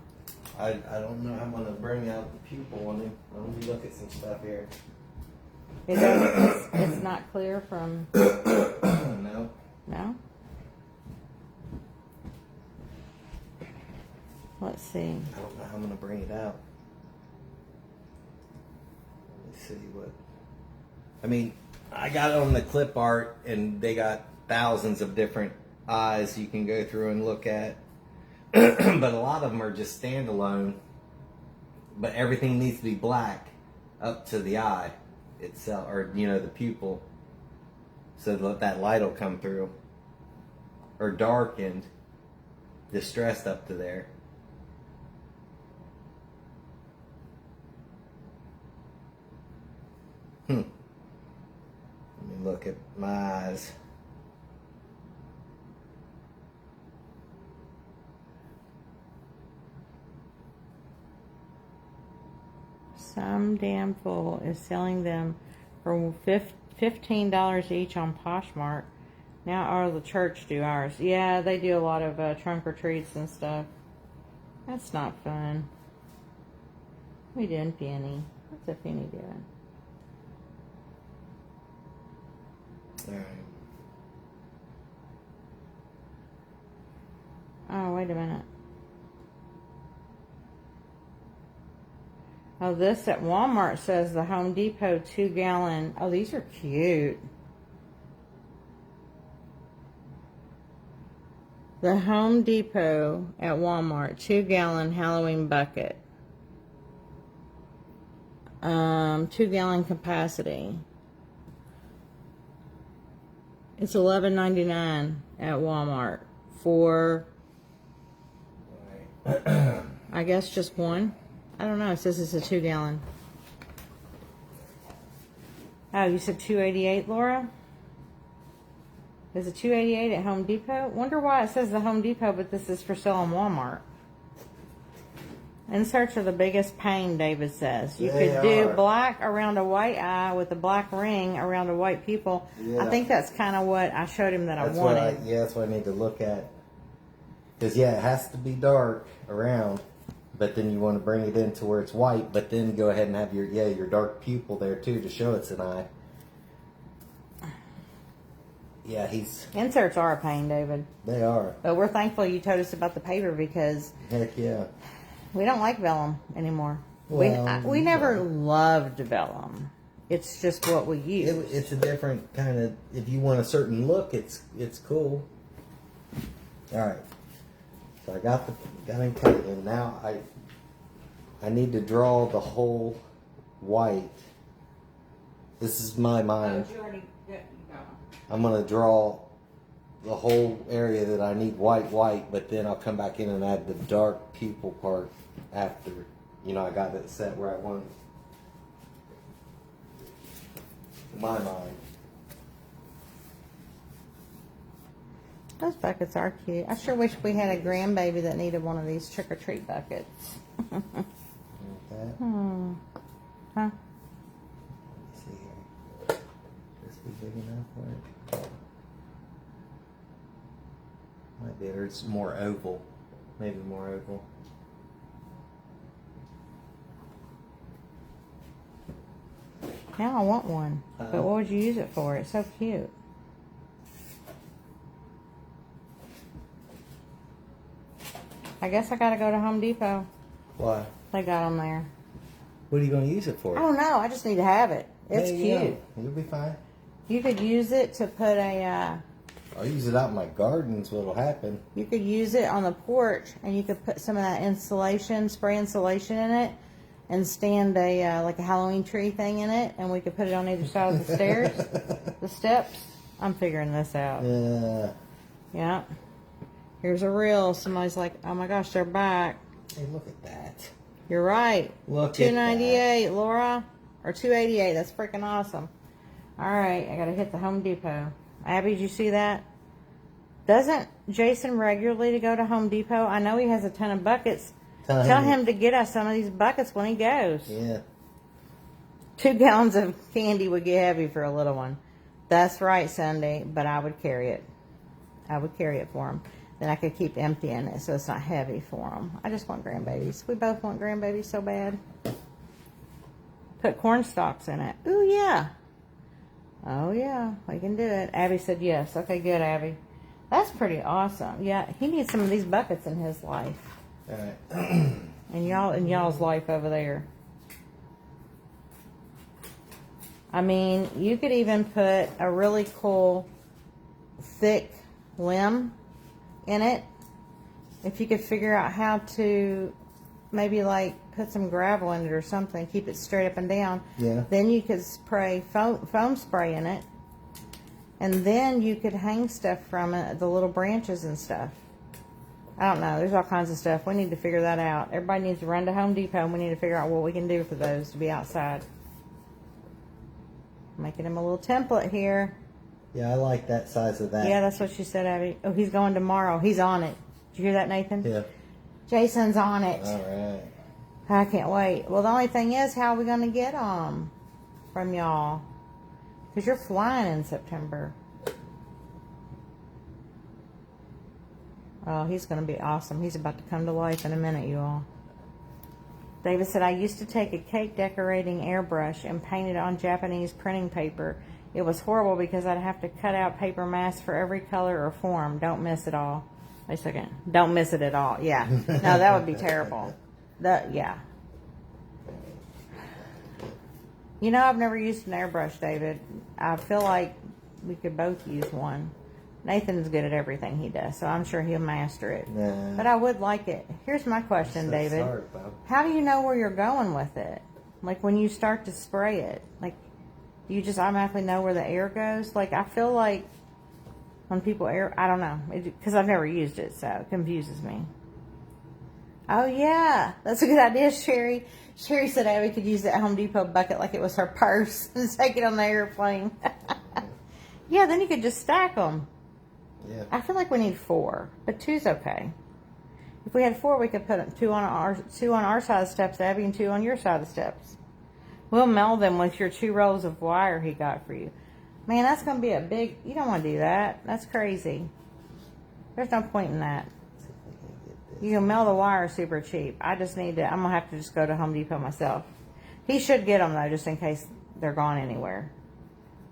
I don't know how I'm going to bring out the pupil on him. Let me look at some stuff here. It's not clear from... No. No? Let's see. I don't know how I'm going to bring it out. Let's see what... I mean, I got it on the clip art, and they got thousands of different eyes you can go through and look at. But a lot of them are just standalone. But everything needs to be black up to the eye itself, or the pupil, so that light will come through. Or dark and distressed up to there. look at my eyes. Some damn fool is selling them for $15 each on Poshmark. Now, the church do ours. Yeah, they do a lot of trunk or treats and stuff. That's not fun. We doing Penny. What's a Penny doing? Alright. Oh, wait a minute. Oh, this at Walmart says the Home Depot 2-gallon. Oh, these are cute. The Home Depot at Walmart 2-gallon Halloween bucket. 2-gallon capacity. It's $11.99 at Walmart for, I guess, just one. I don't know. It says it's a 2-gallon. Oh, you said $2.88, Laura? Is it $2.88 at Home Depot? Wonder why it says the Home Depot, but this is for sale on Walmart. Inserts are the biggest pain, David says. You could do black around a white eye with a black ring around a white pupil. Yeah. I think that's kind of what I showed him that I wanted. That's what I need to look at. Because, yeah, it has to be dark around, but then you want to bring it in to where it's white, but then go ahead and have your dark pupil there, too, to show it's an eye. Yeah, Inserts are a pain, David. They are. But we're thankful you told us about the paper because... Heck yeah. We don't like vellum anymore. Well, we never loved vellum. It's just what we use. It's a different kind of... If you want a certain look, it's cool. All right. So I got him cut, and now I need to draw the whole white. This is my mind. Oh, you already got I'm gonna draw the whole area that I need white, but then I'll come back in and add the dark pupil part after. You know, I got it set where I want it. In my mind. Those buckets are cute. I sure wish we had a grandbaby that needed one of these trick-or-treat buckets. Like that. Huh? Let me see here. This be big enough for it? Might be, or it's more oval. Maybe more oval. Now I want one. But what would you use it for? It's so cute. I guess I gotta go to Home Depot. Why? They got them there. What are you going to use it for? I don't know. I just need to have it. It's cute. You'll be fine. You could use it to put a... I'll use it out in my garden is what'll happen. You could use it on the porch, and you could put some of that insulation, spray insulation in it, and stand like a Halloween tree thing in it, and we could put it on either side of the stairs, the steps. I'm figuring this out. Yeah. Yeah. Here's a reel. Somebody's like, oh my gosh, they're back. Hey, look at that. You're right. Look $2.98, at that. Laura. Or $2.88. That's freaking awesome. All right, I got to hit the Home Depot. Abby, did you see that? Doesn't Jason regularly to go to Home Depot? I know he has a ton of buckets. Tell him to get us some of these buckets when he goes. Yeah. 2 gallons of candy would get heavy for a little one. That's right, Sunday, but I would carry it. I would carry it for him. Then I could keep emptying it so it's not heavy for them. I just want grandbabies. We both want grandbabies so bad. Put corn stalks in it. Ooh, yeah. Oh, yeah. We can do it. Abby said yes. Okay, good, Abby. That's pretty awesome. Yeah, he needs some of these buckets in his life. All right. And y'all's life over there. I mean, you could even put a really cool, thick limb in it. If you could figure out how to maybe like put some gravel in it or something, keep it straight up and down. Yeah. Then you could spray foam spray in it. And then you could hang stuff from it, the little branches and stuff. I don't know. There's all kinds of stuff. We need to figure that out. Everybody needs to run to Home Depot and we need to figure out what we can do for those to be outside. Making him a little template here. Yeah, I like that size of that. Yeah, that's what she said, Abby. Oh, he's going tomorrow. He's on it. Did you hear that, Nathan? Yeah. Jason's on it. All right. I can't wait. Well, the only thing is, how are we going to get them from y'all? Because you're flying in September. Oh, he's going to be awesome. He's about to come to life in a minute, you all. David said, I used to take a cake decorating airbrush and paint it on Japanese printing paper. It was horrible because I'd have to cut out paper masks for every color or form. Don't miss it all. Wait a second. Don't miss it at all. Yeah. No, that would be terrible. Yeah. You know, I've never used an airbrush, David. I feel like we could both use one. Nathan's good at everything he does, so I'm sure he'll master it. Nah. But I would like it. Here's my question, David. How do you know where you're going with it? Like when you start to spray it, like do you just automatically know where the air goes? Like I feel like when people I don't know, because I've never used it, so it confuses me. Oh yeah, that's a good idea, Sherry. Sherry said Abby could use that Home Depot bucket like it was her purse and take it on the airplane. Yeah, then you could just stack them. Yeah. I feel like we need 4, but 2's okay. If we had 4, we could put 2 on our side of the steps, Abby, and 2 on your side of the steps. We'll meld them with your 2 rolls of wire he got for you. Man, that's going to be a big... You don't want to do that. That's crazy. There's no point in that. You can meld the wire super cheap. I just need to... I'm going to have to just go to Home Depot myself. He should get them, though, just in case they're gone anywhere.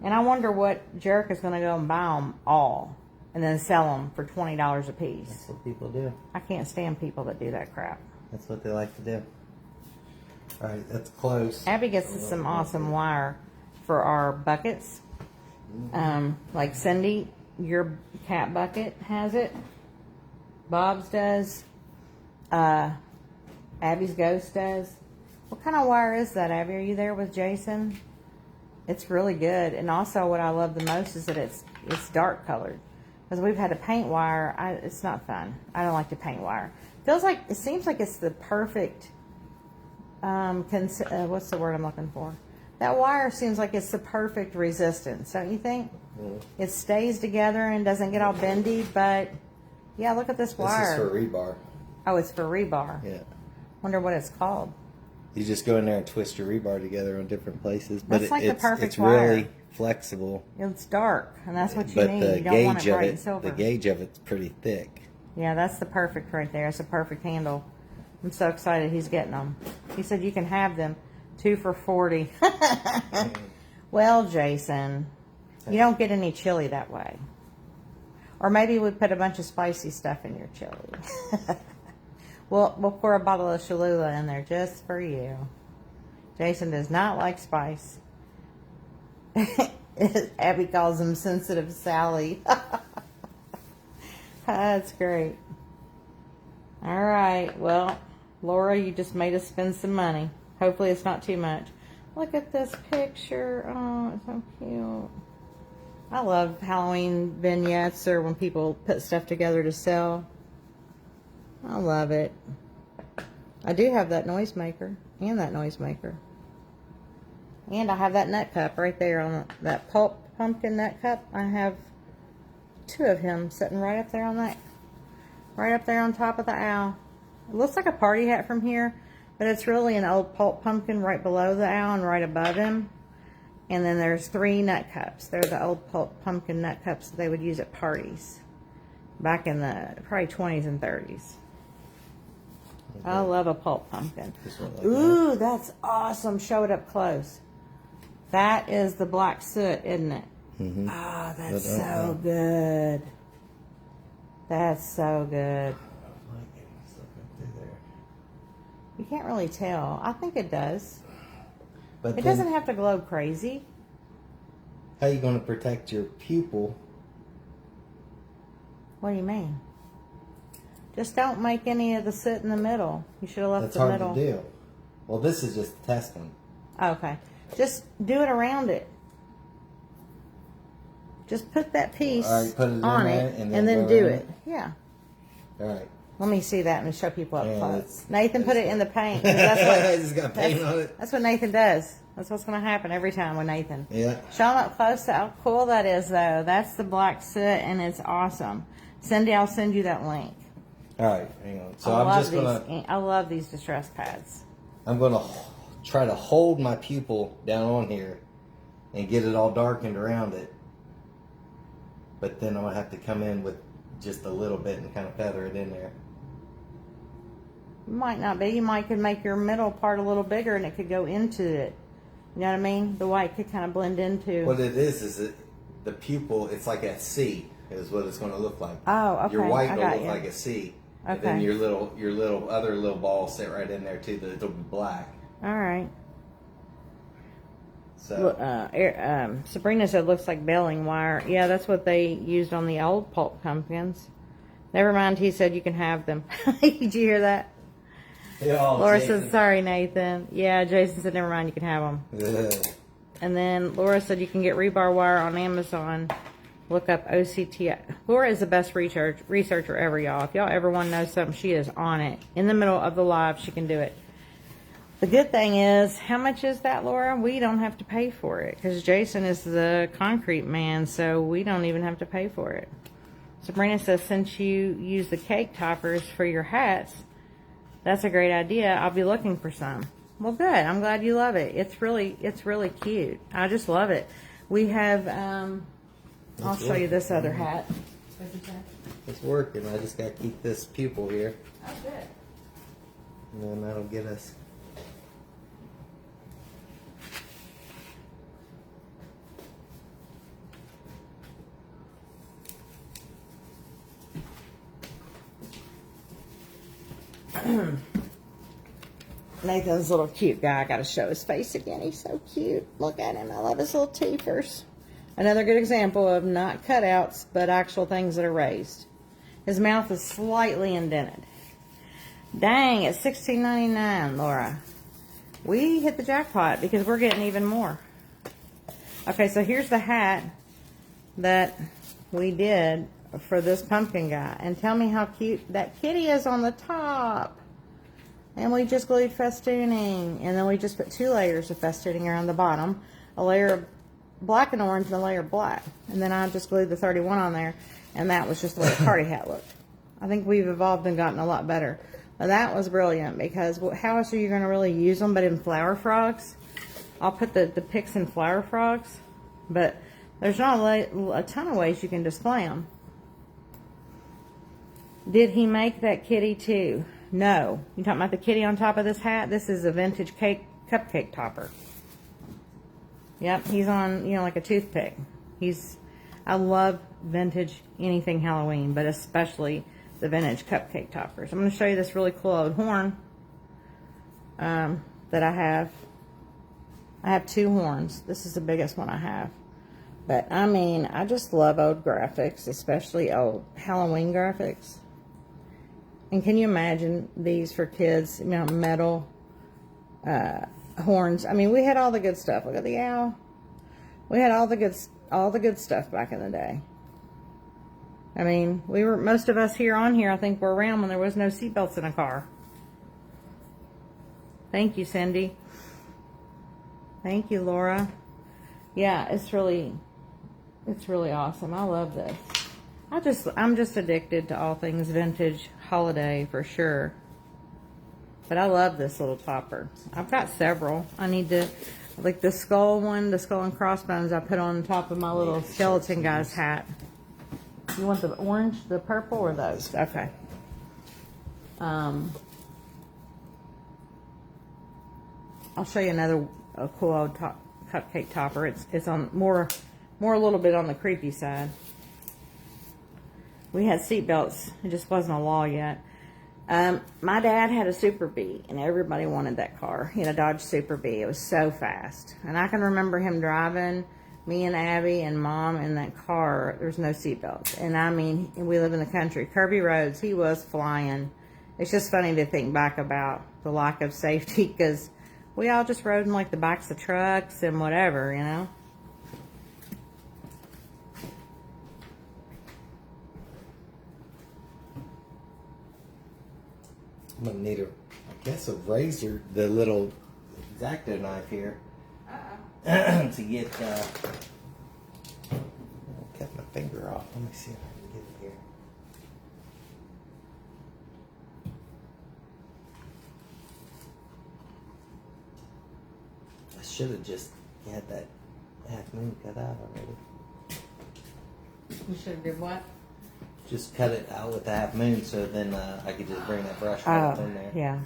And I wonder what jerk is going to go and buy them all and then sell them for $20 a piece. That's what people do. I can't stand people that do that crap. That's what they like to do. All right, that's close. Abby gets us some awesome wire for our buckets. Like Cindy, your cat bucket has it. Bob's does. Abby's Ghost does. What kind of wire is that, Abby? Are you there with Jason? It's really good. And also what I love the most is that it's dark colored. Because we've had to paint wire. It's not fun. I don't like to paint wire. It seems like it's the perfect, what's the word I'm looking for? That wire seems like it's the perfect resistance, don't you think? Yeah. It stays together and doesn't get all bendy, but yeah, look at this wire. This is for rebar. Oh, it's for rebar. Yeah. Wonder what it's called. You just go in there and twist your rebar together on different places. But that's like the perfect wire. It's really flexible. It's dark, and that's what you need. But you don't want it bright and silver. the gauge of it's pretty thick. Yeah, that's the perfect right there. It's a perfect handle. I'm so excited he's getting them. He said you can have them 2 for $40. Well, Jason, you don't get any chili that way. Or maybe we put a bunch of spicy stuff in your chili. We'll pour a bottle of Cholula in there just for you. Jason does not like spice. Abby calls him Sensitive Sally. That's great. All right. Well, Laura, you just made us spend some money. Hopefully it's not too much. Look at this picture. Oh, it's so cute. I love Halloween vignettes or when people put stuff together to sell. I love it. I do have that noisemaker and that noisemaker. And I have that nut cup right there on that pulp pumpkin nut cup. I have 2 of him sitting right up there on that, right up there on top of the owl. It looks like a party hat from here, but it's really an old pulp pumpkin right below the owl and right above him. And then there's 3 nut cups. They're the old pulp pumpkin nut cups that they would use at parties back in the probably 20s and 30s. Okay. I love a pulp pumpkin. Ooh, that's awesome. Show it up close. That is the black soot, isn't it? Mm-hmm. Oh, that's so good. That's so good. You can't really tell. I think it does. But it doesn't have to glow crazy. How are you going to protect your pupil? What do you mean? Just don't make any of the soot in the middle. You should have left the middle. That's hard to do. Well, this is just a test one. Okay. Just do it around it. Just put that piece on it and then do it. Yeah. All right. Let me see that and show people up close. Nathan, put it in the paint. That's what, it's got paint on it. That's what Nathan does. That's what's going to happen every time with Nathan. Yeah. Show them up close to how cool that is, though. That's the black soot, and it's awesome. Cindy, I'll send you that link. All right, hang on. So I love these distress pads. I'm gonna try to hold my pupil down on here and get it all darkened around it. But then I'm gonna have to come in with just a little bit and kind of feather it in there. Might not be. You might could make your middle part a little bigger, and it could go into it. You know what I mean? The white could kind of blend into. What it is the pupil. It's like a C, is what it's going to look like. Oh, okay. Your white will look like a C, okay. And then your other little ball sit right in there too. It'll be black. All right. So Sabrina said it looks like baling wire. Yeah, that's what they used on the old pulp pumpkins. Never mind. He said you can have them. Did you hear that? Yeah, Laura said, sorry, Nathan. Yeah, Jason said, never mind, you can have them. Yeah. And then Laura said you can get rebar wire on Amazon. Look up OCTI. Laura is the best researcher ever, y'all. If y'all ever want to know something, she is on it. In the middle of the live, she can do it. The good thing is, how much is that, Laura? We don't have to pay for it because Jason is the concrete man, so we don't even have to pay for it. Sabrina says, since you use the cake toppers for your hats, that's a great idea. I'll be looking for some. Well, good. I'm glad you love it. It's really cute. I just love it. We have, I'll show you this other hat. It's working. I just got to keep this pupil here. Oh, good. And then that'll get us. Nathan's a little cute guy. I got to show his face again. He's so cute. Look at him. I love his little teethers. Another good example of not cutouts, but actual things that are raised. His mouth is slightly indented. Dang, it's $16.99, Laura. We hit the jackpot because we're getting even more. Okay, so here's the hat that we did for this pumpkin guy. And tell me how cute that kitty is on the top. And we just glued festooning. And then we just put 2 layers of festooning around the bottom. A layer of black and orange and a layer of black. And then I just glued the 31 on there. And that was just the way the party hat looked. I think we've evolved and gotten a lot better. Now that was brilliant because how else are you going to really use them but in flower frogs? I'll put the pics in flower frogs. But there's not a ton of ways you can display them. Did he make that kitty too? No. You talking about the kitty on top of this hat? This is a vintage cupcake topper. Yep, he's on, like a toothpick. I love vintage anything Halloween, but especially the vintage cupcake toppers. I'm going to show you this really cool old horn that I have. I have 2 horns. This is the biggest one I have. But, I mean, I just love old graphics, especially old Halloween graphics. And can you imagine these for kids? Metal horns. I mean, we had all the good stuff. Look at the owl. We had all the good stuff back in the day. I mean, most of us on here, I think, were around when there was no seatbelts in a car. Thank you, Cindy. Thank you, Laura. Yeah, it's really awesome. I love this. I'm just addicted to all things vintage holiday for sure. But I love this little topper. I've got several. I need to, like the skull one, the skull and crossbones I put on top of my little skeleton guy's hat. You want the orange, the purple, or those? Okay. I'll show you another cool old cupcake topper. It's on more a little bit on the creepy side. We had seat belts. It just wasn't a law yet. My dad had a Super Bee, and everybody wanted that car. He had a Dodge Super Bee. It was so fast. And I can remember him driving, me and Abby and Mom in that car. There's no seat belts. And I mean, we live in the country. Kirby roads, he was flying. It's just funny to think back about the lack of safety because we all just rode in like the backs of trucks and whatever, I'm gonna need a razor, the little X-Acto knife here. Oh, to get. Cut my finger off. Let me see if I can get it here. I should have just had that half moon cut out already. You should have did what? Just cut it out with the half moon, so then I could just bring that brush right up in there. Yeah.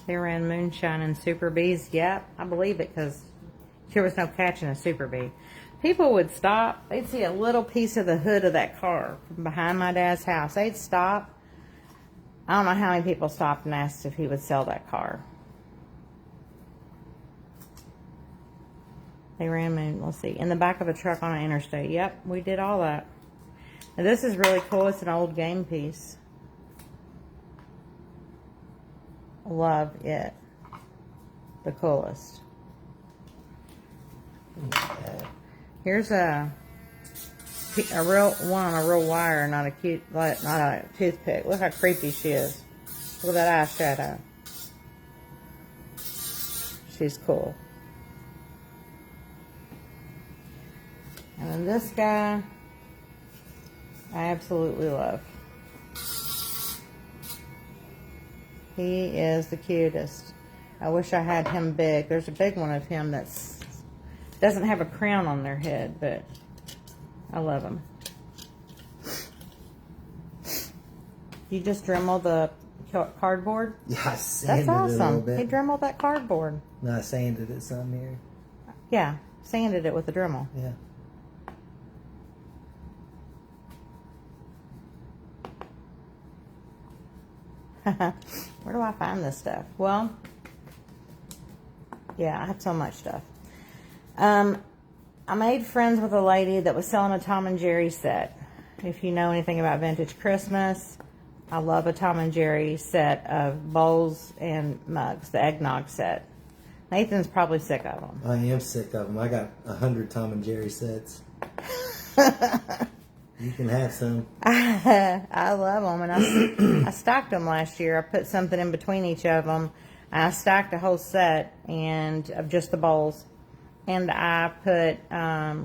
They ran moonshine and super bees. Yep, I believe it because there was no catching a super bee. People would stop. They'd see a little piece of the hood of that car from behind my dad's house. They'd stop. I don't know how many people stopped and asked if he would sell that car. They ran moon. Let's see. In the back of a truck on an interstate. Yep, we did all that. And this is really cool. It's an old game piece. Love it. The coolest. Here's a real one on a real wire, not a toothpick. Look how creepy she is. Look at that eyeshadow. She's cool. And then this guy, I absolutely love. He is the cutest. I wish I had him big. There's a big one of him that's doesn't have a crown on their head, but I love him. You just Dremel the cardboard? Yeah, I sanded That's awesome. it a little bit. He Dremeled that cardboard. No, I sanded it some here. Yeah, sanded it with a Dremel. Yeah. Where do I find this stuff? Well, yeah, I have so much stuff. I made friends with a lady that was selling a Tom and Jerry set. If you know anything about vintage Christmas, I love a Tom and Jerry set of bowls and mugs, the eggnog set. Nathan's probably sick of them. I am sick of them. I got 100 Tom and Jerry sets. You can have some. I love them, and I stacked them last year. I put something in between each of them. I stacked a whole set and of just the bowls, and I put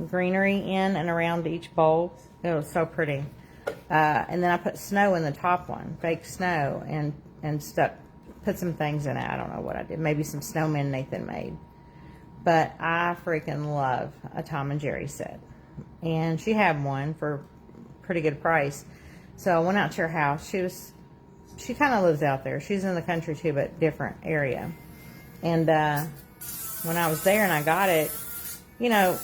greenery in and around each bowl. It was so pretty. And then I put snow in the top one, fake snow, and put some things in it. I don't know what I did. Maybe some snowmen Nathan made. But I freaking love a Tom and Jerry set, and she had one for pretty good price. So I went out to her house. She kind of lives out there. She's in the country too, but different area. And when I was there and I got it, you know,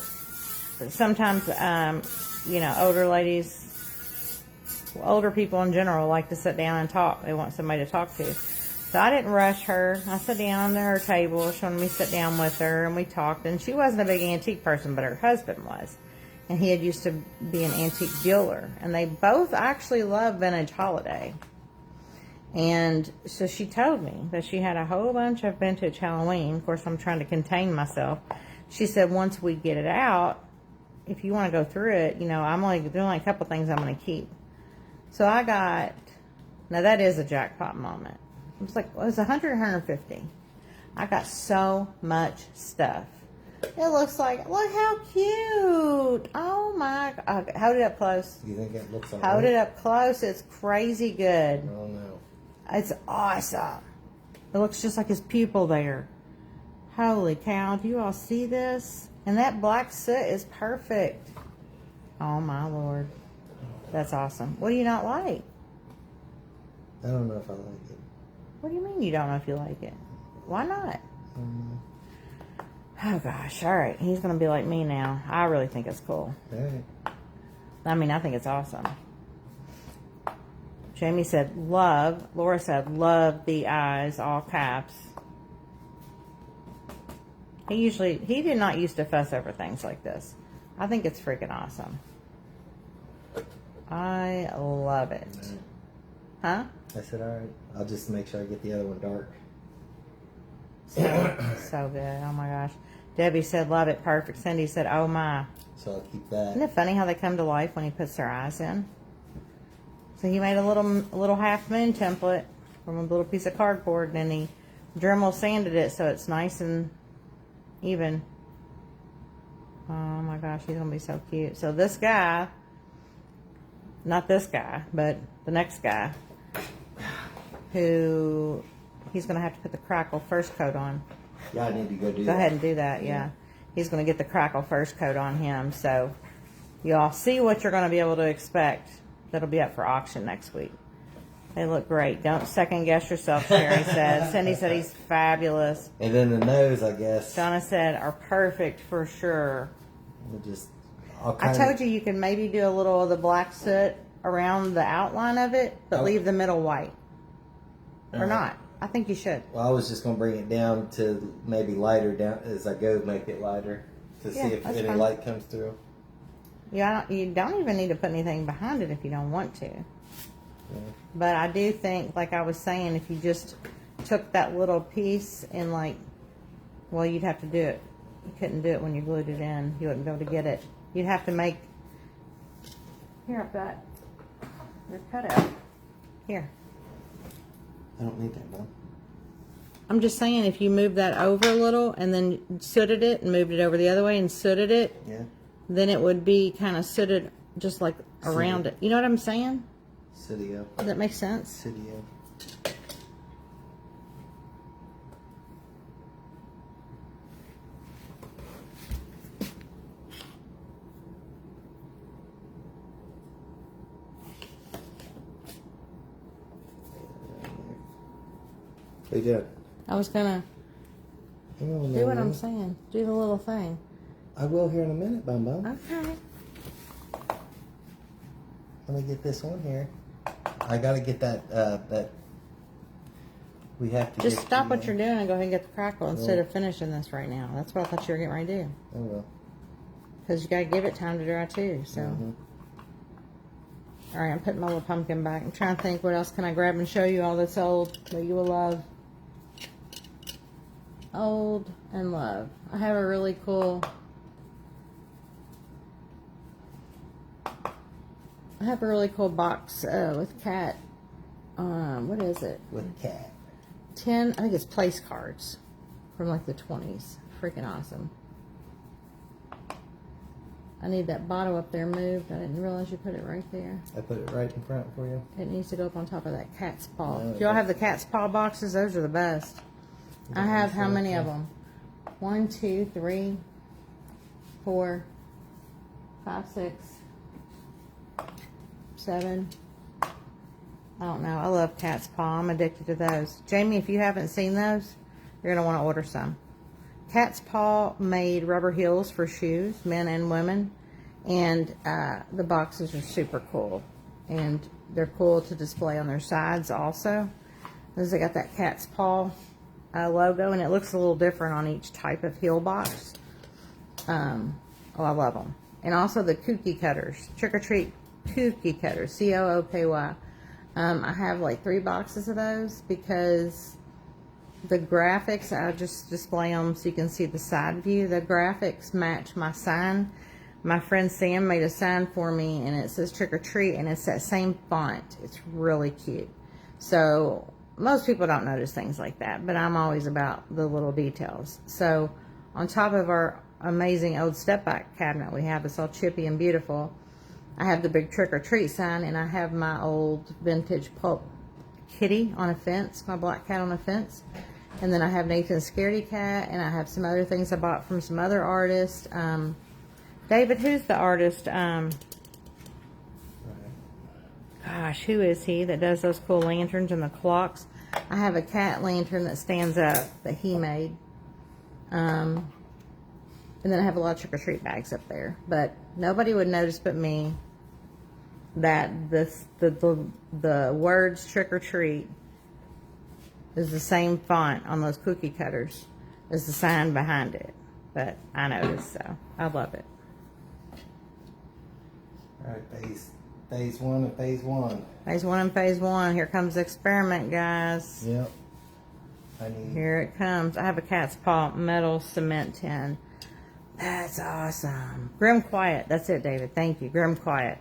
sometimes older ladies, older people in general like to sit down and talk. They want somebody to talk to. So I didn't rush her. I sat down at her table. She wanted me to sit down with her, and we talked. And she wasn't a big antique person, but her husband was. And he had used to be an antique dealer. And they both actually love vintage holiday. And so she told me that she had a whole bunch of vintage Halloween. Of course, I'm trying to contain myself. She said once we get it out, if you want to go through it, you know, there's only a couple things I'm going to keep. So I got, now that is a jackpot moment. It was like, well, it was 100, 150. I got so much stuff. It looks like, look how cute. Oh my God. Hold it up close. You think it looks like Hold it up close. It's crazy good. Oh no. It's awesome. It looks just like his pupil there. Holy cow. Do you all see this? And that black soot is perfect. Oh my Lord. That's awesome. What do you not like? I don't know if I like it. What do you mean you don't know if you like it? Why not? Oh gosh. All right. He's going to be like me now. I really think it's cool. All right. I mean, I think it's awesome. Jamie said, love. Laura said, love the eyes, all caps. He did not used to fuss over things like this. I think it's freaking awesome. I love it. Huh? I said, all right. I'll just make sure I get the other one dark. So good. Oh my gosh. Debbie said, love it. Perfect. Cindy said, oh my. So I'll keep that. Isn't it funny how they come to life when he puts their eyes in? So he made a little half moon template from a little piece of cardboard, and then he Dremel sanded it so it's nice and even. Oh my gosh, he's gonna be so cute. So this guy, not this guy, but the next guy, who he's gonna have to put the Crackle first coat on. Yeah, I need to go do that. Go ahead and do that, yeah. He's gonna get the Crackle first coat on him. So y'all see what you're gonna be able to expect. That'll be up for auction next week. They look great. Don't second guess yourself, Sherry says. Cindy said he's fabulous. And then the nose, I guess. Donna said are perfect for sure. We'll just, I told you can maybe do a little of the black soot around the outline of it, but leave the middle white. Or not. I think you should. Well, I was just going to bring it down to maybe lighter down as I go, make it lighter to see if any light comes through. Yeah, you don't even need to put anything behind it if you don't want to. Yeah. But I do think, like I was saying, if you just took that little piece and like, well, you'd have to do it. You couldn't do it when you glued it in. You wouldn't be able to get it. You'd have to make, here, I've got your cutout. Here. I don't need that, Mom. I'm just saying, if you move that over a little and then sooted it and moved it over the other way and sooted it, then it would be kind of sooted just like around it. You know what I'm saying? Studio. Does that make sense? Studio. What you doing? I was gonna do what I'm saying. Do the little thing. I will here in a minute, Bum Bum. Okay. Let me get this on here. I gotta get that we have to Just get stop what you're doing and go ahead and get the Crackle instead Well- of finishing this right now. That's what I thought you were getting ready to do. I will. Because you gotta give it time to dry too, so. Mhm. All right, I'm putting my little pumpkin back. I'm trying to think what else can I grab and show you all that's old that you will love. Old and love. I have a really cool... box with cat. What is it? With cat. 10, I think it's place cards from like the 20s. Freaking awesome. I need that bottle up there moved. I didn't realize you put it right there. I put it right in front for you. It needs to go up on top of that cat's paw. No, Do y'all have the cat's paw boxes? Those are the best. I have how many of them? 1, 2, 3, 4, 5, 6, 7. I don't know. I love cat's paw. I'm addicted to those. Jamie, if you haven't seen those, you're going to want to order some. Cat's Paw made rubber heels for shoes, men and women, and the boxes are super cool, and they're cool to display on their sides also. Because they got that Cat's Paw logo, and it looks a little different on each type of heel box. Oh, I love them. And also the cookie cutters, Trick or Treat cookie cutters, COOKY. I have like 3 boxes of those because the graphics, I'll just display them so you can see the side view. The graphics match my sign. My friend Sam made a sign for me, and it says Trick or Treat, and it's that same font. It's really cute. So most people don't notice things like that, but I'm always about the little details. So on top of our amazing old step back cabinet we have, it's all chippy and beautiful, I have the big Trick or Treat sign, and I have my old vintage pulp kitty on a fence, my black cat on a fence. And then I have Nathan's Scaredy Cat, and I have some other things I bought from some other artists. David, who's the artist? Gosh, who is he that does those cool lanterns and the clocks? I have a cat lantern that stands up that he made. And then I have a lot of Trick or Treat bags up there. But nobody would notice but me that the words Trick or Treat is the same font on those cookie cutters as the sign behind it. But I noticed, so I love it. All right, phase 1 and phase 1. Phase 1 and phase 1. Here comes the experiment, guys. Yep. Here it comes. I have a Cat's Paw metal cement tin. That's awesome. Grim Quiet. That's it, David. Thank you. Grim Quiet.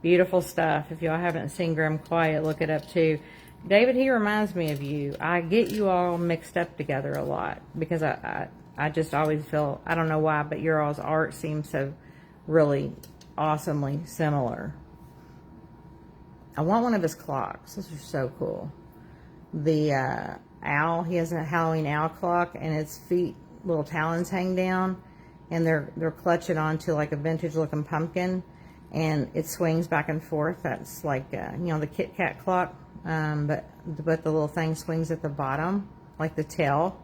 Beautiful stuff. If y'all haven't seen Grim Quiet, look it up too. David, he reminds me of you. I get you all mixed up together a lot because I just always feel, I don't know why, but your all's art seems so really awesomely similar. I want one of his clocks. Those are so cool. The owl, he has a Halloween owl clock, and its feet, little talons hang down, and they're clutching onto like a vintage looking pumpkin, and it swings back and forth. That's like the Kit Kat clock, but the little thing swings at the bottom, like the tail.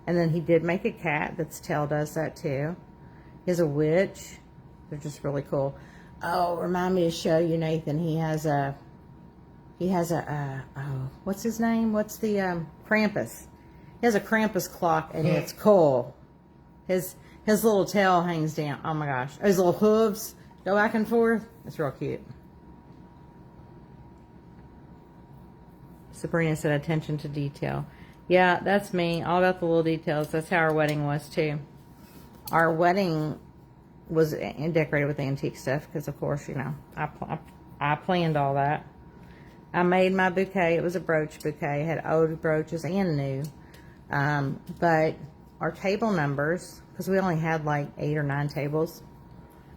And then he did make a cat that's tail does that too. He has a witch. They're just really cool. Oh, remind me to show you, Nathan. He has a what's his name? What's the Krampus? He has a Krampus clock, and it's cool. His little tail hangs down. Oh my gosh, his little hooves go back and forth. It's real cute. Sabrina said attention to detail. Yeah, that's me. All about the little details. That's how our wedding was too. Our wedding was decorated with antique stuff because, of course, I planned all that. I made my bouquet. It was a brooch bouquet. It had old brooches and new. But our table numbers, because we only had like 8 or 9 tables,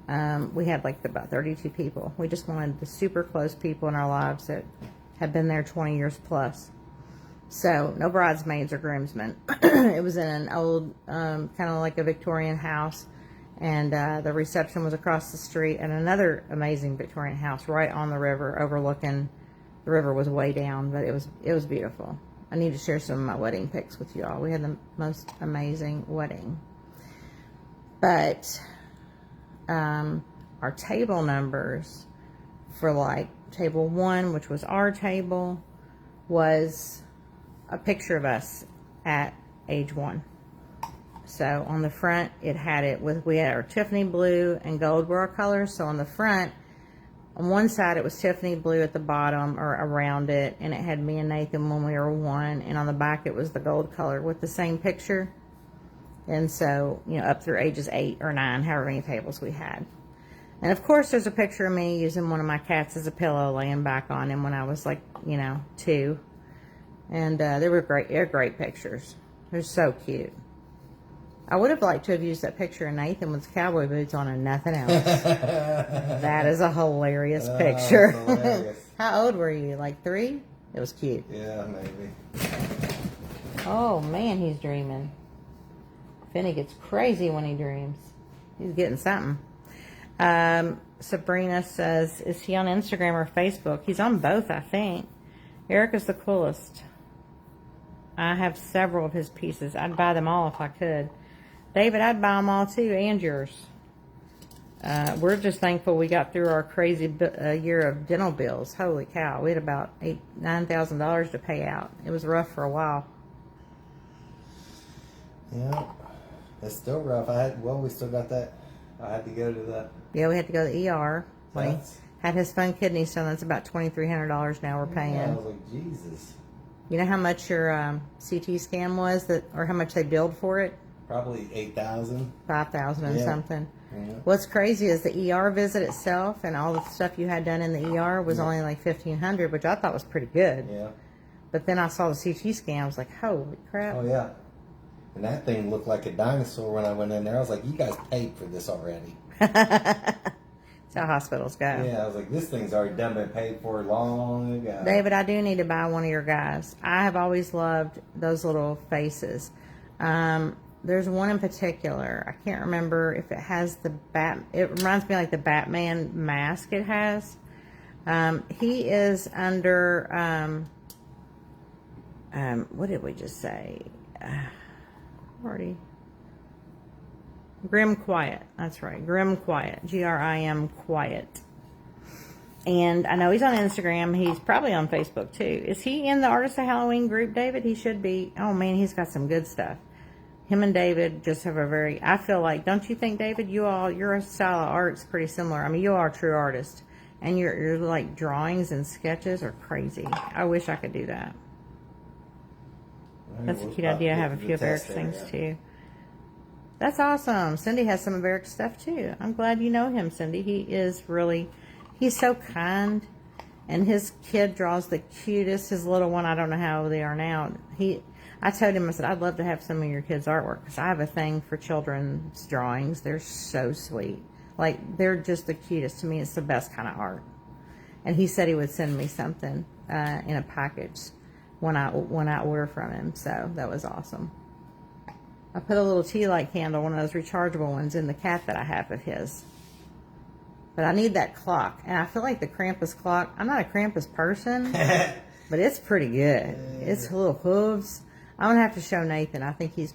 we had like about 32 people. We just wanted the super close people in our lives that had been there 20 years plus. So no bridesmaids or groomsmen. It was in an old, kind of like a Victorian house. And the reception was across the street, and another amazing Victorian house right on the river, overlooking. The river was way down, but it was beautiful. I need to share some of my wedding pics with you all. We had the most amazing wedding. But our table numbers for like table 1, which was our table, was a picture of us at age 1. So on the front, we had our Tiffany blue and gold were our colors. So on the front, on one side, it was Tiffany blue at the bottom or around it, and it had me and Nathan when we were 1. And on the back, it was the gold color with the same picture. And so, up through ages 8 or 9, however many tables we had. And of course, there's a picture of me using one of my cats as a pillow, laying back on him when I was like, 2. And they were great. They're great pictures. They're so cute. I would have liked to have used that picture of Nathan with cowboy boots on and nothing else. That is a hilarious picture. Hilarious. How old were you? Like 3? It was cute. Yeah, maybe. Oh, man, he's dreaming. Finny gets crazy when he dreams. He's getting something. Sabrina says, is he on Instagram or Facebook? He's on both, I think. Erica's the coolest. I have several of his pieces. I'd buy them all if I could. David, I'd buy them all too, and yours. We're just thankful we got through our crazy year of dental bills. Holy cow. We had about $9,000 to pay out. It was rough for a while. Yeah. It's still rough. We still got that. I had to go to the... Yeah, we had to go to the ER. When he had his fun kidney stone. That's about $2,300 now we're paying. Yeah, I was like, Jesus. You know how much your CT scan was, or how much they billed for it? Probably 8,000. 5,000 and something. Yeah. What's crazy is the ER visit itself and all the stuff you had done in the ER was only like $1,500, which I thought was pretty good. Yeah. But then I saw the CT scan. I was like, holy crap. Oh, yeah. And that thing looked like a dinosaur when I went in there. I was like, you guys paid for this already. That's how hospitals go. Yeah, I was like, this thing's already done been paid for long ago. David, I do need to buy one of your guys. I have always loved those little faces. There's one in particular. I can't remember if it has the it reminds me like the Batman mask it has. He is under, what did we just say? Grim Quiet. That's right. Grim Quiet. Grim Quiet. And I know he's on Instagram. He's probably on Facebook too. Is he in the Artists of Halloween group, David? He should be. Oh man, he's got some good stuff. Him and David just have I feel like, don't you think, David, your style of art's pretty similar. I mean, you are a true artist. And your like drawings and sketches are crazy. I wish I could do that. That's a cute idea. I have a few of Eric's things too. That's awesome. Cindy has some of Eric's stuff too. I'm glad you know him, Cindy. He's so kind And his kid draws the cutest, his little one, I don't know how old they are now. I told him, I said, I'd love to have some of your kids' artwork because I have a thing for children's drawings. They're so sweet. Like, they're just the cutest. To me, it's the best kind of art. And he said he would send me something in a package when I order from him. So that was awesome. I put a little tea light candle, one of those rechargeable ones, in the cat that I have of his. But I need that clock. And I feel like the Krampus clock, I'm not a Krampus person, but it's pretty good. It's little hooves. I'm going to have to show Nathan. I think he'll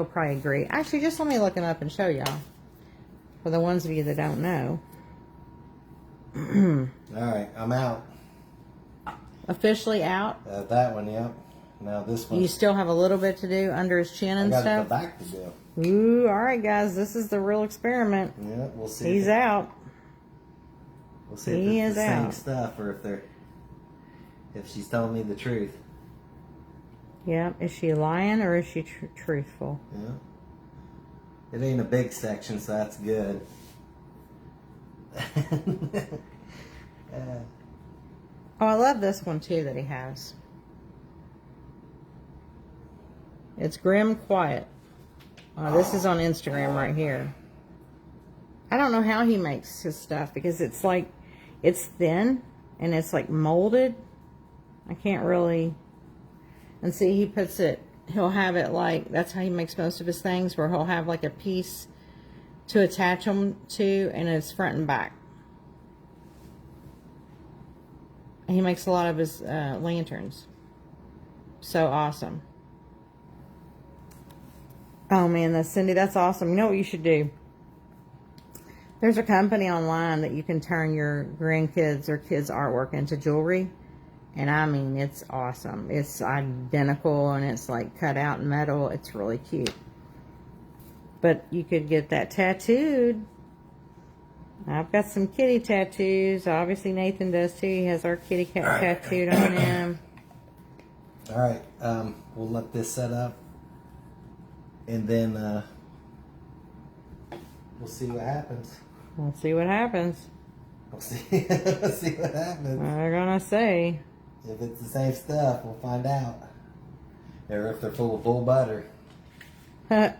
probably agree. Actually, just let me look him up and show y'all. For the ones of you that don't know. All right, I'm out. Officially out? That one, yep. Now this one. You still have a little bit to do under his chin and I got stuff? the back to do. Ooh, all right, guys. This is the real experiment. Yeah, we'll see. He's out. We'll see if it's the same stuff or if she's telling me the truth. Yeah. Is she lying or is she truthful? Yeah. It ain't a big section, so that's good. Oh, I love this one too that he has. It's Grim Quiet. This is on Instagram right here. I don't know how he makes his stuff because it's like, it's thin and it's like molded. I can't really. And see, he puts it, he'll have it like, that's how he makes most of his things, where he'll have like a piece to attach them to, and it's front and back. And he makes a lot of his lanterns. So awesome. Oh man, Cindy, that's awesome. You know what you should do? There's a company online that you can turn your grandkids or kids' artwork into jewelry. And I mean, it's awesome. It's identical and it's like cut out in metal. It's really cute. But you could get that tattooed. I've got some kitty tattoos. Obviously, Nathan does too. He has our kitty cat tattooed on him. All right. We'll let this set up. And then we'll see what happens. We'll see what happens. We'll see. We'll see what happens. They're gonna say. If it's the same stuff, we'll find out. Or if they're full of bull butter. Hang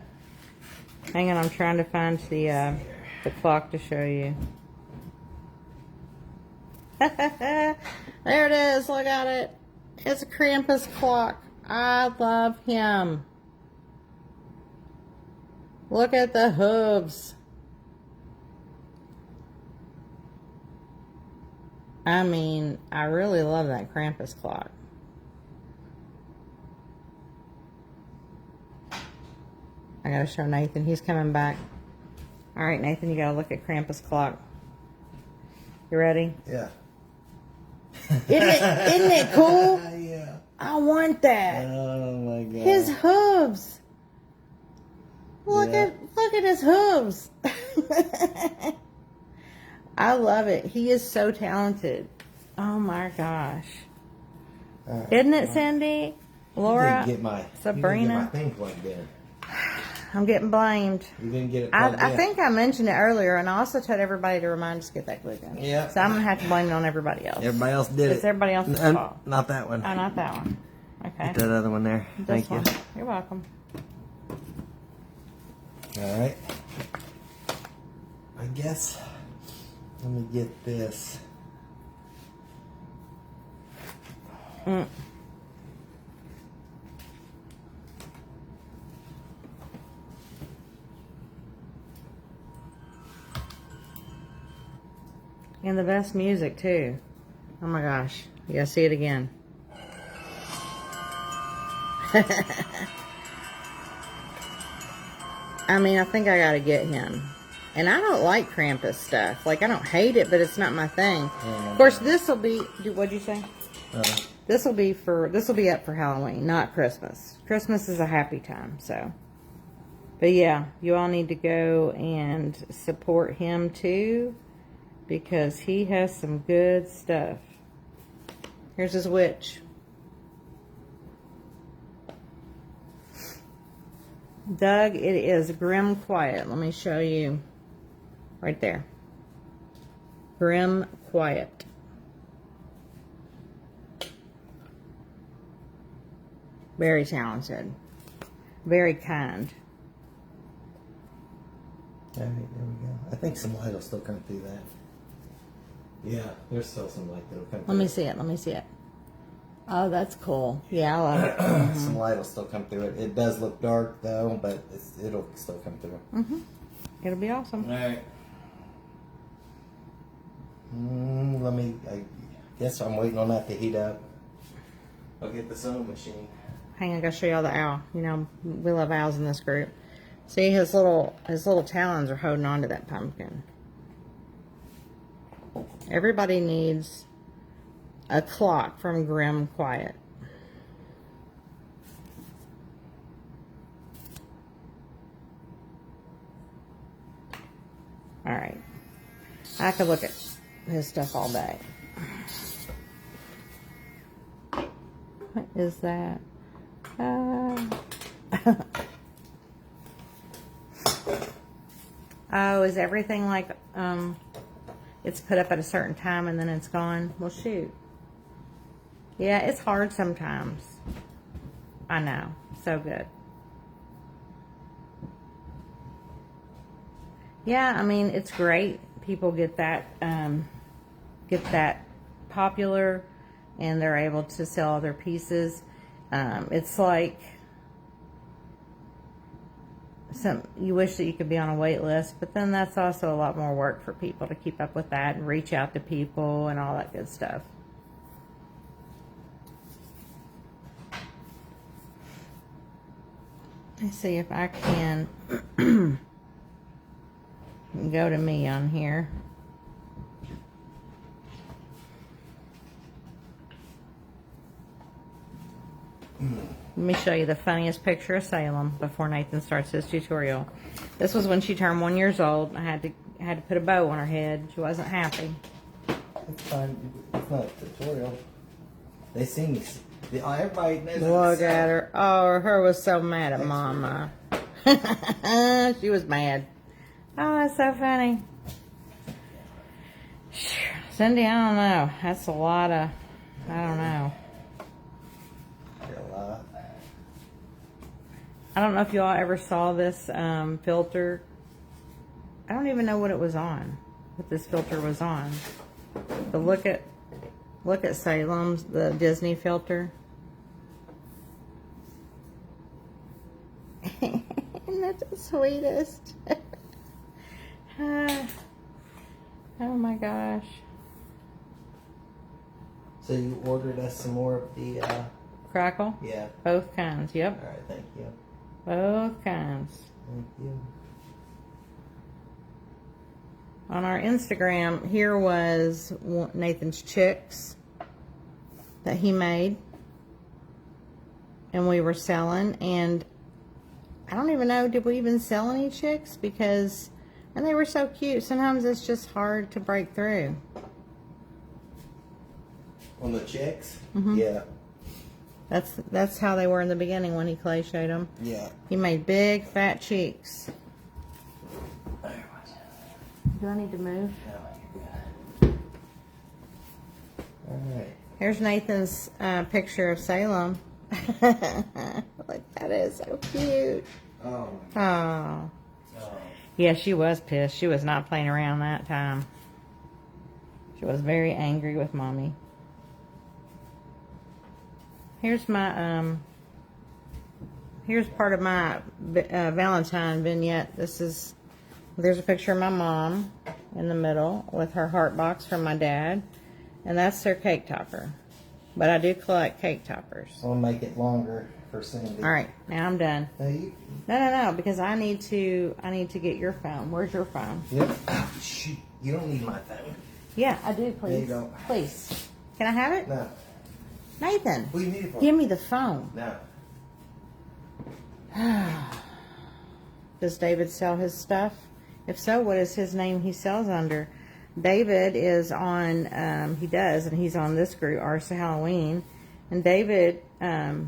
on, I'm trying to find the clock to show you. There it is. Look at it. It's a Krampus clock. I love him. Look at the hooves. I mean, I really love that Krampus clock. I gotta show Nathan. He's coming back. All right, Nathan, you gotta look at Krampus clock. You ready? Yeah. Isn't it cool? Yeah. I want that. Oh my god. His hooves. Look at his hooves. I love it. He is so talented. Oh my gosh. Right. Isn't it, Cindy? Laura? Sabrina? You didn't get my thing plugged in. I'm getting blamed. You didn't get it plugged in. I think I mentioned it earlier, and I also told everybody to remind us to get that glued in. Yeah. So I'm going to have to blame it on everybody else. Everybody else did it. It's everybody else's fault. Not that one. Oh, not that one. Okay. Get that other one there. This Thank one. you. You're welcome. All right. I guess let me get this. And the best music, too. Oh, my gosh. You gotta see it again. I mean, I think I gotta get him. And I don't like Krampus stuff. Like, I don't hate it, but it's not my thing. Of course, this will be... What'd you say? This will be up for Halloween, not Christmas. Christmas is a happy time, so... But yeah, you all need to go and support him, too. Because he has some good stuff. Here's his witch. Doug, it is Grim Quiet. Let me show you. Right there. Grim Quiet. Very talented. Very kind. All right, there we go. I think some light will still come through that. Yeah, there's still some light that'll come through. Let me see it. Let me see it. Oh, that's cool. Yeah, I love it. Some light will still come through it. It does look dark though, but it'll still come through. It'll be awesome. All right. I guess I'm waiting on that to heat up. I'll get the sewing machine. Hang on, I gotta show y'all the owl. You know, we love owls in this group. See, his little talons are holding on to that pumpkin. Everybody needs a clock from Grim Quiet. All right. I could look at his stuff all day. What is that? Oh, is everything like it's put up at a certain time and then it's gone? Well, shoot. Yeah, it's hard sometimes. I know. So good. Yeah, I mean, it's great. People get that popular, and they're able to sell other pieces. It's like you wish that you could be on a wait list, but then that's also a lot more work for people to keep up with that and reach out to people and all that good stuff. Let's see if I can go to me on here. Let me show you the funniest picture of Salem before Nathan starts his tutorial. This was when she turned 1 year old. I had to put a bow on her head. She wasn't happy. It's fine. It's not a tutorial. They sing. Everybody knows. Look at her. Oh, her was so mad at Mama. She was mad. Oh, that's so funny. Cindy, I don't know. That's a lot of, I don't know. I don't know if y'all ever saw this filter. I don't even know what it was on. What this filter was on. But look at Salem's, the Disney filter. Isn't that the sweetest? Oh my gosh. So you ordered us some more of the Crackle? Yeah. Both kinds, yep. All right, thank you. Both kinds. Thank you. On our Instagram, here was Nathan's chicks that he made. And we were selling. And I don't even know, did we even sell any chicks? Because, and they were so cute. Sometimes it's just hard to break through. On the chicks? Mm-hmm. Yeah. That's how they were in the beginning when he clay showed them. Yeah. He made big, fat cheeks. Do I need to move? No, you're good. All right. Here's Nathan's picture of Salem. Look, that is so cute. Oh. Oh. Yeah, she was pissed. She was not playing around that time. She was very angry with Mommy. Here's my, here's part of my Valentine vignette. There's a picture of my mom in the middle with her heart box from my dad. And that's their cake topper. But I do collect cake toppers. I'll make it longer for Cindy. All right, now I'm done. Hey. No, because I need to get your phone. Where's your phone? Yep. Oh, shoot. You don't need my phone. Yeah, I do, please. There you go. Please. Can I have it? No. Nathan. What do you need it for? Give me the phone. No. Does David sell his stuff? If so, what is his name he sells under? David is on, he does, and he's on this group, Ours to Halloween. And David, why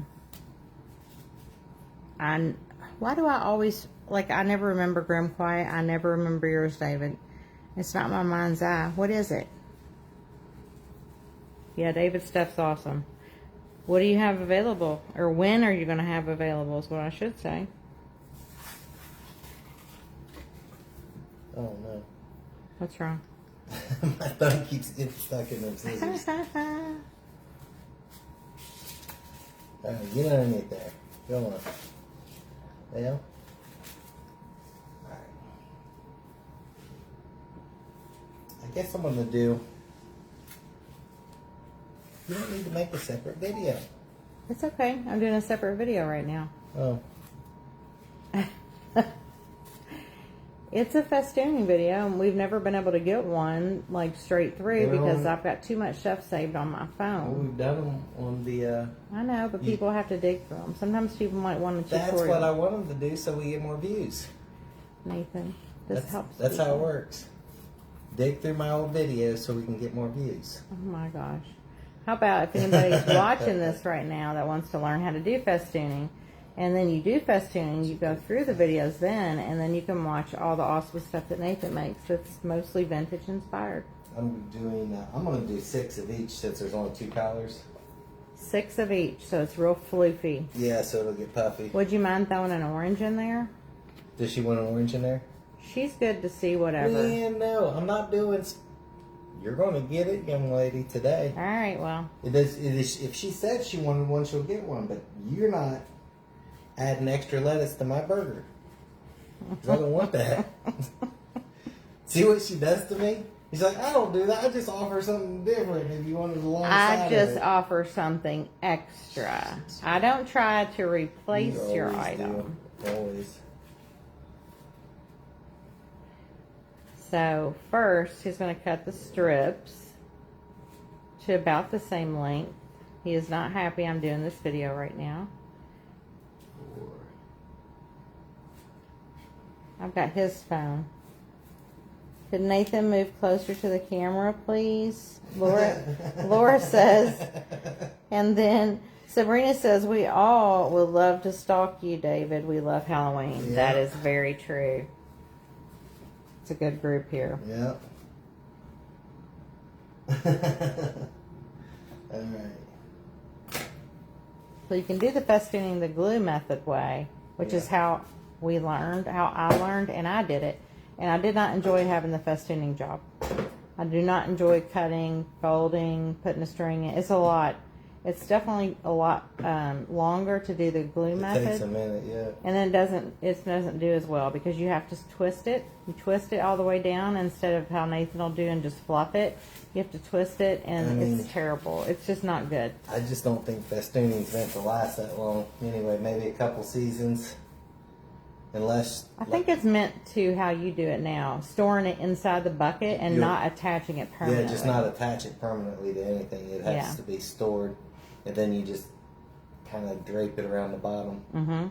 do I always, like, I never remember Grim Quiet. I never remember yours, David. It's not my mind's eye. What is it? Yeah, David's stuff's awesome. What do you have available? Or when are you going to have available is what I should say. Oh, no. What's wrong? My thumb keeps getting stuck in those scissors. Get underneath there. Go on. Well. Alright. I guess I'm going to do... You don't need to make a separate video. It's okay. I'm doing a separate video right now. Oh. It's a festooning video, and we've never been able to get one like straight through because I've got too much stuff saved on my phone. Well, we've done them on the... I know, but people have to dig through them. Sometimes people might want a tutorial. That's what I want them to do so we get more views. Nathan, this helps. That's how it works. Dig through my old videos so we can get more views. Oh my gosh. How about if anybody's watching this right now that wants to learn how to do festooning, and then you do festooning, you go through the videos then, and then you can watch all the awesome stuff that Nathan makes that's mostly vintage inspired. I'm going to do 6 of each since there's only 2 colors. 6 of each, so it's real floofy. Yeah, so it'll get puffy. Would you mind throwing an orange in there? Does she want an orange in there? She's good to see whatever. Yeah, no, I'm not doing... You're going to get it, young lady, today. All right, well. It is, if she said she wanted one, she'll get one, but you're not adding extra lettuce to my burger. 'Cause I don't want that. See what she does to me? He's like, I don't do that. I just offer something different if you wanted alongside I just of it. offer something extra. I don't try to replace You your always item. do. Always. So first, he's going to cut the strips to about the same length. He is not happy I'm doing this video right now. I've got his phone. Could Nathan move closer to the camera, please? Laura says. And then Sabrina says, we all would love to stalk you, David. We love Halloween. Yeah. That is very true. It's a good group here. Yep. Alright. So you can do the festooning the glue method way, which is how we learned, how I learned, and I did it. And I did not enjoy having the festooning job. I do not enjoy cutting, folding, putting a string in. It's a lot. It's definitely a lot longer to do the glue method. It takes a minute, yeah. And then it doesn't do as well because you have to twist it. You twist it all the way down instead of how Nathan will do and just fluff it. You have to twist it, and it's terrible. It's just not good. I just don't think festooning's meant to last that long. Anyway, maybe a couple seasons. Unless... I think it's meant to how you do it now. Storing it inside the bucket and not attaching it permanently. Yeah, just not attach it permanently to anything. It has to be stored. And then you just kind of drape it around the bottom. Mm-hmm.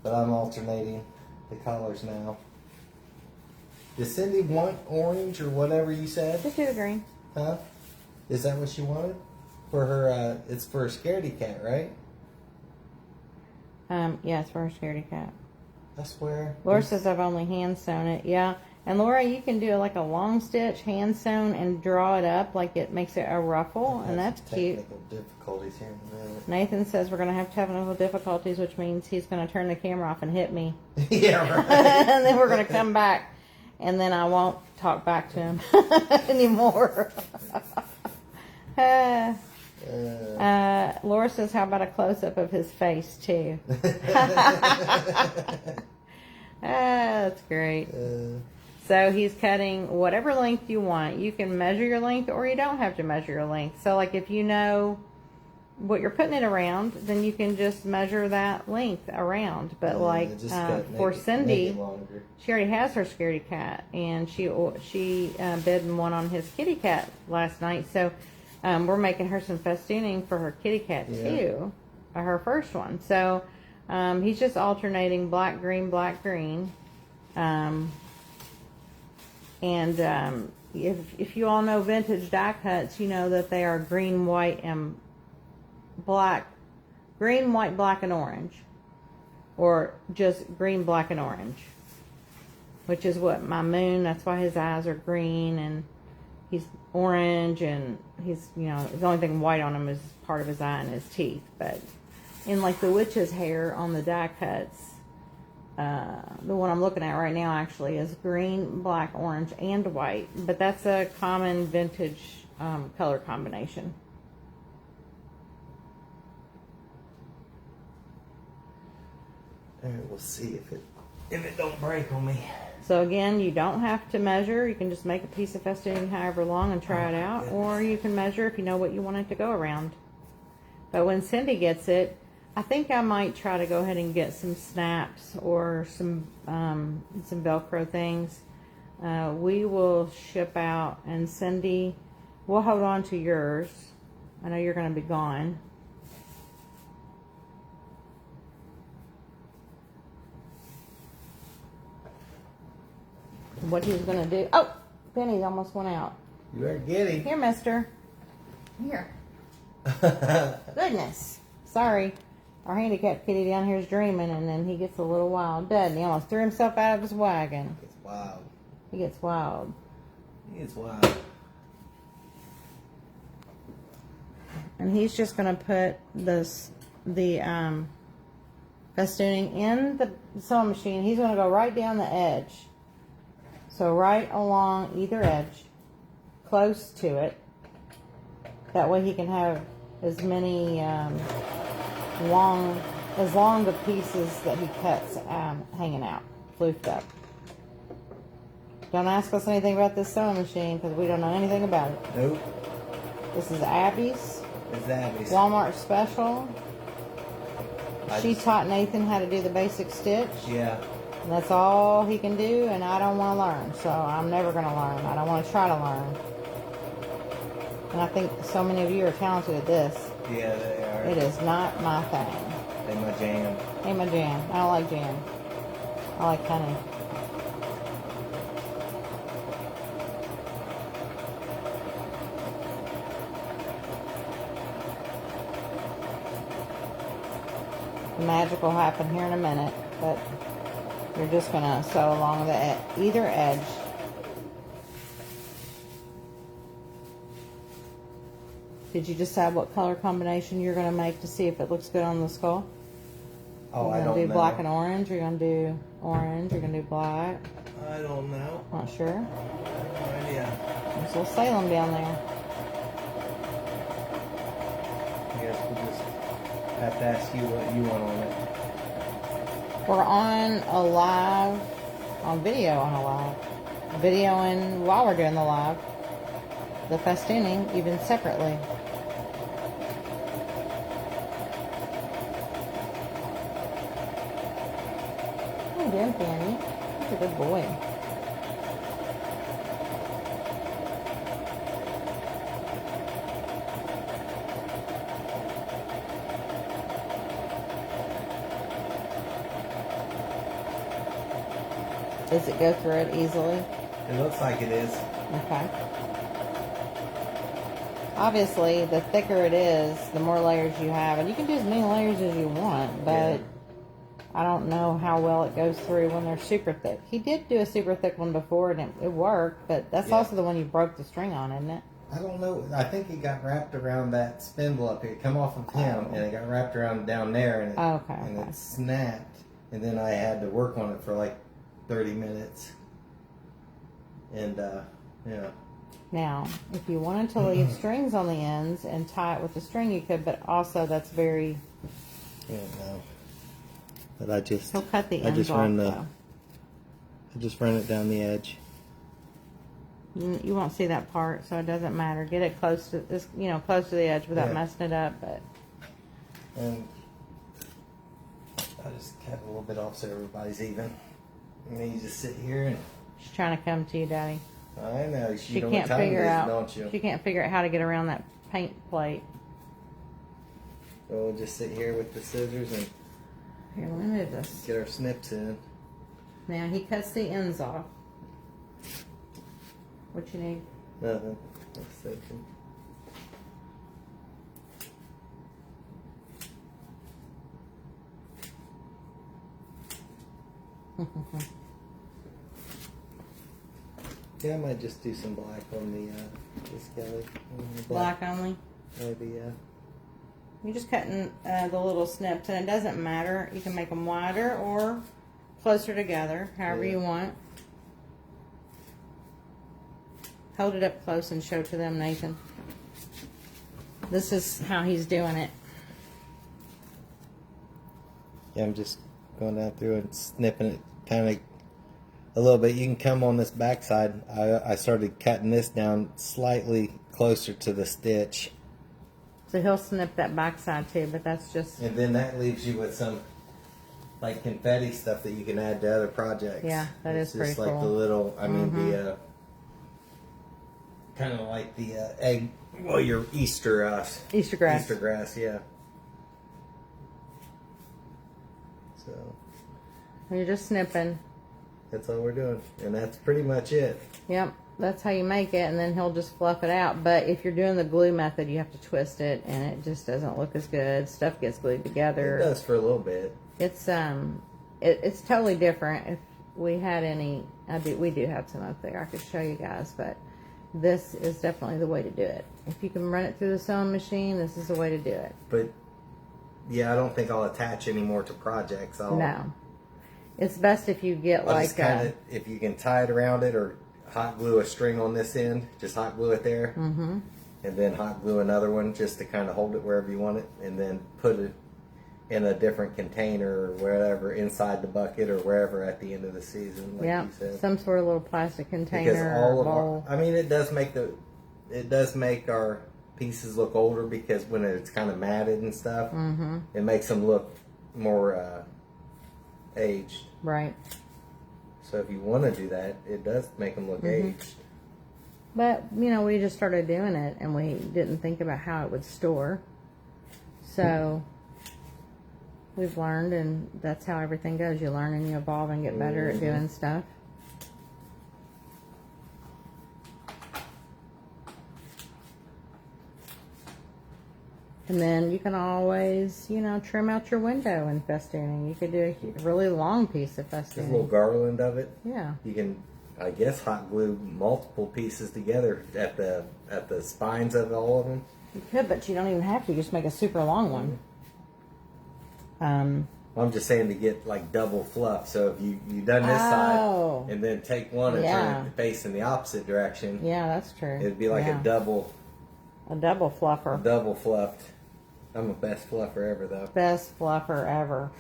But I'm alternating the colors now. Does Cindy want orange or whatever you said? Just do the green. Huh? Is that what she wanted? For her, it's for a scaredy cat, right? Yeah, it's for a scaredy cat. I swear. Laura says I've only hand sewn it. Yeah. And Laura, you can do like a long stitch, hand sewn, and draw it up like it makes it a ruffle, and that's cute. Technical difficulties here in a minute. Nathan says we're going to have technical difficulties, which means he's going to turn the camera off and hit me. Yeah, right. And then we're going to come back, and then I won't talk back to him anymore. Laura says, how about a close-up of his face, too? That's great. So he's cutting whatever length you want. You can measure your length, or you don't have to measure your length. So, like, if you know what you're putting it around, then you can just measure that length around. But for Cindy, she already has her scaredy cat, and she bed one on his kitty cat last night. So we're making her some festooning for her kitty cat too, her first one. So he's just alternating black, green, black, green. If you all know vintage die cuts, you know that they are green, white, and black. Green, white, black, and orange. Or just green, black, and orange. Which is what my moon, that's why his eyes are green, and he's orange and he's, you know, the only thing white on him is part of his eye and his teeth. But in like the witch's hair on the die cuts, the one I'm looking at right now actually is green, black, orange, and white. But that's a common vintage color combination. All right, we'll see if it don't break on me. So again, you don't have to measure. You can just make a piece of festooning however long and try it out. Goodness. Or you can measure if you know what you want it to go around. But when Cindy gets it, I think I might try to go ahead and get some snaps or some Velcro things. We will ship out, and Cindy, we'll hold on to yours. I know you're going to be gone. What he was going to do. Oh, Penny almost went out. You better get him. Here, mister. Here. Goodness. Sorry. Our handicapped kitty down here is dreaming, and then he gets a little wild, doesn't he? He almost threw himself out of his wagon. It's wild. He gets wild. It's wild. And he's just going to put the festooning in the sewing machine. He's going to go right down the edge. So right along either edge, close to it. That way he can have as many long the pieces that he cuts hanging out, floofed up. Don't ask us anything about this sewing machine because we don't know anything about it. Nope. This is Abby's. It's Abby's. Walmart special. She taught Nathan how to do the basic stitch. Yeah. And that's all he can do, and I don't want to learn, so I'm never going to learn. I don't want to try to learn. And I think so many of you are talented at this. Yeah, they are. It is not my thing. They my jam. Ain't my jam. I don't like jam. I like honey. The magic will happen here in a minute, but you're just going to sew along either edge. Did you decide what color combination you're going to make to see if it looks good on the skull? Oh, I don't know. You're going to do black and orange? You're going to do orange? You're going to do black? I don't know. Not sure? I have no idea. There's a little Salem down there. I guess we'll just have to ask you what you want on it. We're on video on a live. Videoing while we're doing the live. The festooning, even separately. How you doing, Fanny? You're a good boy. Does it go through it easily? It looks like it is. Okay. Obviously, the thicker it is, the more layers you have. And you can do as many layers as you want, but Yeah. I don't know how well it goes through when they're super thick. He did do a super thick one before, and it worked, but that's Yeah. also the one you broke the string on, isn't it? I don't know. I think it got wrapped around that spindle up here. It come off of him, and it got wrapped around down there, and Okay. it snapped. And then I had to work on it for like 30 minutes. And yeah. Now, if you wanted to leave strings on the ends and tie it with the string, you could, but also that's very... Yeah, no. But I just He'll cut the ends off, though. I just run it down the edge. You won't see that part, so it doesn't matter. Get it close to this, close to the edge without messing it up. But And I just cut a little bit off so everybody's even. And then you just sit here and she's trying to come to you, Daddy. I know She know can't what time figure it is, out. don't you? She can't figure out how to get around that paint plate. So we'll just sit here with the scissors and Here, let me move this. get our snips in. Now he cuts the ends off. What you need? Nothing. Let's see. Yeah, I might just do some black on the Skelly. Black only. Maybe, yeah. You're just cutting the little snips, and it doesn't matter. You can make them wider or closer together, however you want. Hold it up close and show to them, Nathan. This is how he's doing it. Yeah, I'm just going down through and snipping it kind of a little bit. You can come on this backside. I started cutting this down slightly closer to the stitch. So he'll snip that backside too, but that's just... And then that leaves you with some like confetti stuff that you can add to other projects. Yeah, that is pretty just like cool. the little, I mean, the kind of like the egg, well, your Easter grass. Easter grass. Easter grass, yeah. So You're just snipping. that's all we're doing, and that's pretty much it. Yep, that's how you make it, and then he'll just fluff it out. But if you're doing the glue method, you have to twist it, and it just doesn't look as good. Stuff gets glued together. It does for a little bit. It's it's totally different. If we had any, we do have some up there. I could show you guys, but this is definitely the way to do it. If you can run it through the sewing machine, this is the way to do it. But yeah, I don't think I'll attach anymore to projects. No, it's best if you get I'll like just kind of, if you can tie it around it or hot glue a string on this end, just hot glue it there, and then hot glue another one just to kind of hold it wherever you want it, and then put it in a different container or whatever inside the bucket or wherever at the end of the season, like you said. some sort of little plastic container. Because all or of bowl. our, I mean, it does make our pieces look older because when it's kind of matted and stuff, it makes them look more aged. Right. So if you want to do that, it does make them look aged. But, you know, we just started doing it, and we didn't think about how it would store. So we've learned, and that's how everything goes. You learn and you evolve and get better at doing stuff. And then you can always, you know, trim out your window in festooning. You could do a really long piece of Just a festooning. little garland of it. Yeah. You can, I guess, hot glue multiple pieces together at the spines of all of them. You could, but you don't even have to. You just make a super long one. I'm just saying to get like double fluff. So if you done this side and then take one and turn it face in the opposite direction, Yeah, that's true. it'd be like a double fluffer. double fluffed. I'm the best fluffer ever, though. Best fluffer ever.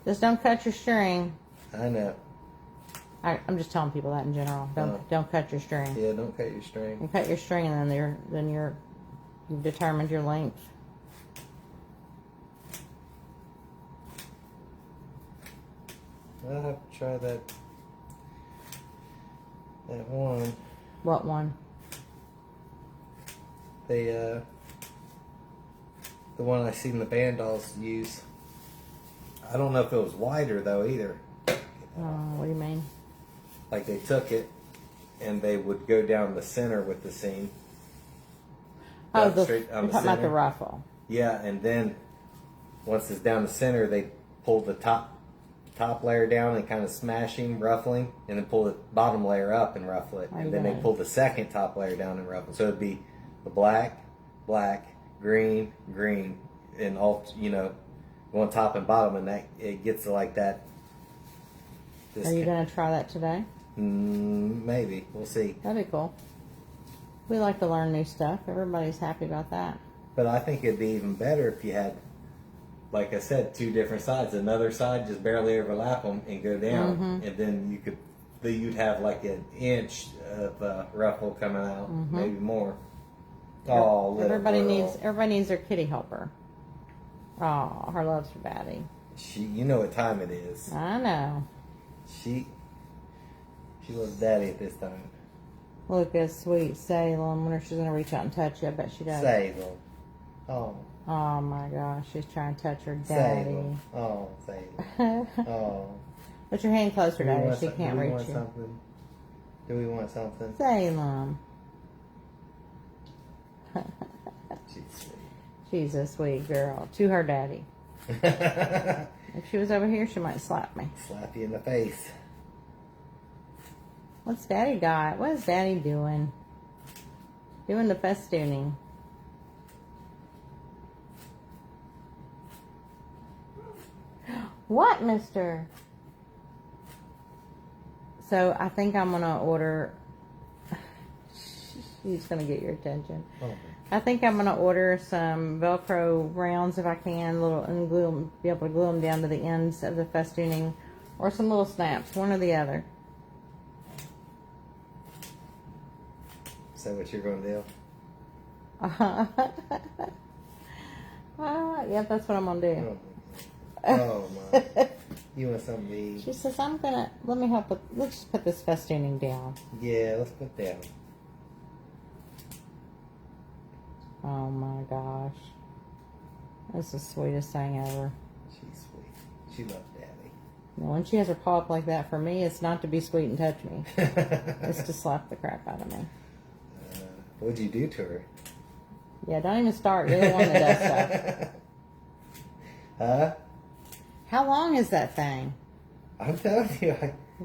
Just don't cut your string. I know. I'm just telling people that in general. Don't cut your string. Yeah, don't cut your string. You cut your string, and then you've determined your length. I'll have to try that one. What one? The one I seen the Vandals use. I don't know if it was wider though either. What do you mean? Like they took it and they would go down the center with the seam. Oh, Straight you're down talking about the center. ruffle. Yeah, and then once it's down the center, they pull the top layer down and kind of smashing, ruffling, and then pull the bottom layer up and ruffle it. And then they pull the second top layer down and ruffle. So it'd be the black, green, and all, you know, going top and bottom, and that it gets to like that. Are you going to try that today? Maybe. We'll see. That'd be cool. We like to learn new stuff. Everybody's happy about that. But I think it'd be even better if you had, like I said, two different sides. Another side just barely overlap them and go down, and then you'd have like an inch of ruffle coming out, maybe more. Oh, little Everybody girl. needs their kitty helper. Oh, her loves her daddy. You know what time it is. I know. She loves daddy at this time. Look at sweet Salem. I wonder if she's gonna reach out and touch you. I bet she does. Salem. Oh. Oh my gosh, she's trying to touch her daddy. Salem. Oh, Salem. Oh. Put your hand closer, daddy. She can't reach you. Something? Do we want something? Salem. She's sweet. She's a sweet girl. To her daddy. If she was over here, she might slap me. Slap you in the face. What's Daddy got? What is Daddy doing? Doing the festooning. What, mister? So I think I'm going to order... She's going to get your attention. Oh. I think I'm going to order some Velcro rounds if I can, and glue them, be able to glue them down to the ends of the festooning, or some little snaps, one or the other. Is that what you're going to do? Yep, that's what I'm going to do. Oh my. You want something to eat? She says, let me help with, let's just put this festooning down. Yeah, let's put down. Oh my gosh. That's the sweetest thing ever. She's sweet. She loves Daddy. When she has her paw up like that, for me, it's not to be sweet and touch me. It's to slap the crap out of me. What'd you do to her? Yeah, don't even start. You're the one that does stuff. Huh? How long is that thing? I'm telling you.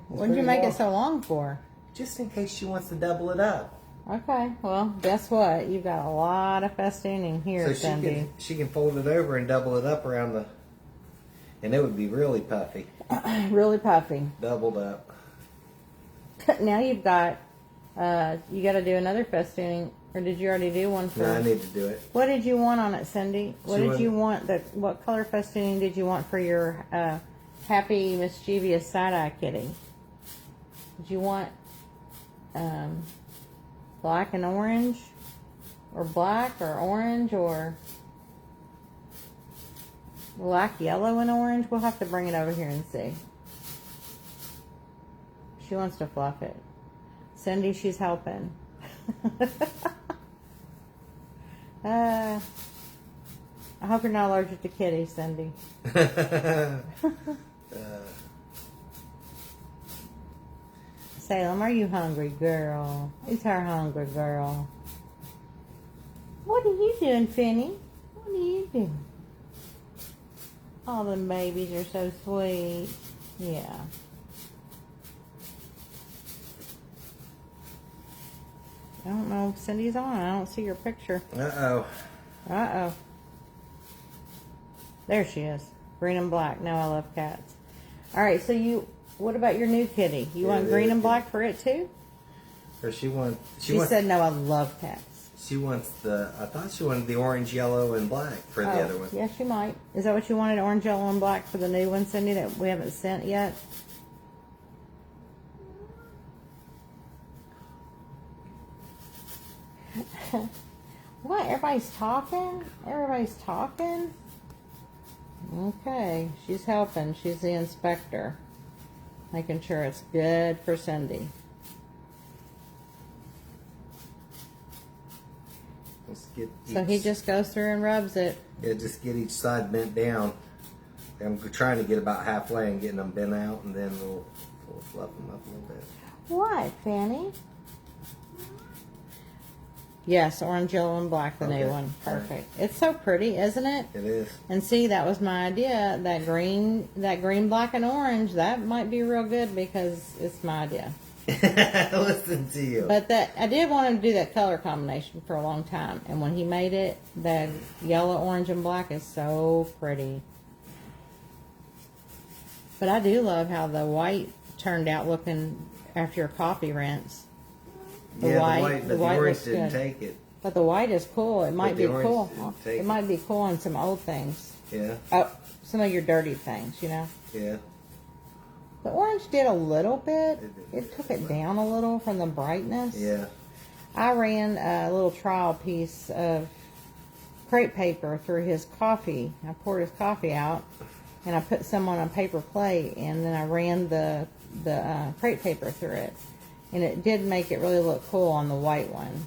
What did you make it so long for? Just in case she wants to double it up. Okay, well, guess what? You've got a lot of festooning here, So Cindy. she can fold it over and double it up around the... And it would be really puffy. Really puffy. Doubled up. Now you've got... you got to do another festooning. Or did you already do one for... No, I need to do it. What did you want on it, Cindy? What color festooning did you want for your happy, mischievous side-eye kitty? Did you want black and orange? Or black or orange or black, yellow, and orange? We'll have to bring it over here and see. She wants to fluff it. Cindy, she's helping. I hope you're not allergic to kitties, Cindy. Salem, are you hungry, girl? Is her hungry, girl? What are you doing, Finny? What are you doing? All the babies are so sweet. Yeah. I don't know if Cindy's on. I don't see your picture. Uh-oh. Uh-oh. There she is. Green and black. Now I love cats. All right, so what about your new kitty? You want green and black for it too? Or she wants... She said no, I love cats. She wants I thought she wanted the orange, yellow, and black for the other one. Yeah, she might. Is that what you wanted, orange, yellow, and black for the new one, Cindy, that we haven't sent yet? What? Everybody's talking? Everybody's talking? Okay, she's helping. She's the inspector. Making sure it's good for Cindy. So he just goes through and rubs it. Yeah, just get each side bent down. I'm trying to get about halfway and getting them bent out, and then we'll fluff them up a little bit. What, Fanny? Yes, orange, yellow, and black, the new one. Perfect. Right. It's so pretty, isn't it? It is. And see, that was my idea. That green, black, and orange, that might be real good because it's my idea. Listen to you. But I did want him to do that color combination for a long time. And when he made it, the yellow, orange, and black is so pretty. But I do love how the white turned out looking after your coffee rinse. The orange didn't take it. But the white is cool. It might be cool. It might be cool on some old things. Yeah. Oh, some of your dirty things, you know? Yeah. The orange did a little bit. It took it down a little from the brightness. Yeah. I ran a little trial piece of crepe paper through his coffee. I poured his coffee out, and I put some on a paper plate, and then I ran the crepe paper through it. And it did make it really look cool on the white one.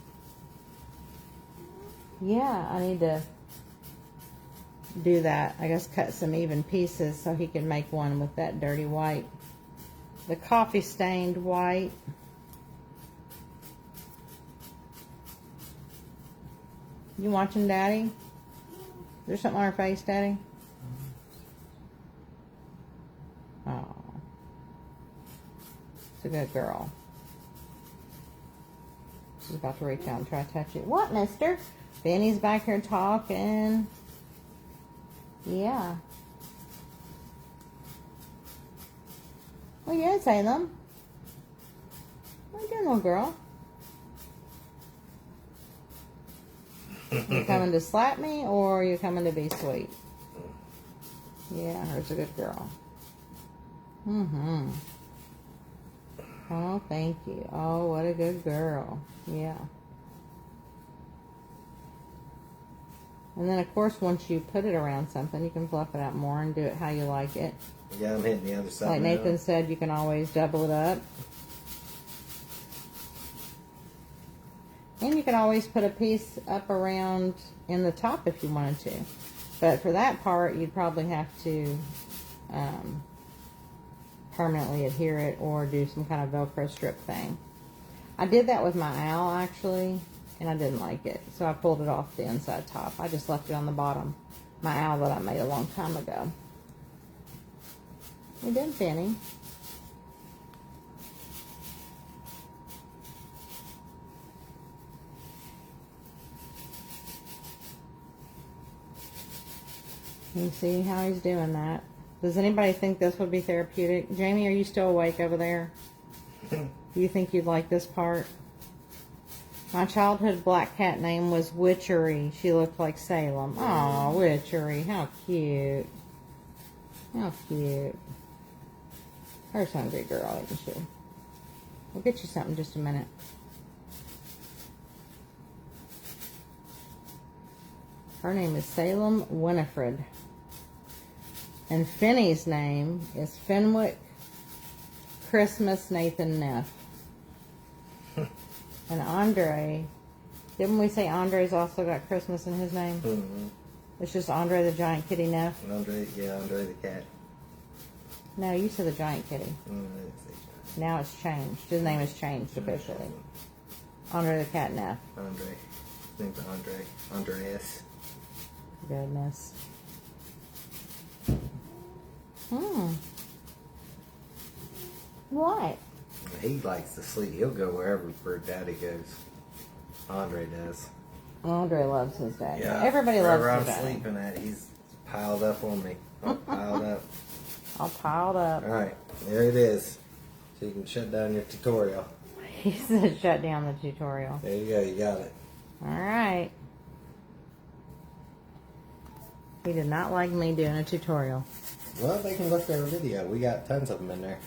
Yeah, I need to do that. I guess cut some even pieces so he can make one with that dirty white. The coffee stained white. You watching, Daddy? Is there something on her face, Daddy? Oh. It's a good girl. She's about to reach out and try to touch it. What, mister? Benny's back here talking. Yeah. Oh, yeah, Salem. What are you doing, little girl? You coming to slap me, or are you coming to be sweet? Yeah, her's a good girl. Mm-hmm. Oh, thank you. Oh, what a good girl. Yeah. And then, of course, once you put it around something, you can fluff it out more and do it how you like it. Yeah, I'm hitting the other side. Like Nathan said, you can always double it up. And you can always put a piece up around in the top if you wanted to. But for that part, you'd probably have to permanently adhere it or do some kind of Velcro strip thing. I did that with my owl, actually, and I didn't like it. So I pulled it off the inside top. I just left it on the bottom. My owl that I made a long time ago. We did, Benny. You see how he's doing that. Does anybody think this would be therapeutic? Jamie, are you still awake over there? Do you think you'd like this part? My childhood black cat name was Witchery. She looked like Salem. Aw, Witchery. How cute. How cute. Her's hungry girl, isn't she? We'll get you something in just a minute. Her name is Salem Winifred. And Finney's name is Fenwick Christmas Nathan Neff. And Andre, didn't we say Andre's also got Christmas in his name? Mm-hmm. It's just Andre the Giant Kitty Neff? Andre the cat. No, you said the Giant Kitty. Now it's changed. His name has changed officially. Andre the Cat Neff. Andre. His name's Andre. Andreas. Goodness. What? He likes to sleep. He'll go wherever Bird Daddy goes. Andre does. Andre loves his dad. Yeah. Everybody loves wherever his I'm dad. sleeping at, he's piled up on me. All piled up. All piled up. Alright, there it is. So you can shut down your tutorial. He said shut down the tutorial. There you go, you got it. Alright. He did not like me doing a tutorial. Well, they can look at our video. We got tons of them in there.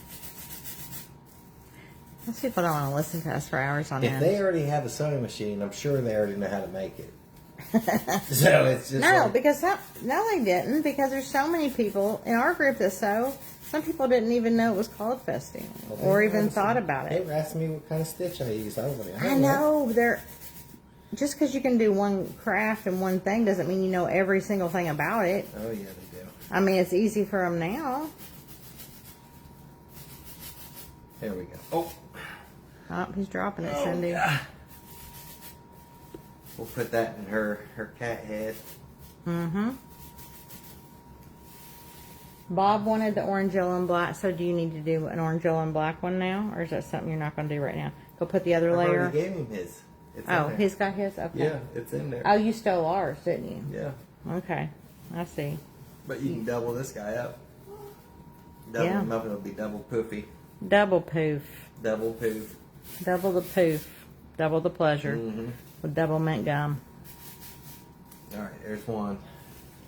Most people don't want to listen to us for hours on If end. they already have a sewing machine, I'm sure they already know how to make it. So it's just No, like, because no, they didn't. Because there's so many people in our group that sew. Some people didn't even know it was called festing, well, or they even were thought asking- about They it. were asking me what kind of stitch I use. I was like, I know they're just because you can do one craft and one thing doesn't mean you know every single thing about it. Oh yeah, they do. I mean, it's easy for them now. There we go. Oh, he's dropping it, Oh, Cindy. yeah. We'll put that in her cat head. Mm-hmm. Bob wanted the orange, yellow, and black, so do you need to do an orange, yellow, and black one now? Or is that something you're not going to do right now? Go put the other I layer. already gave him his. It's in Oh, there. he's got his? Okay. Yeah, it's in there. Oh, you stole ours, didn't you? Yeah. Okay. I see. But you can double this guy up. Double Yeah. him up, it'll be double poofy. Double poof. Double poof. Double the poof. Double the pleasure. Mm-hmm. With double mint gum. Alright, there's one.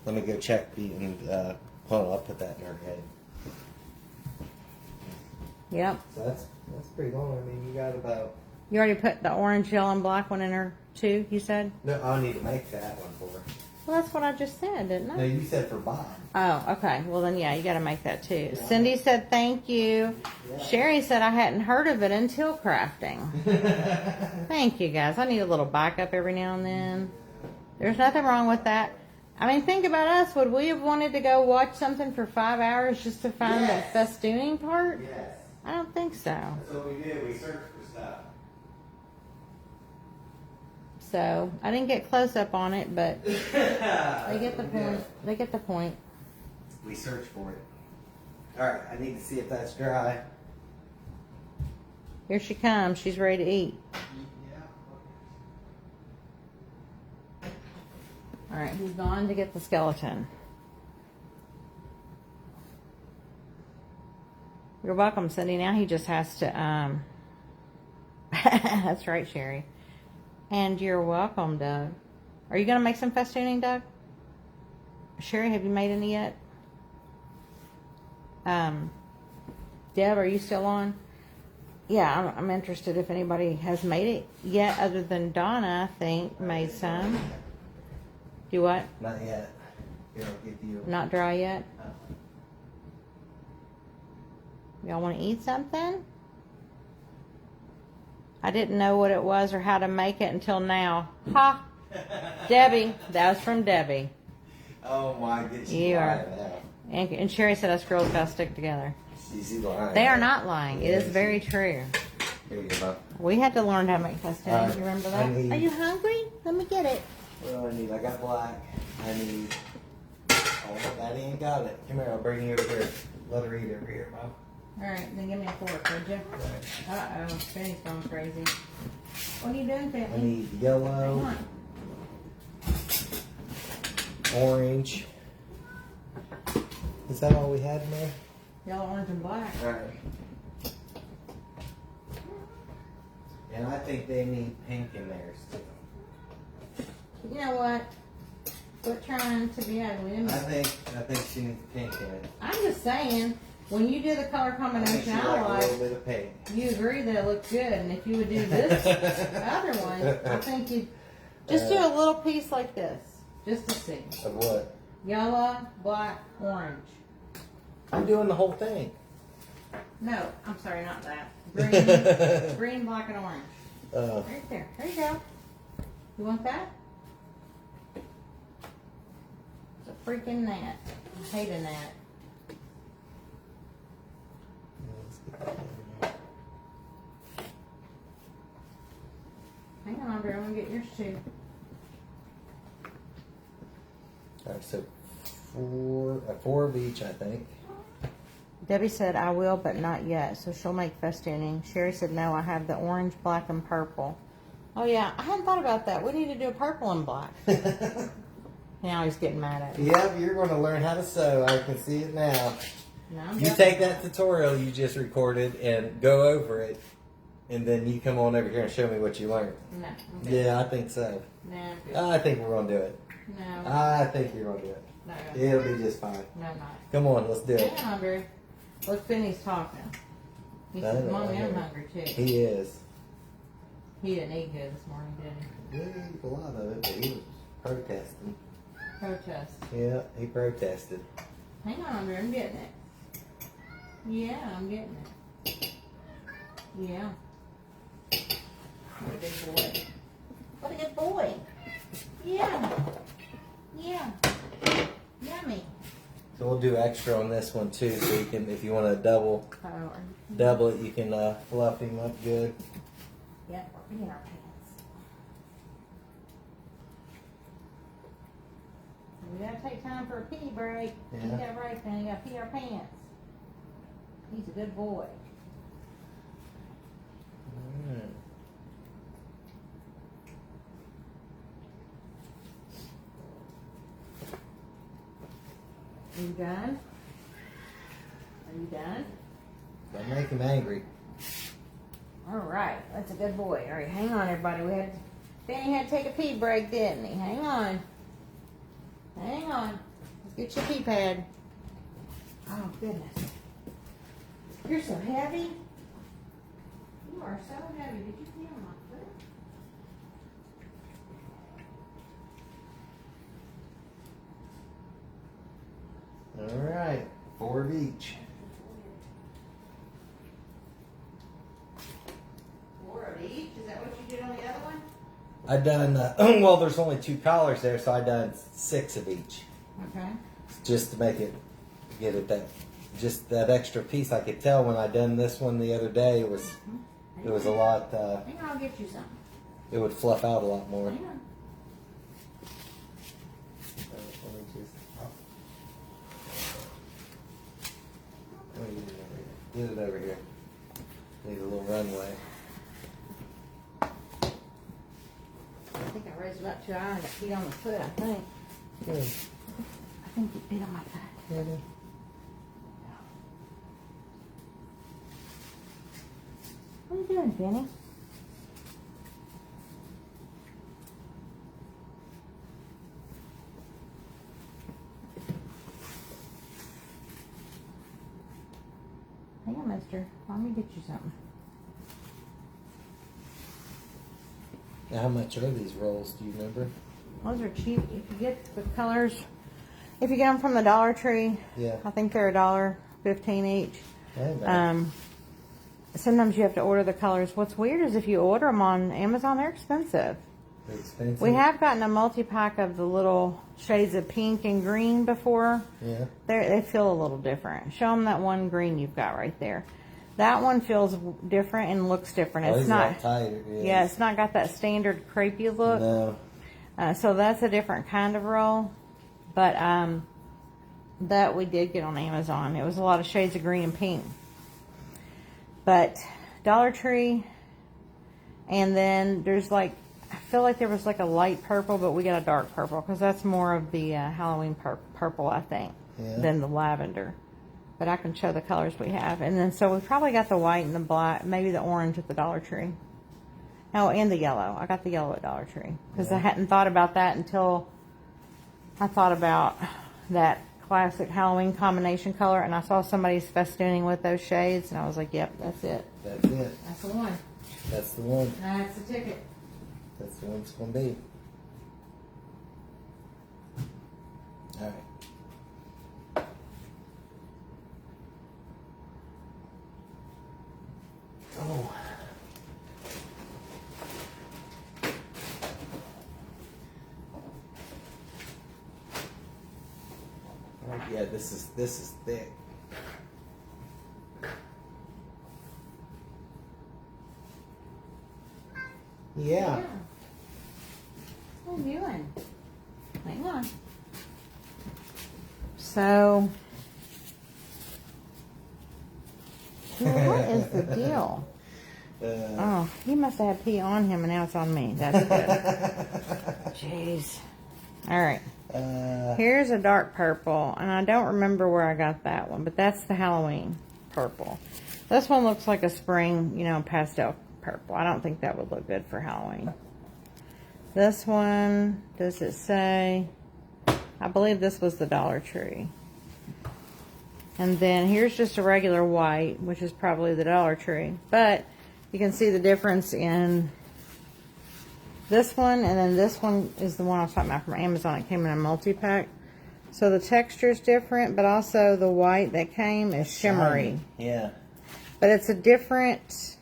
Let me go check and hold on, I'll put that in her head. Yep. So that's pretty long. I mean, you got about... You already put the orange, yellow, and black one in her too, you said? No, I'll need to make that one for her. Well, that's what I just said, didn't I? No, you said for Bob. Oh, okay. Well, then, yeah, you got to make that too. Cindy said thank you. Sherry said I hadn't heard of it until crafting. Thank you, guys. I need a little backup every now and then. There's nothing wrong with that. I mean, think about us. Would we have wanted to go watch something for 5 hours just to find the festooning part? Yes. I don't think so. That's what we did. We searched for stuff. So, I didn't get close up on it, but they get the point. They get the point. We searched for it. Alright, I need to see if that's dry. Here she comes. She's ready to eat. Yeah, gone to get the skeleton. You're welcome, Cindy. Now he just has to, that's right, Sherry. And you're welcome, Doug. Are you going to make some festooning, Doug? Sherry, have you made any yet? Deb, are you still on? Yeah, I'm interested if anybody has made it yet, other than Donna, I think, made some. Do what? Not yet. Here, I'll give you. Not dry yet? Y'all want to eat something? I didn't know what it was or how to make it until now. Ha! Debbie. That was from Debbie. Oh my goodness. You are. And Sherry said us girls gotta stick together. She's lying. They are not lying. It is very true. Here you go. We had to learn how to make festooning. You remember that? Are you hungry? Let me get it. What do I need? I got black. I need. Oh, Daddy ain't got it. Come here. I'll bring you over here. Let her eat over here, Mom. All right, then give me a fork, would you? Uh-oh, Penny's going crazy. What are you doing, Penny? I need yellow, orange. Is that all we had in there? Yellow, orange, and black. All right. And I think they need pink in theirs too. You know what? Quit trying to be ugly. I think she needs pink in it. I'm just saying, when you do the color I think combination she I like a like, little bit of pink. you agree that it looks good. And if you would do this other one, I think you'd just do a little piece like this, just to see. Of what? Yellow, black, orange. I'm doing the whole thing. No, I'm sorry, not that. Green, green, black, and orange. Right there. There you go. You want that? It's a freaking gnat. I hate a gnat. Hang on, Andre. I'm gonna get yours too. Alright, so four of each, I think. Debbie said, I will, but not yet. So she'll make festooning. Sherry said, no, I have the orange, black, and purple. Oh, yeah. I hadn't thought about that. We need to do a purple and black. Now he's getting mad at me. Yep, you're going to learn how to sew. I can see it now. No, You take that tutorial you just recorded and go over it, and then you come on over here and show me what you learned. No. Yeah, I think so. No. I think we're going to do it. No. I think you're going to do it. No. It'll be just fine. No, not. Come on, let's do it. Hang on, Andre. Look, Finney's talking. He I said, know, Mommy, I know. I'm hungry too. He is. He didn't eat good this morning, did he? Yeah, he ate a lot of it, but he was protesting. Protest. Yeah, he protested. Hang on, Andre. I'm getting it. Yeah, I'm getting it. Yeah. What a good boy. What a good boy. Yeah. Yeah. Yummy. So we'll do extra on this one too, so you can, if you want to double it, you can fluff him up good. Yeah, we're in our pants. We gotta take time for a pee break. Yeah. You got right, Penny. You gotta pee our pants. He's a good boy. Are you done? Are you done? Don't make him angry. All right, that's a good boy. All right, hang on, everybody. Danny had to take a pee break, didn't he? Hang on. Hang on. Let's get your pee pad. Oh, goodness. You're so heavy. You are so heavy. Did you pee on my foot? All right, 4 of each. 4 of each? Is that what you did on the other one? I done, well, there's only 2 collars there, so I done 6 of each. Okay. Just to make it, get it just that extra piece. I could tell when I done this one the other day, it was a lot, Hang on, I'll get you some. it would fluff out a lot more. Hang on. Get it over here. Need a little runway. I think I raised it up too high and got peed on the foot, I think. Good. I think you beat on my back. Yeah, I did. What are you doing, Jenny? Hang on, mister. Let me get you something. Now, how much are these rolls? Do you remember? Those are cheap. If you get the colors, if you get them from the Dollar Tree, Yeah. I think they're $1.15 each. Okay. Sometimes you have to order the colors. What's weird is if you order them on Amazon, they're expensive. They're expensive. We have gotten a multi-pack of the little shades of pink and green before. Yeah. They feel a little different. Show them that one green you've got right there. That one feels different and looks different. Oh, It's he's not. all tighter. Yeah, it's not got that standard crepey look. No. So that's a different kind of roll. But that we did get on Amazon. It was a lot of shades of green and pink. But Dollar Tree, and then there's like, I feel like there was like a light purple, but we got a dark purple because that's more of the Halloween purple, I think, than the lavender. But I can show the colors we have. And then so we probably got the white and the black, maybe the orange at the Dollar Tree. Oh, and the yellow. I got the yellow at Dollar Tree because I hadn't thought about that until I thought about that classic Halloween combination color, and I saw somebody's festooning with those shades, and I was like, yep, that's it. That's it. That's the one. That's the one. That's the ticket. That's the one it's going to be. All right. Oh. Yeah, this is thick. Yeah. What are you doing? Hang on. So, what is the deal? Oh, he must have had pee on him and now it's on me. That's good. Jeez. All right. Here's a dark purple, and I don't remember where I got that one, but that's the Halloween purple. This one looks like a spring, pastel purple. I don't think that would look good for Halloween. This one, does it say? I believe this was the Dollar Tree. And then here's just a regular white, which is probably the Dollar Tree. But you can see the difference in this one, and then this one is the one I was talking about from Amazon. It came in a multi-pack. So the texture is different, but also the white that came is shimmery. Yeah. But it's a different,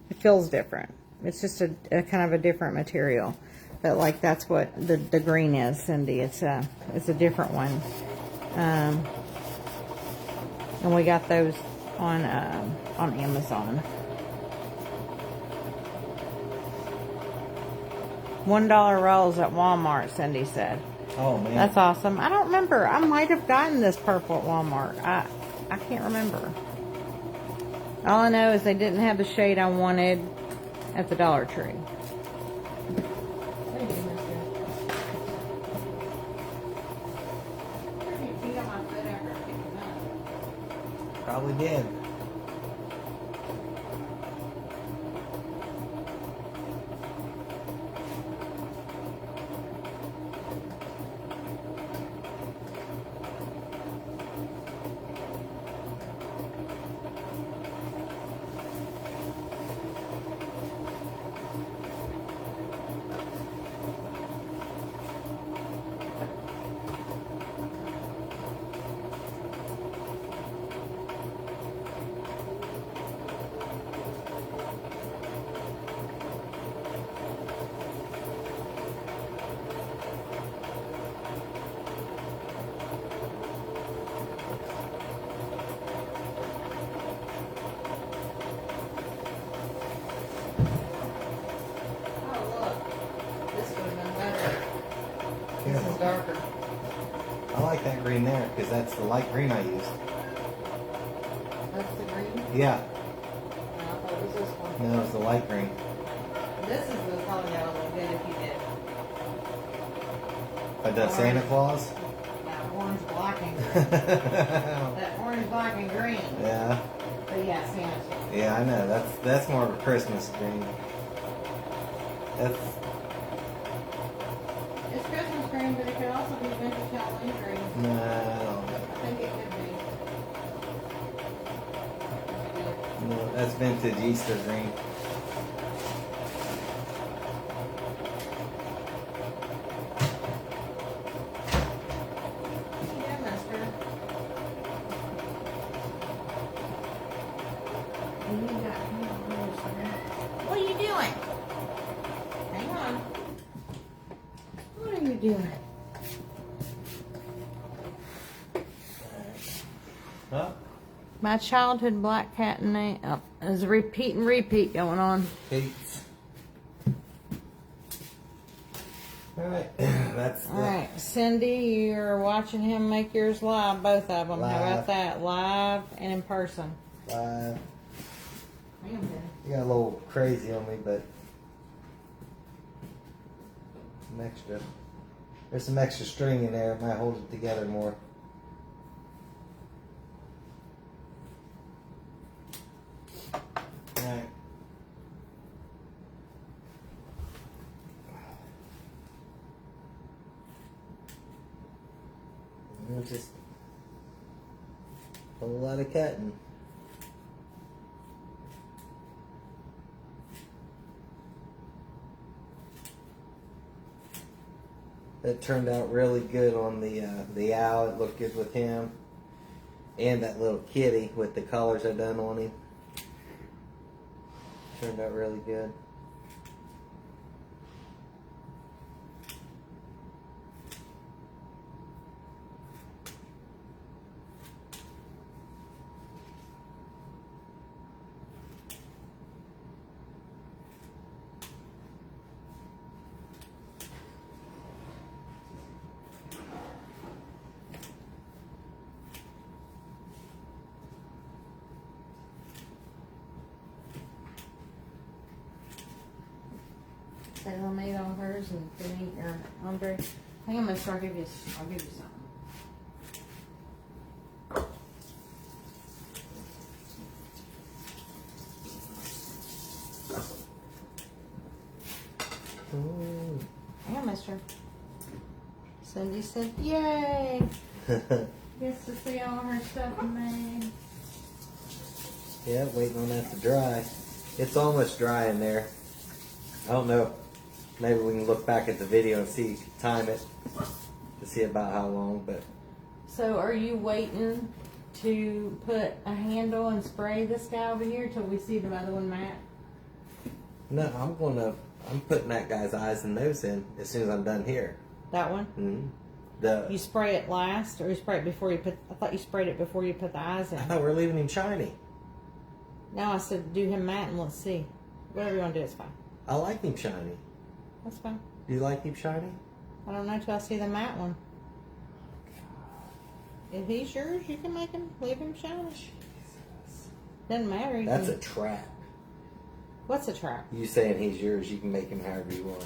it feels different. It's just a kind of a different material. But like that's what the green is, Cindy. It's a different one. And we got those on Amazon. $1 rolls at Walmart, Cindy said. Oh man. That's awesome. I don't remember. I might have gotten this purple at Walmart. I can't remember. All I know is they didn't have the shade I wanted at the Dollar Tree. Probably did. This is darker. I like that green there because that's the light green I used. That's the green? Yeah. No, I thought it was this one. No, it's the light green. This is the color that would look good if you did. If I done Santa Claus? That orange, black, and green. That orange, black, and green. Yeah. But yeah, Santa's. Yeah, I know. That's more of a Christmas green. That's It's Christmas green, but it could also be vintage Halloween green. no, I don't know. I think it could be. No, that's vintage Easter green. Yeah, mister. What are you doing? Hang on. What are you doing? Huh? My childhood black cat name. Oh, there's a repeat going on. Pete's. Alright. That's the All right, Cindy, you're watching him make yours live, both of them. How Live. about that? Live and in person. live. Hang on, Daddy. You got a little crazy on me, but some extra. There's some extra string in there. It might hold it together more. Alright. Just a whole lot of cutting. That turned out really good on the owl. It looked good with him, and that little kitty with the colors I done on him. Turned out really good. Salem made all hers and Denise or Andre. Hang on, mister. I'll give you something. Ooh. Hang on, mister. Cindy said, "Yay!" Gets to see all her stuff made. Yeah, waiting on that to dry. It's almost dry in there. I don't know. Maybe we can look back at the video and see, time it to see about how long. But So, are you waiting to put a handle and spray this guy over here till we see the other one matte? no, I'm putting that guy's eyes and nose in as soon as I'm done here. That one? Mm-hmm. You spray it last, or you spray it before you put? I thought you sprayed it before you put the eyes I in. thought we were leaving him shiny. Now I said do him matte and let's see. Whatever you want to do, it's fine. I like him shiny. That's fine. Do you like him shiny? I don't know till I see the matte one. If he's yours, you can make him, leave him shiny. Doesn't matter. That's a trap. What's a trap? You saying he's yours, you can make him however you want.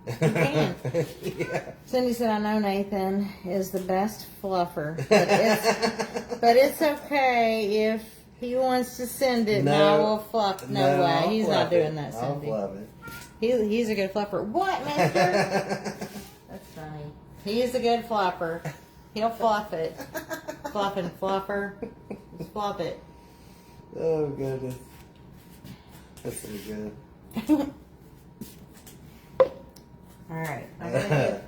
You can. Yeah. Cindy said, I know Nathan is the best fluffer, but it's okay if he wants to send it and I will fluff. No way. I'll He's fluff not doing it. that, I'll Cindy. fluff it. He's a good fluffer. What, mister? That's funny. He is a good fluffer. He'll fluff it. Fluff and fluffer. Just fluff it. Oh, goodness. That's so good. All right. I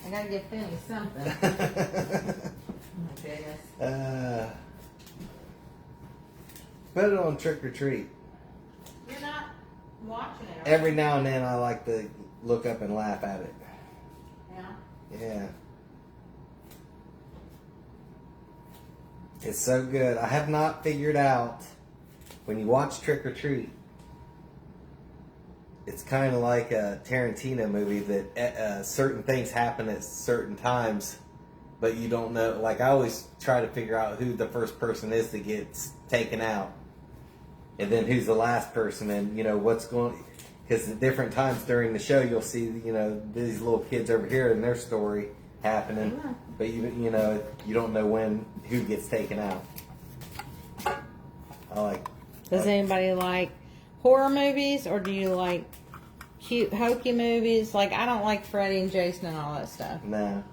gotta give Finney something. Oh, my goodness. Put it on Trick or Treat. You're not watching it, right? Every now and then I like to look up and laugh at it. Yeah. Yeah. It's so good. I have not figured out, when you watch Trick or Treat, it's kind of like a Tarantino movie that certain things happen at certain times, but you don't know. Like, I always try to figure out who the first person is that gets taken out, and then who's the last person, and you know what's going. Because at different times during the show, you'll see, you know, these little kids over here and their story happening, but you know, you don't know who gets taken out. Does anybody like horror movies, or do you like cute, hokey movies? Like, I don't like Freddy and Jason and all that stuff. No.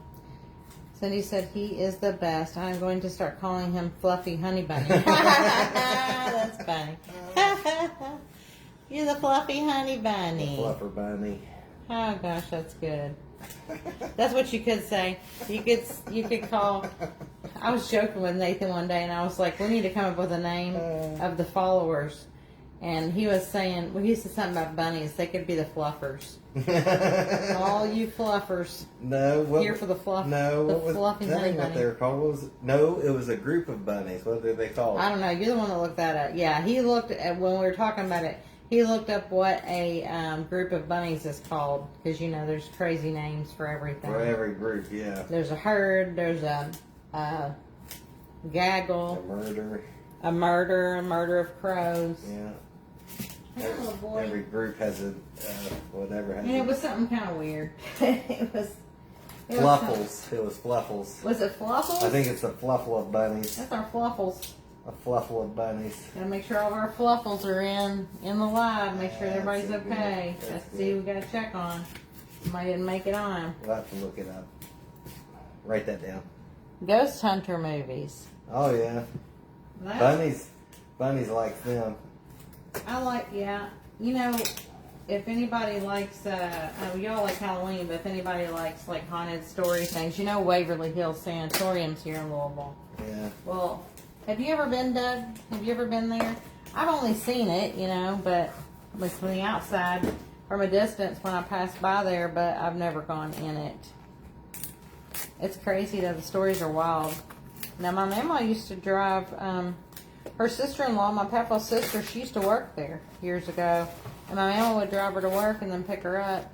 Cindy said he is the best. I'm going to start calling him Fluffy Honey Bunny. That's funny. You're the Fluffy Honey Bunny. The Fluffer Bunny. Oh gosh, that's good. That's what you could say. You could call. I was joking with Nathan one day, and I was like, "We need to come up with a name of the followers." And he was saying, well, he said something about bunnies. They could be the fluffers. All you fluffers. No, here for the fluff. No, the what was fluffy that? honey Ain't what bunny. they were called? What was it? No, it was a group of bunnies. What did they call? I don't know. You're the one that looked that up. Yeah, he looked at when we were talking about it. He looked up what a group of bunnies is called, because you know there's crazy names for everything. For every group, yeah. There's a herd. There's a gaggle. A murder. A murder of crows. Yeah. Oh boy. Every group has a whatever. Has And it was something kind of weird. it was Fluffles. It was Fluffles. Was it Fluffles? I think it's a Fluffle of bunnies. That's our Fluffles. A Fluffle of bunnies. Gotta make sure all of our Fluffles are in the live. Make sure everybody's okay. That's the we gotta check on. Somebody didn't make it on. We'll have to look it up. Write that down. Ghost Hunter movies. Oh yeah. Bunnies like them. I like, yeah. You know, if anybody likes, y'all like Halloween, but if anybody likes like haunted story things, you know Waverly Hills Sanatorium's here in Louisville. Yeah. Well, have you ever been, Doug? Have you ever been there? I've only seen it, you know, but like from the outside, from a distance when I passed by there, but I've never gone in it. It's crazy though, the stories are wild. Now my mama used to drive, her sister-in-law, my papa's sister, she used to work there years ago. And my mama would drive her to work and then pick her up.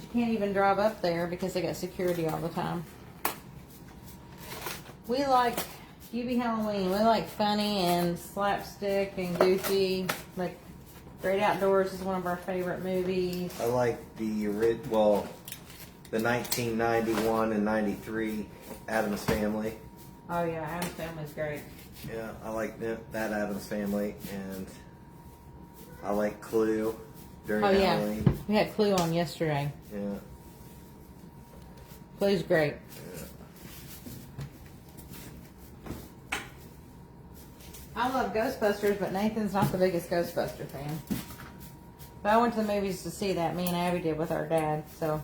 She can't even drive up there because they got security all the time. We like UB Halloween. We like funny and slapstick and goofy. Like Great Outdoors is one of our favorite movies. I like the 1991 and 93 Addams Family. Oh yeah, Addams Family's great. Yeah, I like that Addams Family, and I like Clue during Halloween. Yeah, we had Clue on yesterday. Yeah. Clue's great. Yeah. I love Ghostbusters, but Nathan's not the biggest Ghostbuster fan. But I went to the movies to see that. Me and Abby did with our dad. So,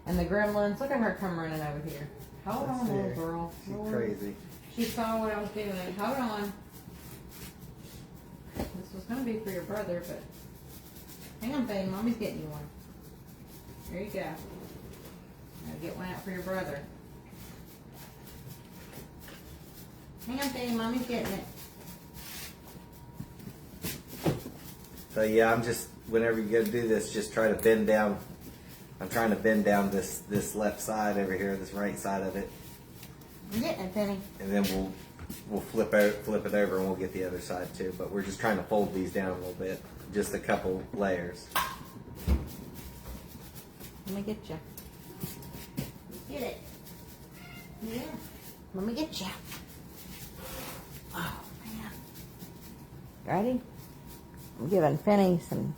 and the Gremlins. Look at her come running over here. Hold on, little girl. She's Lord. crazy. She saw what I was doing. Hold on. This was going to be for your brother, but hang on, baby. Mommy's getting you one. There you go. I'll get one out for your brother. Hang on, baby. Mommy's getting it. So yeah, I'm just, whenever you go to do this, just try to bend down. I'm trying to bend down this left side over here, this right side of it. I'm getting it, Penny. And then we'll flip it over and we'll get the other side too. But we're just trying to fold these down a little bit, just a couple layers. Let me get you. Get it. Yeah. Let me get you. Oh man. Ready? I'm giving Penny some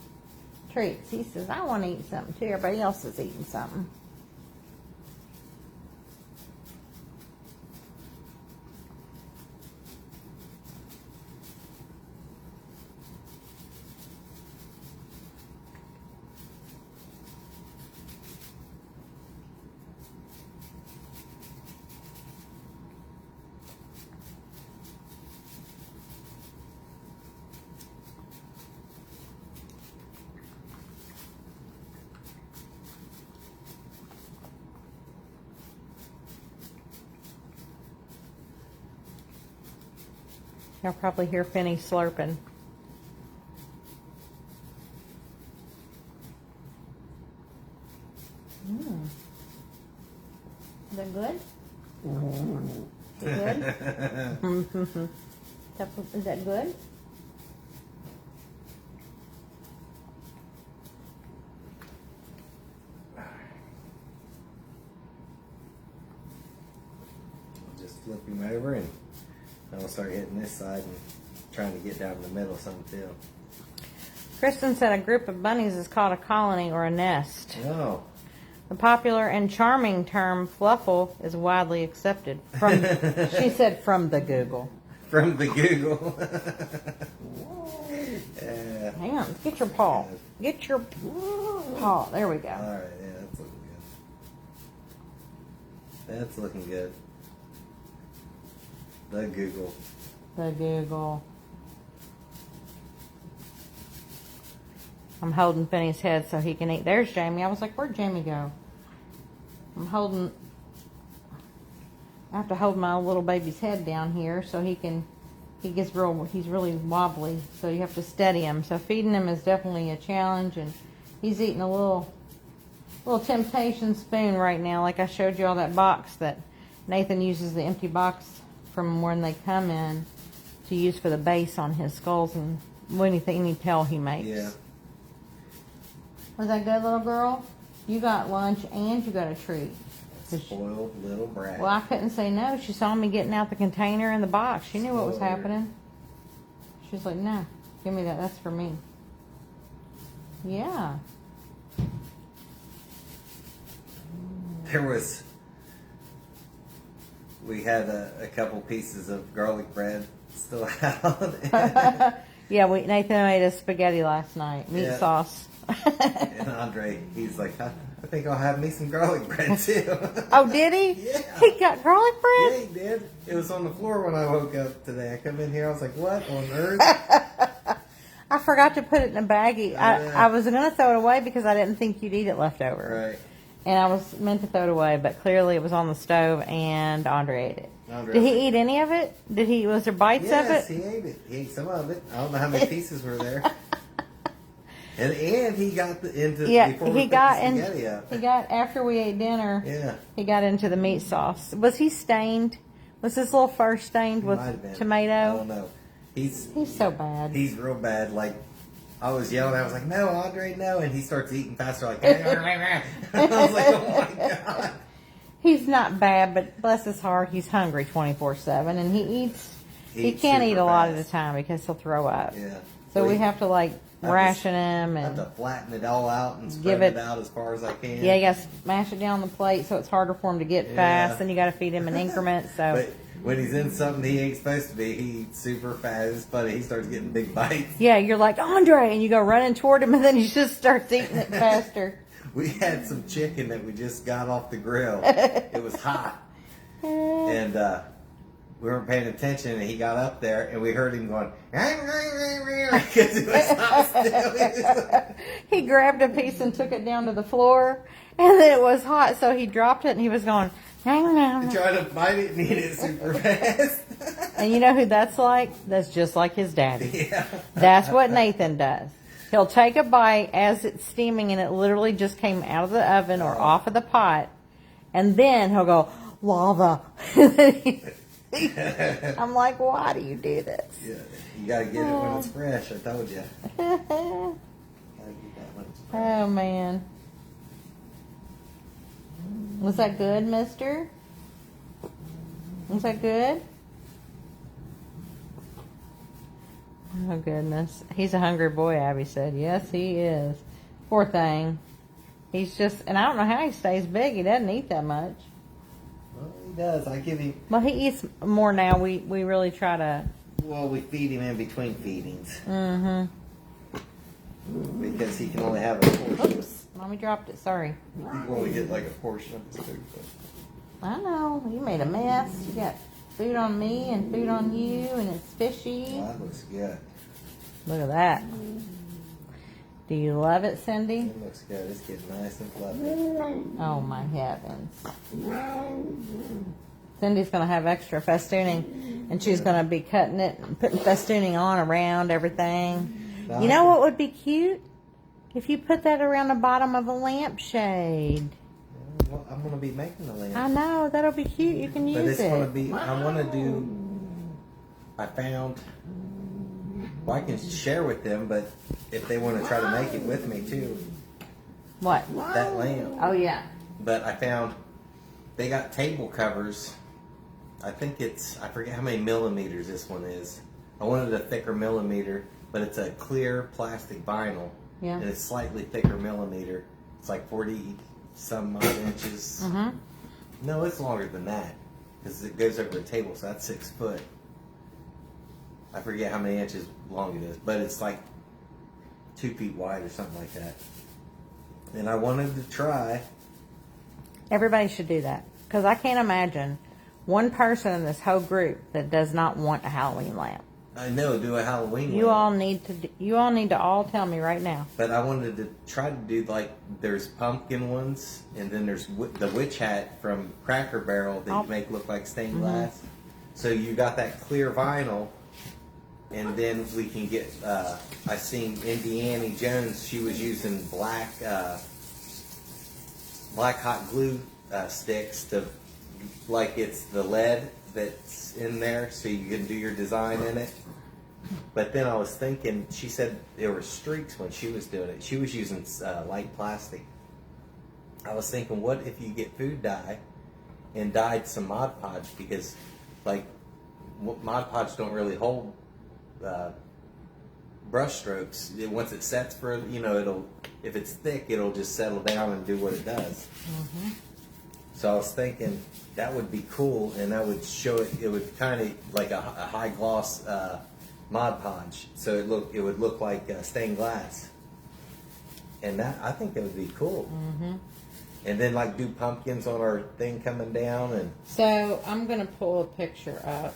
treats. He says, I want to eat something too. Everybody else is eating something. You'll probably hear Penny slurping. Is that good? Is that good? Is that good? flip him over, and then we'll start hitting this side and trying to get down in the middle some too. Kristen said a group of bunnies is called a colony or a nest. Oh. The popular and charming term fluffle is widely accepted. From she said from the Google. From the Google. Yeah. Hang on, get your paw. Get your paw. There we go. All right, yeah, that's looking good. That's looking good. The Google. The Google. I'm holding Finney's head so he can eat. There's Jamie. I was like, where'd Jamie go? I'm holding. I have to hold my little baby's head down here so he can. He's really wobbly, so you have to steady him. So feeding him is definitely a challenge, and he's eating a little temptation spoon right now. Like I showed you all that box that Nathan uses, the empty box from when they come in to use for the base on his skulls and any tail he makes. Yeah. Was that good, little girl? You got lunch and you got a treat. Spoiled little brat. Well, I couldn't say no. She saw me getting out the container and the box. She knew what was happening. She's like, no, give me that. That's for me. Yeah. We had a couple pieces of garlic bread still out. Yeah, Nathan made us spaghetti last night. Meat sauce. And Andre, he's like, I think I'll have me some garlic bread too. Oh, did he? Yeah. He got garlic bread? Yeah, he did. It was on the floor when I woke up today. I come in here, I was like, what on earth? I forgot to put it in a baggie. I was going to throw it away because I didn't think you'd eat it leftover. Right. And I was meant to throw it away, but clearly it was on the stove and Andre ate it. Did he eat any of it? Was there bites of it? Yes, he ate it. He ate some of it. I don't know how many pieces were there. And he got before we put the spaghetti up. He got after we ate dinner. Yeah. He got into the meat sauce. Was he stained? Was his little fur stained with tomato? I don't know. He's so bad. He's real bad. Like I was yelling, I was like, "No, Andre, no!" And he starts eating faster. Like, I was like, "Oh my god." He's not bad, but bless his heart, he's hungry 24/7, and he eats. He can't eat a lot at a time because he'll throw up. Yeah. So we have to ration him I have and to flatten it all out and spread it out as far as I can. Yeah, you got to smash it down on the plate so it's harder for him to get fast. Then you got to feed him in increments. So. But when he's in something he ain't supposed to be, he's super fast. It's funny. He starts getting big bites. Yeah, you're like, Andre, and you go running toward him, and then he just starts eating it faster. We had some chicken that we just got off the grill. It was hot. And we weren't paying attention, and he got up there, and we heard him going, because it was hot still. He grabbed a piece and took it down to the floor, and then it was hot, so he dropped it, and he was going, trying to bite it and eat it super fast. And you know who that's like? That's just like his daddy. Yeah. That's what Nathan does. He'll take a bite as it's steaming and it literally just came out of the oven or off of the pot, and then he'll go, lava. I'm like, why do you do this? Yeah, you gotta get it when it's fresh, I told you. Gotta get that when it's fresh. Oh, man. Was that good, mister? Was that good? Oh, goodness. He's a hungry boy, Abby said. Yes, he is. Poor thing. He's just, and I don't know how he stays big. He doesn't eat that much. Well, he does. I give him. Well, he eats more now. We really try to. Well, we feed him in between feedings. Mm-hmm. Because he can only have a portion. Oops. Mommy dropped it. Sorry. You can only get like a portion of his food. I know. You made a mess. You got food on me and food on you, and it's fishy. Well, that looks good. Look at that. Do you love it, Cindy? It looks good. It's getting nice and fluffy. Oh, my heavens. Cindy's going to have extra festooning, and she's going to be cutting it and putting festooning on around everything. You know what would be cute? If you put that around the bottom of a lampshade. Well, I'm going to be making the lamp. I know. That'll be cute. You can use it. But it's going to be, I want to do, I found, well, I can share with them, but if they want to try to make it with me too. What? That lamp. Oh, yeah. But I found they got table covers I think it's, I forget how many millimeters this one is. I wanted a thicker millimeter, but it's a clear plastic vinyl. Yeah. And it's slightly thicker millimeter. It's like 40 some odd inches. Mm-hmm. No, it's longer than that because it goes over the table, so that's 6 foot. I forget how many inches long it is, but it's like 2 feet wide or something like that. And I wanted to try. Everybody should do that because I can't imagine one person in this whole group that does not want a Halloween lamp. I know, do a Halloween You lamp. all need to. You all need to all tell me right now. But I wanted to try to do like, there's pumpkin ones, and then there's the witch hat from Cracker Barrel that you make look like stained glass. So you got that clear vinyl, and then we can get. I seen Indiana Jones. She was using black hot glue sticks to, like it's the lead that's in there, so you can do your design in it. But then I was thinking, she said there were streaks when she was doing it. She was using light plastic. I was thinking, what if you get food dye and dyed some Mod Podge? Because, like, Mod Podge don't really hold brush strokes. Once it sets for, it'll, if it's thick, it'll just settle down and do what it does. Mm-hmm. So I was thinking that would be cool, and that would show it. It would kind of like a high gloss Mod Podge, so it would look like stained glass, and that, I think that would be cool. Mm-hmm. And then like do pumpkins on our thing coming down, and So I'm gonna pull a picture up.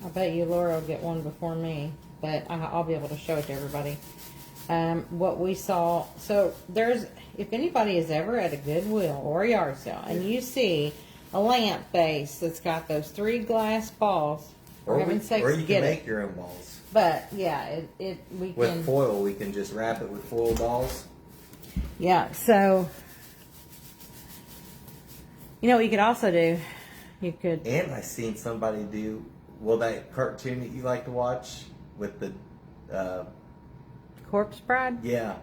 I bet you Laura will get one before me, but I'll be able to show it to everybody. What we saw. So if anybody is ever at a Goodwill or a yard sale and you see a lamp base that's got those 3 glass balls, for heaven's sakes, or you get can make it. your own balls But yeah, we with can. foil. We can just wrap it with foil balls. Yeah. So you know what you could also do? You could. And I seen somebody do that cartoon that you like to watch with the. Corpse Bride? Yeah,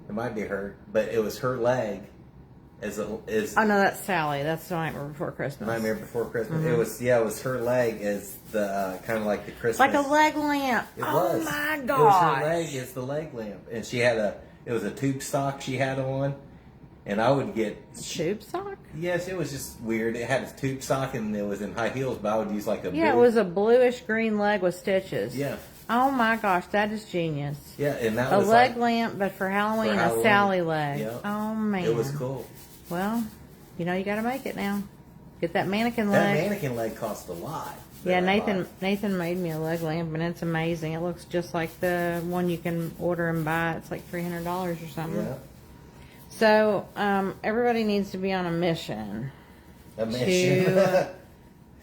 it might be her, but it was her leg as Oh no, that's Sally. That's the Nightmare Before Christmas. Nightmare Before Christmas. Mm-hmm. It was her leg as the kind of like the Christmas. Like a leg lamp. It oh was. my It gosh. was her leg as the leg lamp, and she had it was a tube sock she had on, and I would get. Tube sock? Yes, it was just weird. It had a tube sock and it was in high heels, but I would use like a. Yeah, it was a bluish green leg with stitches. Yeah. Oh my gosh, that is genius. Yeah, and that A was leg like, lamp, but for Halloween, for a Halloween. Sally leg. Yeah. Oh man. It was cool. Well, you got to make it now. Get that mannequin That leg. mannequin leg cost a lot. Yeah, that I bought. Nathan made me a leg lamp, and it's amazing. It looks just like the one you can order and buy. It's like $300 or something. Yeah. So everybody needs to be on a mission. A mission.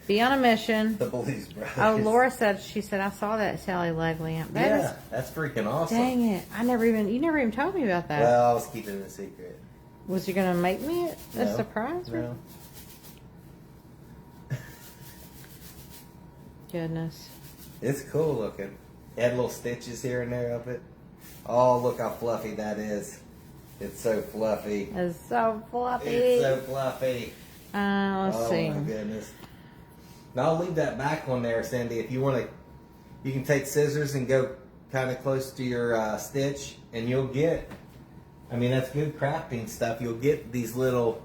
Be on a mission. The Blues Brothers. Oh, Laura said, she said, I saw that Sally leg lamp. Yeah, that's freaking awesome. Dang it. You never even told me about that. Well, I was keeping it a secret. Was you going to make me a No. surprise? No. Goodness. It's cool looking. It had little stitches here and there of it. Oh, look how fluffy that is. It's so fluffy. It's so fluffy. It's so fluffy. Let's see. Oh my goodness. Now I'll leave that back one there, Cindy. If you want to, you can take scissors and go kind of close to your stitch, and you'll get. I mean, that's good crafting stuff. You'll get these little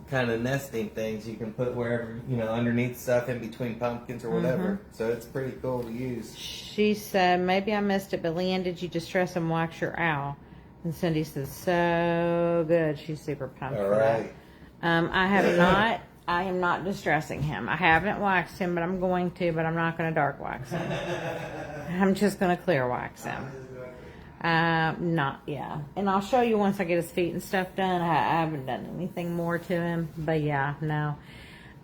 kind of nesting things you can put wherever, underneath stuff in between pumpkins or whatever. So it's pretty cool to use. She said, maybe I missed it, but Leanne, did you distress and wax your owl? And Cindy says, so good. She's super pumped All for right. that. I am not distressing him. I haven't waxed him, but I'm going to, but I'm not going to dark wax him. I'm just going to clear wax him. And I'll show you once I get his feet and stuff done. I haven't done anything more to him, but yeah, no.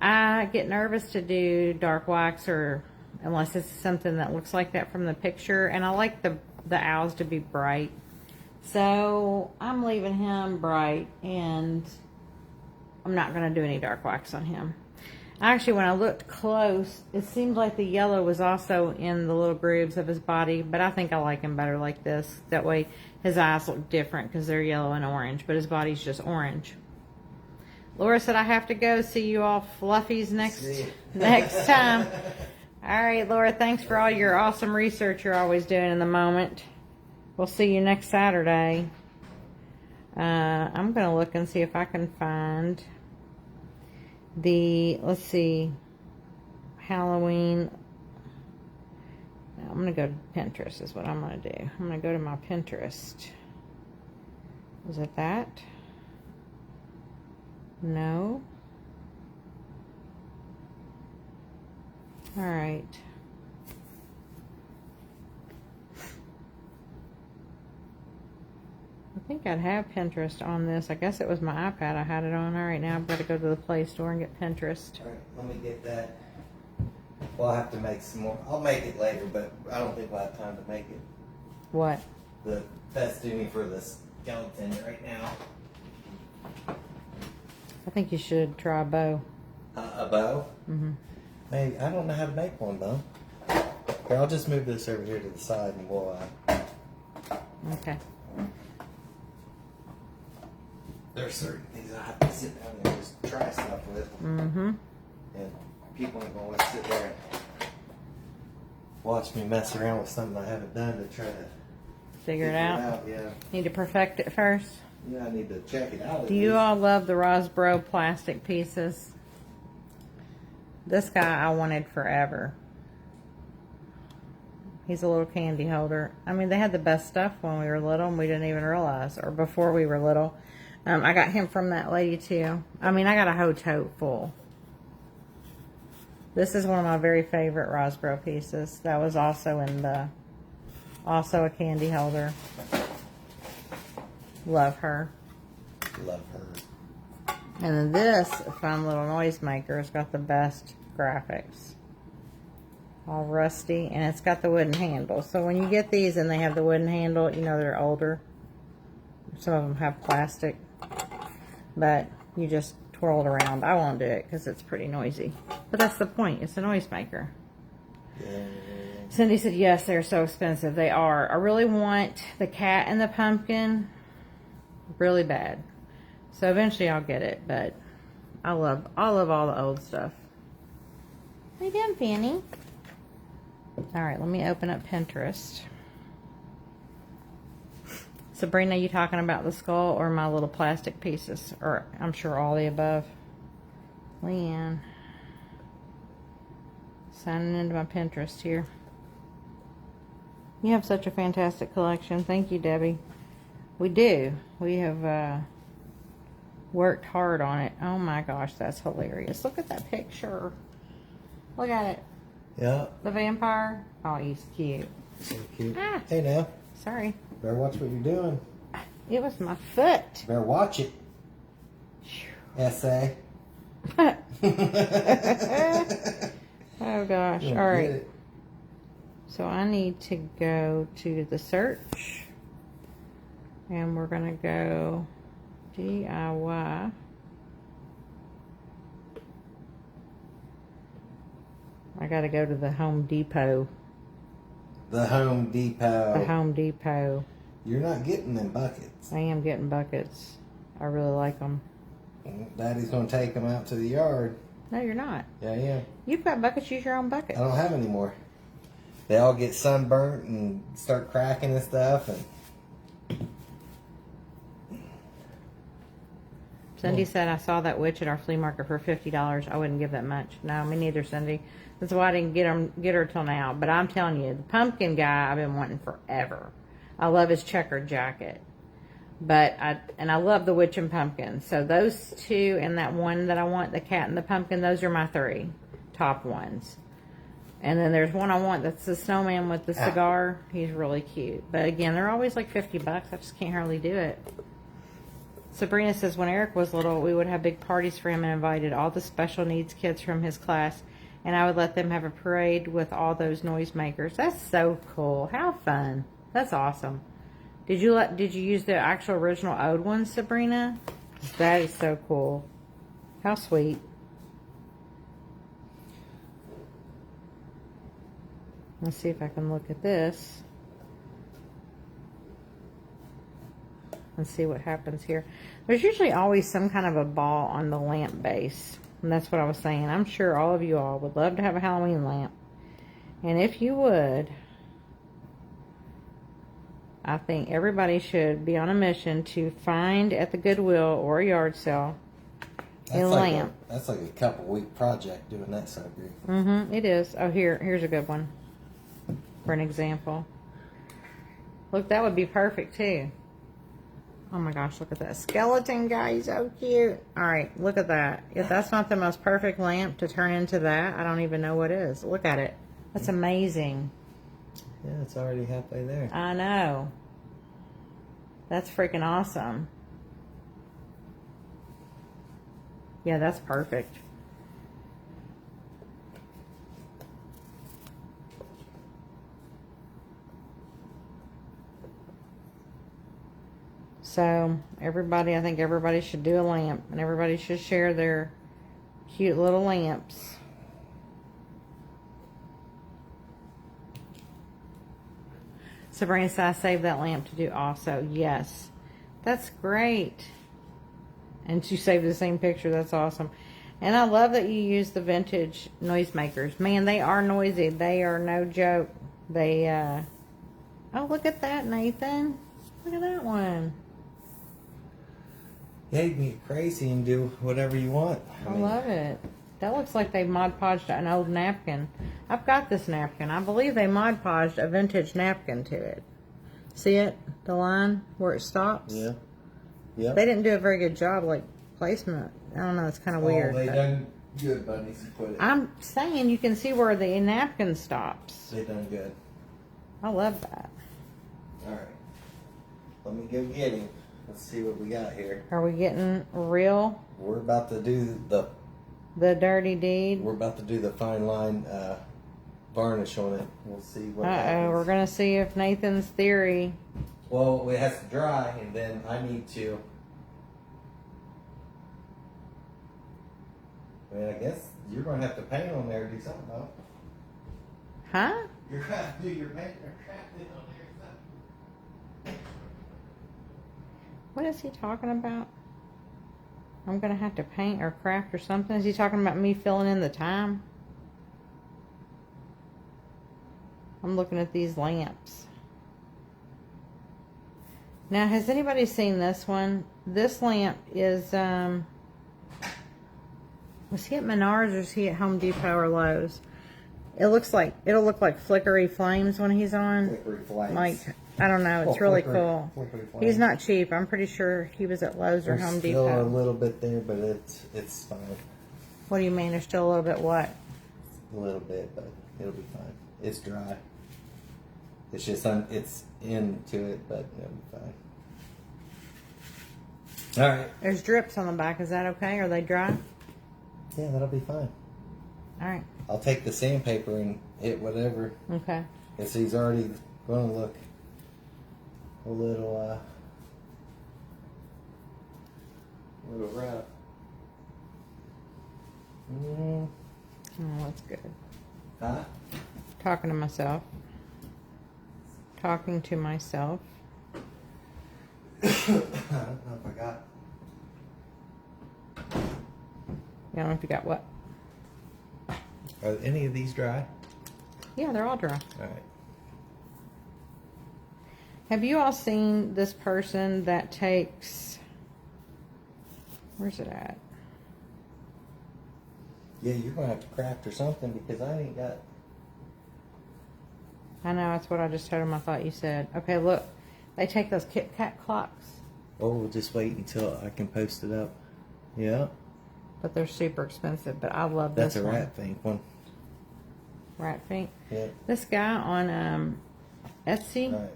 I get nervous to do dark wax unless it's something that looks like that from the picture, and I like the owls to be bright. So I'm leaving him bright, and I'm not going to do any dark wax on him. Actually, when I looked close, it seemed like the yellow was also in the little grooves of his body, but I think I like him better like this. That way his eyes look different because they're yellow and orange, but his body's just orange. Laura said I have to go. See you all fluffies next See ya. next time. All right, Laura, thanks for all your awesome research you're always doing in the moment. We'll see you next Saturday. I'm going to look and see if I can find let's see, Halloween. I'm going to go to Pinterest is what I'm going to do. I'm going to go to my Pinterest. Is it that? No. All right. I think I'd have Pinterest on this. I guess it was my iPad I had it on. All right, now I've got to go to the Play Store and get Pinterest. All right, let me get that. Well, I'll have to make some more. I'll make it later, but I don't think we'll have time to make it. What? The festooning for the skeleton right now. I think you should try a bow. A bow? Mm-hmm. Maybe. I don't know how to make one, though. Here, I'll just move this over here to the side and we'll... Okay. There's certain things I have to sit down there and just try stuff with. Mm-hmm. And people ain't going to sit there and watch me mess around with something I haven't done to try to Figure it out. Yeah. Need to perfect it first. Yeah, I need to check it out. Do you all love the Rosbro plastic pieces? This guy I wanted forever. He's a little candy holder. I mean, they had the best stuff when we were little and we didn't even realize, or before we were little. I got him from that lady too. I mean, I got a whole tote full. This is one of my very favorite Rosbro pieces. That was also in also a candy holder. Love her. Love her. And then this fun little noisemaker has got the best graphics. All rusty, and it's got the wooden handle. So when you get these and they have the wooden handle, you know they're older. Some of them have plastic, but you just twirl it around. I won't do it because it's pretty noisy. But that's the point. It's a noisemaker. Yeah. Cindy said, yes, they're so expensive. They are. I really want the cat and the pumpkin really bad. So eventually I'll get it, but I love all the old stuff. How you doing, Fanny? All right, let me open up Pinterest. Sabrina, you talking about the skull or my little plastic pieces? Or I'm sure all the above. Leanne. Signing into my Pinterest here. You have such a fantastic collection. Thank you, Debbie. We do. We have worked hard on it. Oh my gosh, that's hilarious. Look at that picture. Look at it. Yeah. The vampire. Oh, he's cute. So cute. Ah. Hey now. Sorry. Better watch what you're doing. It was my foot. Better watch it. SA. Oh gosh. All right. So I need to go to the search. And we're going to go DIY. I got to go to the Home Depot. The Home Depot. The Home Depot. You're not getting them buckets. I am getting buckets. I really like them. Daddy's going to take them out to the yard. No, you're not. Yeah, yeah. You've got buckets. Use your own bucket. I don't have any more. They all get sunburnt and start cracking and stuff. And Cindy said, I saw that witch at our flea market for $50. I wouldn't give that much. No, me neither, Cindy. That's why I didn't get her till now. But I'm telling you, the pumpkin guy I've been wanting forever. I love his checkered jacket. But I love the witch and pumpkin. So those two and that one that I want, the cat and the pumpkin, those are my three top ones. And then there's one I want that's the snowman with the cigar. He's really cute. But again, they're always like $50. I just can't hardly do it. Sabrina says, when Eric was little, we would have big parties for him and invited all the special needs kids from his class. And I would let them have a parade with all those noisemakers. That's so cool. How fun. That's awesome. Did you use the actual original old ones, Sabrina? That is so cool. How sweet. Let's see if I can look at this. and see what happens here. There's usually always some kind of a ball on the lamp base. And that's what I was saying. I'm sure all of you all would love to have a Halloween lamp. And if you would, I think everybody should be on a mission to find at the Goodwill or a yard sale a lamp. That's like a couple week project doing that sucker. Mm-hmm, it is. Oh, here's a good one for an example. Look, that would be perfect too. Oh my gosh, look at that skeleton guy. He's so cute. All right, look at that. If that's not the most perfect lamp to turn into that, I don't even know what is. Look at it. That's amazing. Yeah, it's already halfway there. I know. That's freaking awesome. Yeah, that's perfect. So, everybody, I think everybody should do a lamp. And everybody should share their cute little lamps. Sabrina said, I saved that lamp to do also. Yes. That's great. And you saved the same picture. That's awesome. And I love that you use the vintage noisemakers. Man, they are noisy. They are no joke. They, oh, look at that, Nathan. Look at that one. Yeah, you can get crazy and do whatever you want. I love it. That looks like they Mod Podged an old napkin. I've got this napkin. I believe they Mod Podged a vintage napkin to it. See it? The line where it stops? Yeah. Yeah. They didn't do a very good job, like, placement. I don't know. It's kind of weird. Oh, they done good, buddies. Put it. I'm saying you can see where the napkin stops. They done good. I love that. All right. Let me go get him. Let's see what we got here. Are we getting real? We're about to do the dirty deed. We're about to do the fine line varnish on it. We'll see what Uh-oh, we're going to see if Nathan's theory... Well, it has to dry, and then I need to... I mean, I guess you're going to have to paint on there or do something, though. Huh? You're going to have to do your paint or crafting on there. What is he talking about? I'm going to have to paint or craft or something. Is he talking about me filling in the time? I'm looking at these lamps. Now, has anybody seen this one? This lamp is, was he at Menards or is he at Home Depot or Lowe's? It'll look like flickery flames when he's on. Flickery flames. Like, I don't know. It's really cool. Flickery flames. He's not cheap. I'm pretty sure he was at Lowe's or Home Depot. There's still a little bit there, but it's fine. What do you mean? There's still a little bit what? A little bit, but it'll be fine. It's dry. It's just it's into it, but it'll be fine. All right. There's drips on the back. Is that okay? Are they dry? Yeah, that'll be fine. All right. I'll take the sandpaper and hit whatever. Okay. Because he's already going to look a little rough. Oh, that's good. Huh? Talking to myself. Talking to myself. I don't know if I got. I don't know if you got what? Are any of these dry? Yeah, they're all dry. All right. Have you all seen this person that takes... Where's it at? Yeah, you're going to have to craft or something because I ain't got... I know, that's what I just told him I thought you said. Okay, look. They take those Kit Kat clocks. Oh, we'll just wait until I can post it up. Yeah. But they're super expensive. But I love That's this a one. rat thing one. Rat Fink. Yeah. This guy on Etsy, All right.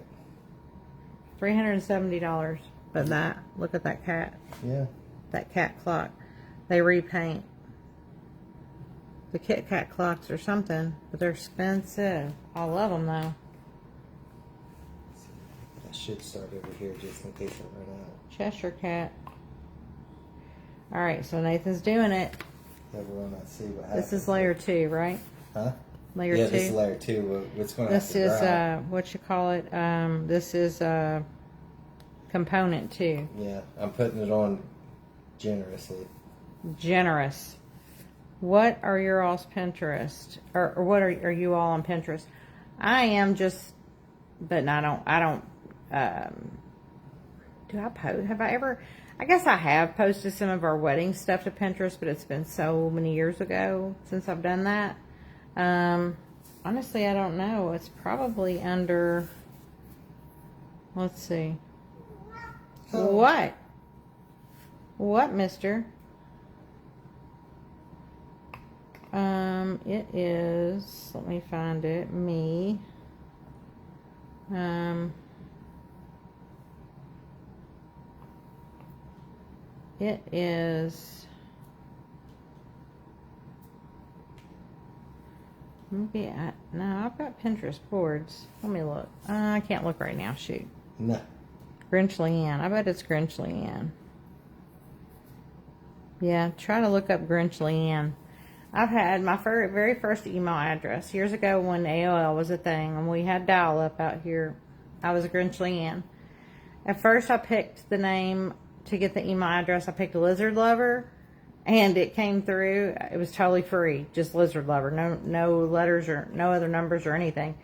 $370. But that, look at that cat. Yeah. That cat clock. They repaint. The Kit Kat clocks or something, but they're expensive. I love them though. I should start over here just in case I run out. Cheshire cat. All right, so Nathan's doing it. Everyone, let's see what happens. This is layer 2, right? Huh? Layer yeah, 2. this is layer 2. It's going to have This to is dry. what you call it. This is component too. Yeah, I'm putting it on generously. Generous. What are your all's Pinterest? Or what are you all on Pinterest? I am just, but I don't, do I post? Have I ever, I guess I have posted some of our wedding stuff to Pinterest, but it's been so many years ago since I've done that. Honestly, I don't know. It's probably under, let's see. Oh. What? What, mister? It is, let me find it, me. It is, maybe no, I've got Pinterest boards. Let me look. I can't look right now, shoot. No. Grinch Leanne. I bet it's Grinch Leanne. Yeah, try to look up Grinch Leanne. I've had my very first email address years ago when AOL was a thing and we had dial-up out here. I was Grinch Leanne. At first I picked the name to get the email address. I picked Lizard Lover and it came through. It was totally free, just Lizard Lover. No letters or no other numbers or anything.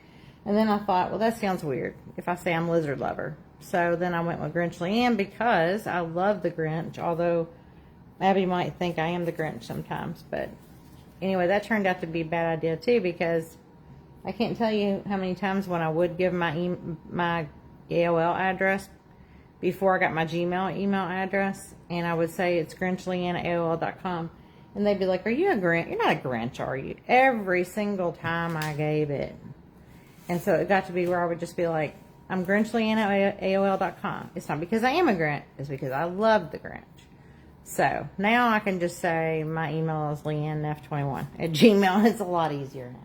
And then I thought, well, that sounds weird if I say I'm Lizard Lover. So then I went with Grinch Leanne because I love the Grinch, although Abby might think I am the Grinch sometimes. But anyway, that turned out to be a bad idea too because I can't tell you how many times when I would give my AOL address before I got my Gmail email address, and I would say it's GrinchLeanne@AOL.com. And they'd be like, are you a Grinch? You're not a Grinch, are you? Every single time I gave it. And so it got to be where I would just be like, I'm GrinchLeanne@AOL.com. It's not because I am a Grinch. It's because I love the Grinch. So now I can just say my email is leannef21@gmail. It's a lot easier now.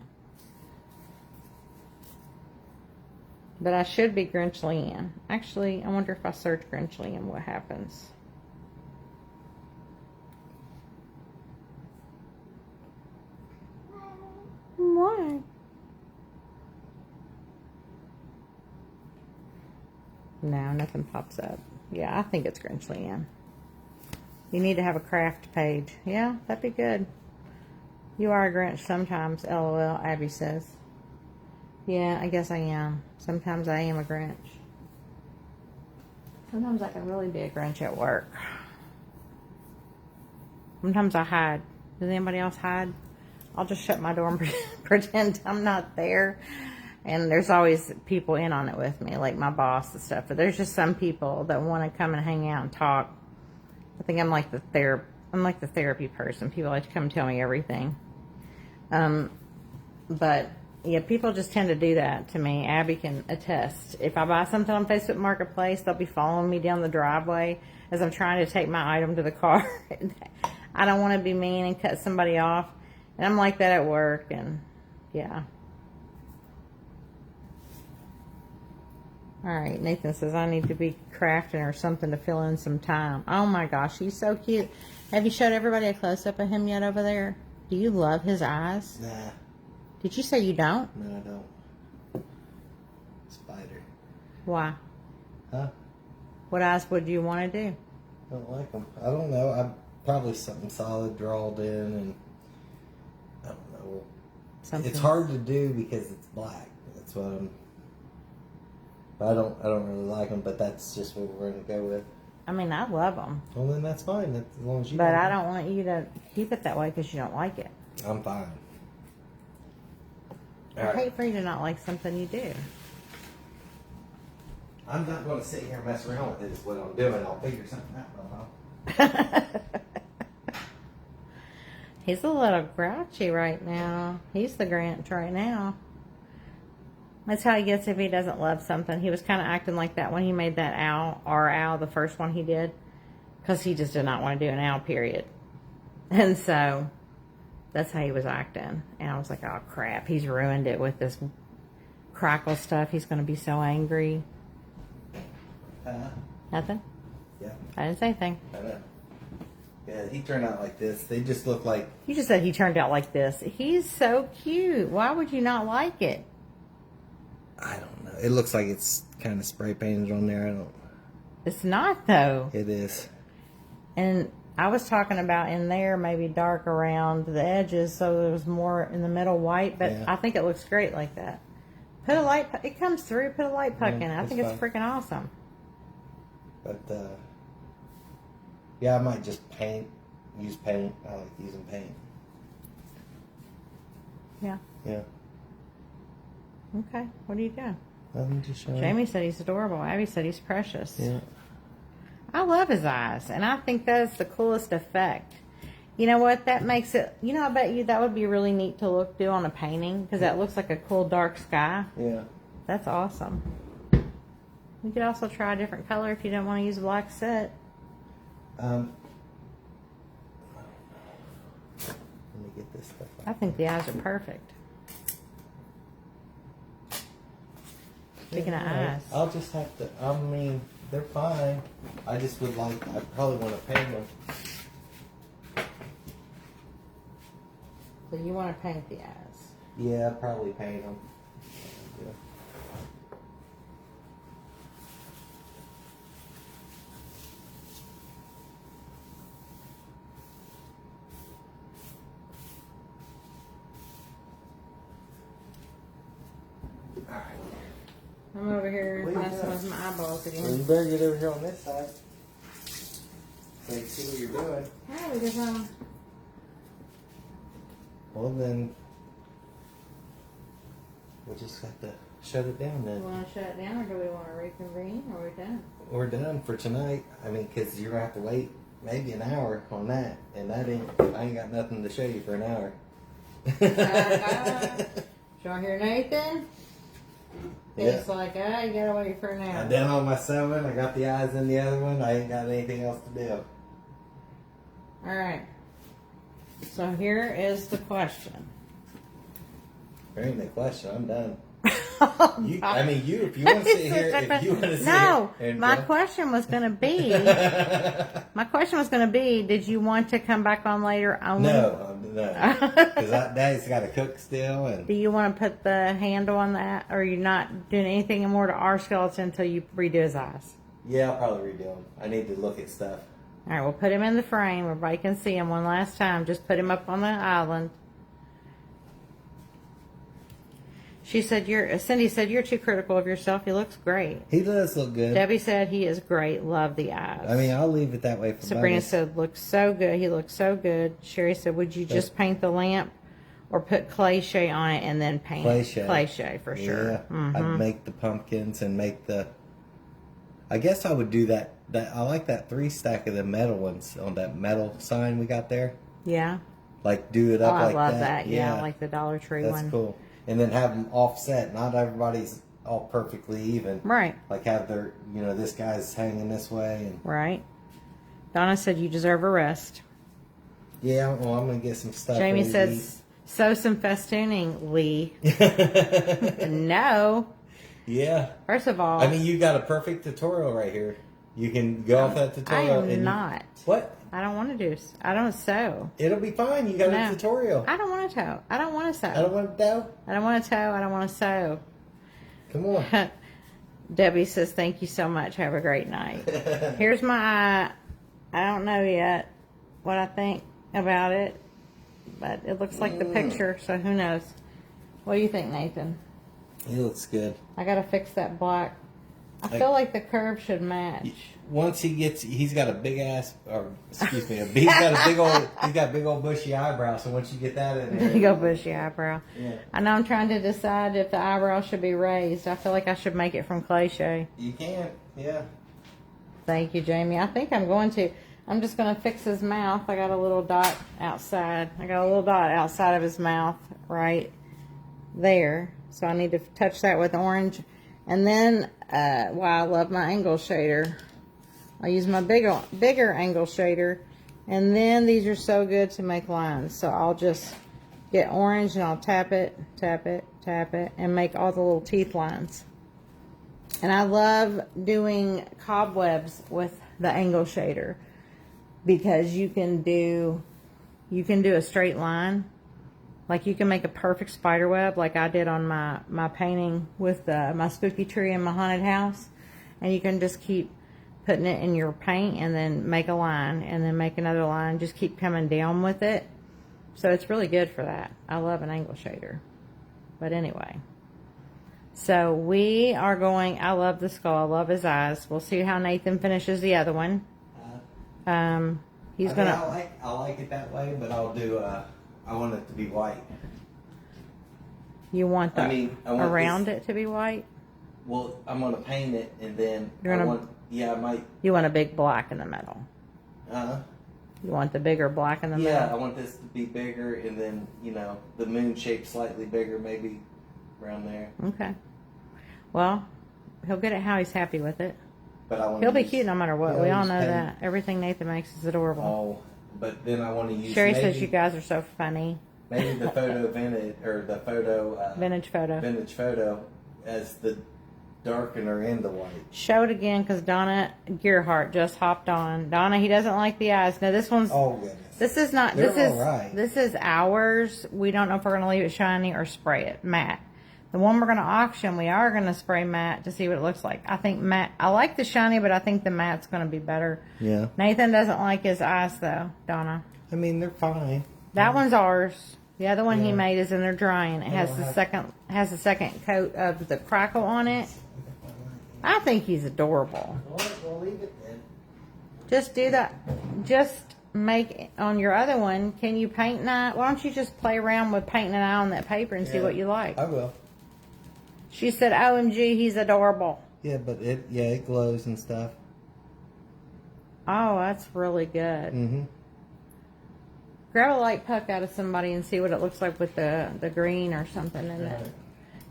But I should be Grinch Leanne. Actually, I wonder if I search Grinch Leanne, what happens. Why? No, nothing pops up. Yeah, I think it's Grinch Leanne. You need to have a craft page. Yeah, that'd be good. You are a Grinch sometimes, LOL, Abby says. Yeah, I guess I am. Sometimes I am a Grinch. Sometimes I can really be a Grinch at work. Sometimes I hide. Does anybody else hide? I'll just shut my door and pretend I'm not there. And there's always people in on it with me, like my boss and stuff. But there's just some people that want to come and hang out and talk. I think I'm like the therapy person. People like to come and tell me everything. But yeah, people just tend to do that to me. Abby can attest. If I buy something on Facebook Marketplace, they'll be following me down the driveway as I'm trying to take my item to the car. I don't want to be mean and cut somebody off. And I'm like that at work. And yeah. All right, Nathan says, I need to be crafting or something to fill in some time. Oh my gosh, he's so cute. Have you showed everybody a close-up of him yet over there? Do you love his eyes? Nah. Did you say you don't? No, I don't. Spider. Why? Huh? What eyes would you want to do? I don't like them. I don't know. I'm probably something solid drawled in, and I don't know. Something. It's hard to do because it's black. That's what I'm. I don't really like them, but that's just what we're going to go with. I mean, I love them. Well, then that's fine. That's as long as you. But I don't want you to keep it that way because you don't like it. I'm fine. I hate for you to not like something you do. I'm not going to sit here and mess around with it. Is what I'm doing. I'll figure something out. He's a little grouchy right now. He's the Grinch right now. That's how he gets if he doesn't love something. He was kind of acting like that when he made that owl, the first one he did. Because he just did not want to do an owl, period. And so, that's how he was acting. And I was like, oh crap, he's ruined it with this Crackle stuff. He's going to be so angry. Nothing? Yeah. I didn't say anything. I know. Yeah, he turned out like this. They just look like... You just said he turned out like this. He's so cute. Why would you not like it? I don't know. It looks like it's kind of spray painted on there. I don't... It's not, though. It is. And I was talking about in there maybe dark around the edges so there was more in the middle white, but Yeah. I think it looks great like that. Put a light, it comes through, put a light puck in it. I that's think it's fine. freaking awesome. But, yeah, I might just use paint. I like using paint. Yeah. Yeah. Okay. What are you doing? Nothing to show. Jamie said he's adorable. Abby said he's precious. Yeah. I love his eyes, and I think that's the coolest effect. You know what? That makes it, I bet you that would be really neat to do on a painting, because that looks like a cool dark sky. Yeah. That's awesome. You could also try a different color if you don't want to use black soot. Let me get this stuff I out. think the eyes are perfect. Speaking of eyes. I'll just have to, they're fine. I just would I probably want to paint them. So you want to paint the eyes. Yeah, I'd probably paint them. Yeah. I'm over here What are you messing doing? with my eyeballs Well, again. you better get over here on this side. So you can see what you're doing. Yeah, because Well, then we'll just have to shut it down we then. want to shut it down, or do we want to reconvene, or we're done? We're done for tonight. Because you're going to have to wait maybe an hour on that. And I ain't got nothing to show you for an hour. Y'all hear Nathan? Yeah. He's like, you gotta wait for an hour. I'm down on my 7. I got the eyes in the other one. I ain't got anything else to do. Alright. So here is the question. There ain't no question. I'm done. Oh, If you God. want to sit here, if you want to sit No, here. and my go- question was going to be, did you want to come back on later? Only? No. Because Daddy's got to cook still. And Do you want to put the handle on that, or are you not doing anything more to our skeleton until you redo his eyes? yeah, I'll probably redo them. I need to look at stuff. All right, we'll put him in the frame. Everybody can see him one last time. Just put him up on the island. Cindy said, you're too critical of yourself. He looks great. He does look good. Debbie said he is great. Love the eyes. I'll leave it that way for Sabrina Bugs. said, looks so good. He looks so good. Sherry said, would you just paint the lamp or put clay shea on it and then paint Clay it? shea. Clay shea for sure. Yeah, Mhm. I'd make the pumpkins and make the. I guess I would do that. I like that 3 stack of the metal ones on that metal sign we got there. Yeah. Like do it up I like love that. that. Yeah, like the Dollar Tree That's one. cool. And then have them offset. Not everybody's all perfectly even. Right. Like have their, this guy's hanging this way and. Right. Donna said you deserve a rest. Yeah, well, I'm gonna get some stuff. Jamie to says, sew some festooning, Lee. eat. No. Yeah. First of all, You got a perfect tutorial right here. You can go off that I tutorial. am not. What? I don't want to I don't sew. It'll be fine. You got No. a tutorial. I don't want to sew. I don't want to sew. I don't want to know. I don't want to sew. I don't want to sew. Come on. Debbie says, thank you so much. Have a great night. Here's my eye. I don't know yet what I think about it, but it looks like the picture, so who knows. What do you think, Nathan? He looks good. I got to fix that black. I feel like the curve should match. Once he's got a big ass, or excuse me, he's got big old bushy eyebrows. So once you get that in there, Big old bushy eyebrow. Yeah. I know I'm trying to decide if the eyebrow should be raised. I feel like I should make it from clay shea. you can, yeah. Thank you, Jamie. I think I'm going to. I'm just going to fix his mouth. I got a little dot outside. I got a little dot outside of his mouth right there. So I need to touch that with orange. And then, I love my angle shader. I use my bigger angle shader. And then these are so good to make lines. So I'll just get orange and I'll tap it, tap it, tap it, and make all the little teeth lines. And I love doing cobwebs with the angle shader because you can do a straight line. Like you can make a perfect spider web like I did on my painting with my spooky tree in my haunted house. And you can just keep putting it in your paint and then make a line and then make another line. Just keep coming down with it. So it's really good for that. I love an angle shader. But anyway. So we are going, I love the skull. I love his eyes. We'll see how Nathan finishes the other one. He's going to... I like it that way, but I'll do, I want it to be white. You want the I want around it to be white? Well, I'm going to paint it, and then I might... You want a big black in the middle. You want the bigger black in the middle? Yeah, I want this to be bigger, and then, you know, the moon shape slightly bigger, maybe around there. Okay. Well, he'll get it how he's happy with it. But he'll be cute no matter what. We all know that. Everything Nathan makes is adorable. Oh, but then I want to use... Sherry says you guys are so funny. Maybe the photo vintage, or the photo... vintage photo as the darkener in the white. Show it again, because Donna Gearhart just hopped on. Donna, he doesn't like the eyes. No, this one's... Oh, goodness. This is not... They're all right. This is ours. We don't know if we're going to leave it shiny or spray it matte. The one we're going to auction, we are going to spray matte to see what it looks like. I think matte... I like the shiny, but I think the matte's going to be better. Yeah. Nathan doesn't like his eyes, though, Donna. I mean, they're fine. That one's ours. The other one he made is in there drying. It has the second coat of the Crackle on it. I think he's adorable. We'll leave it then. Just do that. Just make on your other one. Can you paint an eye? Why don't you just play around with painting an eye on that paper and see what you like? I will. She said, "OMG, he's adorable." Yeah, but it glows and stuff. Oh, that's really good. Mm-hmm. Grab a light puck out of somebody and see what it looks like with the green or something in it.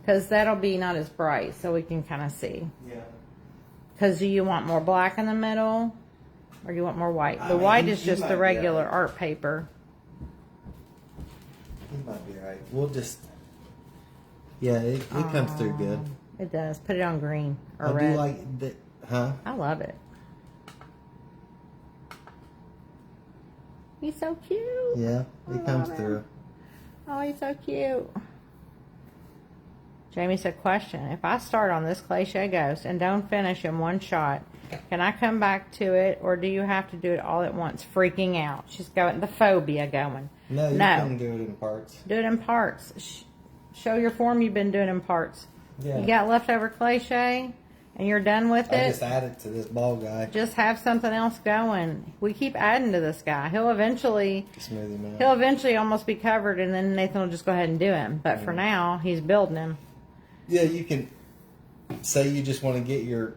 Because that'll be not as bright, so we can kind of see. Yeah. Because do you want more black in the middle, or you want more white? The white is just the regular art paper. He might be right. We'll just... Yeah, it comes through good. It does. Put it on green or red. I do like the... Huh? I love it. He's so cute. Yeah, it comes through. Oh, he's so cute. Jamie said, question, if I start on this cliche ghost and don't finish in one shot, can I come back to it, or do you have to do it all at once? Freaking out. She's going, the phobia going. No, you can do it in parts. Do it in parts. Show your form you've been doing in parts. Yeah. You got leftover cliche, and you're done with it? I just added to this ball guy. Just have something else going. We keep adding to this guy. He'll eventually... Smooth him out. He'll eventually almost be covered, and then Nathan will just go ahead and do him. But for now, he's building him. Yeah, you can say you just want to get your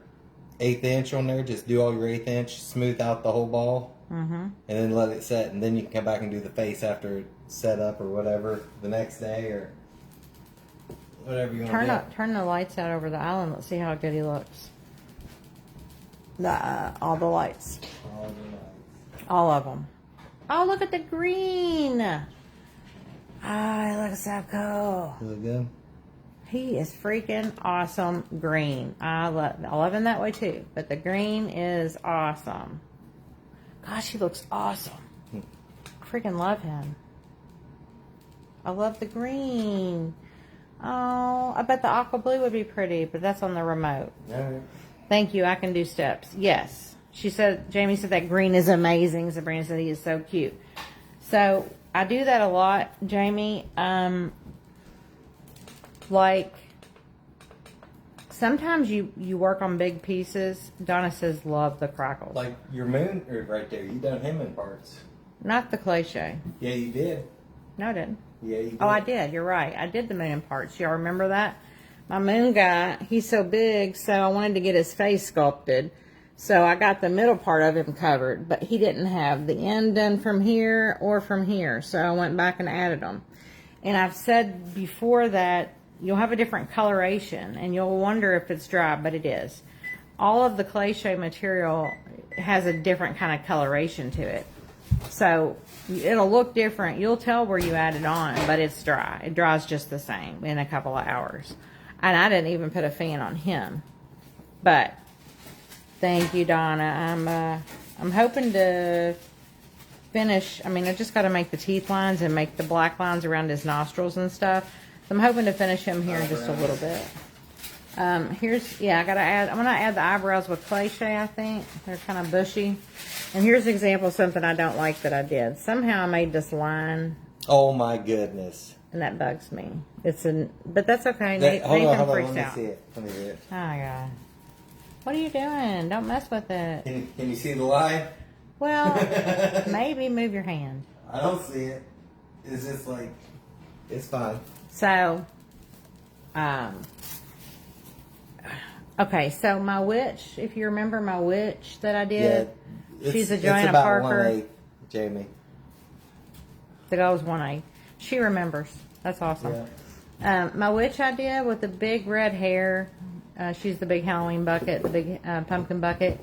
1/8 inch on there. Just do all your 1/8 inch, smooth out the whole ball, and then let it set. And then you can come back and do the face after it's set up or whatever the next day or whatever you want to do. Turn the lights out over the island. Let's see how good he looks. All the lights. All of them. Oh, look at the green. Ah, it looks so cool. Really good. He is freaking awesome green. I love him that way too. But the green is awesome. Gosh, he looks awesome. Freaking love him. I love the green. Oh, I bet the aqua blue would be pretty, but that's on the remote. All right. Thank you. I can do steps. Yes. She said, Jamie said that green is amazing. Sabrina said he is so cute. So I do that a lot, Jamie. Like, sometimes you work on big pieces. Donna says, love the Crackles. Like your moon right there. You done him in parts. Not the cliche. Yeah, you did. No, I didn't. Yeah, you did. Oh, I did. You're right. I did the moon in parts. Y'all remember that? My moon guy, he's so big, so I wanted to get his face sculpted. So I got the middle part of him covered, but he didn't have the end done from here or from here. So I went back and added them. And I've said before that you'll have a different coloration, and you'll wonder if it's dry, but it is. All of the cliche material has a different kind of coloration to it. So it'll look different. You'll tell where you added on, but it's dry. It dries just the same in a couple of hours. And I didn't even put a fan on him. But thank you, Donna. I'm hoping to finish. I mean, I just got to make the teeth lines and make the black lines around his nostrils and stuff. So I'm hoping to finish him here in just a little bit. I gotta add, I'm gonna add the eyebrows with cliche, I think. They're kind of bushy. And here's an example of something I don't like that I did. Somehow I made this line, Oh my goodness. and that bugs me. But that's okay. Hold Nathan on. freaks Let me out. see it. Let me see it. Oh my God. What are you doing? Don't mess with it. Can you see the line? Well, maybe move your hand. I don't see it. It's just like, it's fine. So, okay, so my witch, if you remember my witch that I did, she's a Joanna it's about Parker. 1/8, Jamie. The girl's 1A. She remembers. That's awesome. Yeah. My witch I did with the big red hair. She's the big Halloween bucket, the big pumpkin bucket.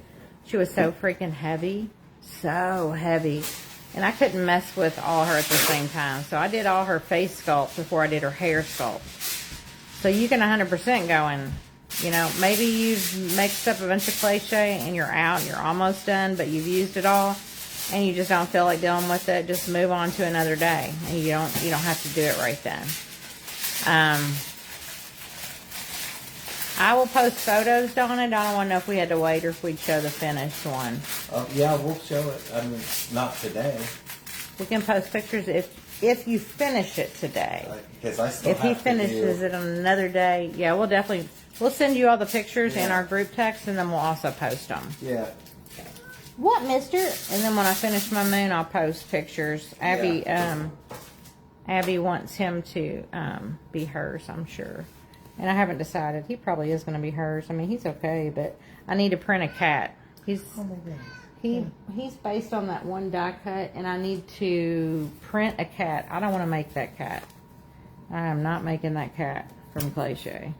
She was so freaking heavy. So heavy. And I couldn't mess with all her at the same time. So I did all her face sculpt before I did her hair sculpt. So you can 100% go in. You know, maybe you've mixed up a bunch of cliche and you're out and you're almost done, but you've used it all and you just don't feel like dealing with it. Just move on to another day, and you don't have to do it right then. I will post photos, Donna. Donna want to know if we had to wait or if we'd show the finished one. Yeah, we'll show it. I mean, not today. We can post pictures if you finish it today. Because I still If he have to finishes it on another day, yeah, we'll send you all the pictures in our group text, and then we'll also post them. Yeah. What, mister? And then when I finish my moon, I'll post pictures. Abby wants him to be hers, I'm sure. And I haven't decided. He probably is going to be hers. I mean, he's okay, but I need to print a cat. He's based on that one die cut, and I need to print a cat. I don't want to make that cat. I am not making that cat from cliche.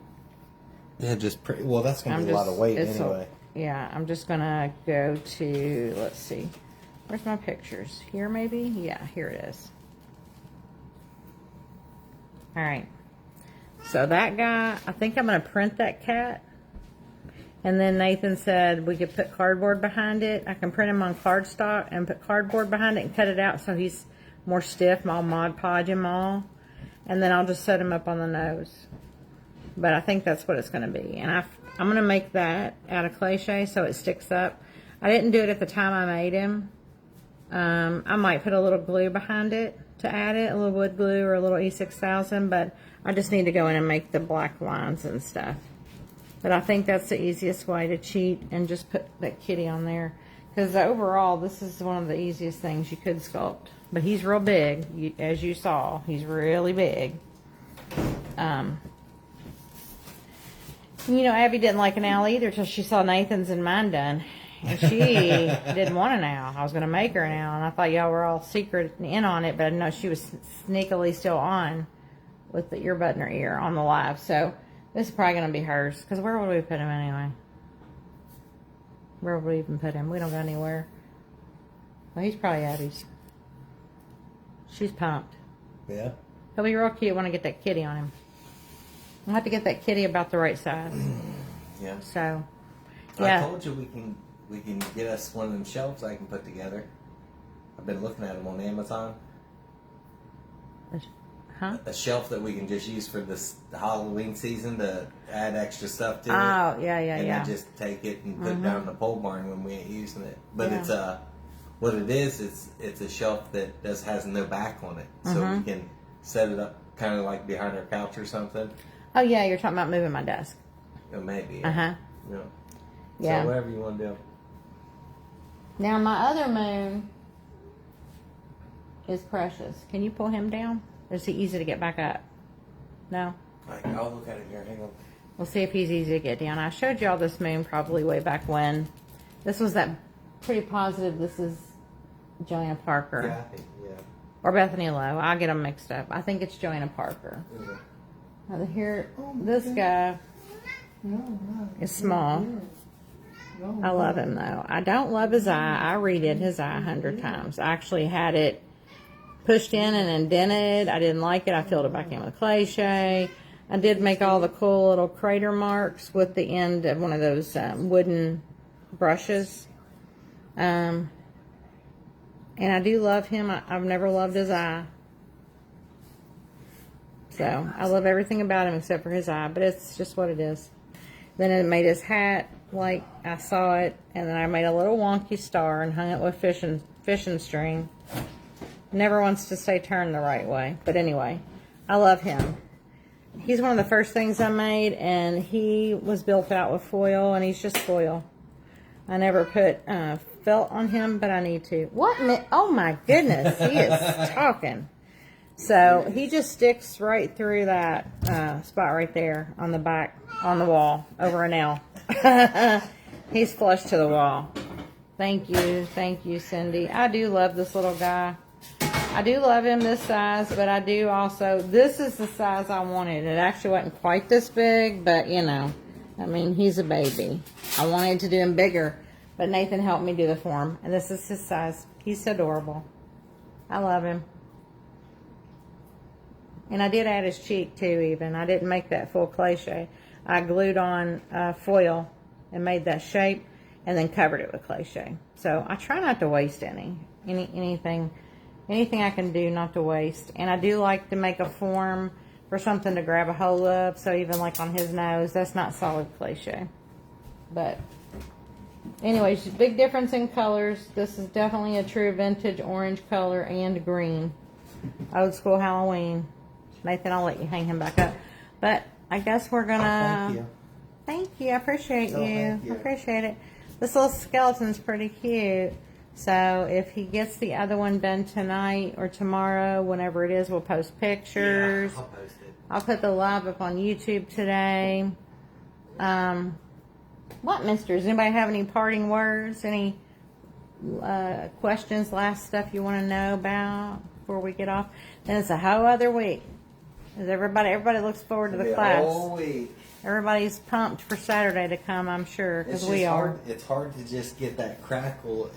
Yeah, well, that's going to be a lot of weight anyway. Yeah, I'm just going to go to, let's see. Where's my pictures? Here maybe? Yeah, here it is. All right. So that guy, I think I'm going to print that cat. And then Nathan said we could put cardboard behind it. I can print him on cardstock and put cardboard behind it and cut it out so he's more stiff. I'll Mod Podge him all. And then I'll just set him up on the nose. But I think that's what it's going to be. And I'm going to make that out of cliche so it sticks up. I didn't do it at the time I made him. I might put a little glue behind it to add it, a little wood glue or a little E6000, but I just need to go in and make the black lines and stuff. But I think that's the easiest way to cheat and just put that kitty on there. Because overall, this is one of the easiest things you could sculpt. But he's real big, as you saw. He's really big. You know, Abby didn't like an owl either till she saw Nathan's and mine done. And she didn't want an owl. I was going to make her an owl, and I thought y'all were all secret in on it, but I didn't know she was sneakily still on with the earbud in her ear on the live. So this is probably going to be hers, because where would we put him anyway? Where would we even put him? We don't go anywhere. Well, he's probably Abby's. She's pumped. Yeah. He'll be real cute when I get that kitty on him. I'll have to get that kitty about the right size. Yeah. So, yeah. I told you we can get us one of them shelves I can put together. I've been looking at them on Amazon. Huh? A shelf that we can just use for the Halloween season to add extra stuff to it. Oh, yeah. And then just take it and put it down in the pole barn when we ain't using it. But Yeah. it's what it is, it's a shelf that has no back on it. So we can set it up kind of like behind our couch or something. Oh, yeah, you're talking about moving my desk. Or maybe. Uh-huh. Yeah. Yeah. So whatever you want to do. Now, my other moon is Precious. Can you pull him down? Or is he easy to get back up? No? I'll look at it here. Hang on. We'll see if he's easy to get down. I showed y'all this moon probably way back when. This was that pretty positive. This is Joanna Parker. Yeah, I think, yeah. Or Bethany Lowe. I'll get them mixed up. I think it's Joanna Parker. Yeah. Now, here, this guy is small. I love him, though. I don't love his eye. I redid his eye 100 times. I actually had it pushed in and indented. I didn't like it. I filled it back in with cliche. I did make all the cool little crater marks with the end of one of those wooden brushes. And I do love him. I've never loved his eye. So, I love everything about him except for his eye, but it's just what it is. Then it made his hat like I saw it, and then I made a little wonky star and hung it with fishing string. Never wants to stay turned the right way. But anyway, I love him. He's one of the first things I made, and he was built out with foil, and he's just foil. I never put felt on him, but I need to. Oh my goodness, he is talking. So he just sticks right through that spot right there on the back, on the wall, over a nail. He's flush to the wall. Thank you, Cindy. I do love this little guy. I do love him this size, but I do also, this is the size I wanted. It actually wasn't quite this big, but you know, I mean, he's a baby. I wanted to do him bigger, but Nathan helped me do the form, and this is his size. He's adorable. I love him. And I did add his cheek too, even. I didn't make that full cliche. I glued on foil and made that shape, and then covered it with cliche. So I try not to waste anything I can do not to waste. And I do like to make a form for something to grab a hold of. So even like on his nose, that's not solid cliche. But anyways, big difference in colors. This is definitely a true vintage orange color and green. Old school Halloween. Nathan, I'll let you hang him back up. But I guess we're gonna... Thank you. Thank you. I appreciate you. Thank you. I appreciate it. This little skeleton's pretty cute. So if he gets the other one done tonight or tomorrow, whenever it is, we'll post pictures. Yeah, I'll post it. I'll put the live up on YouTube today. What, misters? Anybody have any parting words? Any questions, last stuff you want to know about before we get off? Then it's a whole other week. As everybody looks forward to the class. Whole week. Everybody's pumped for Saturday to come, I'm sure, because we are. It's hard to just get that crackle.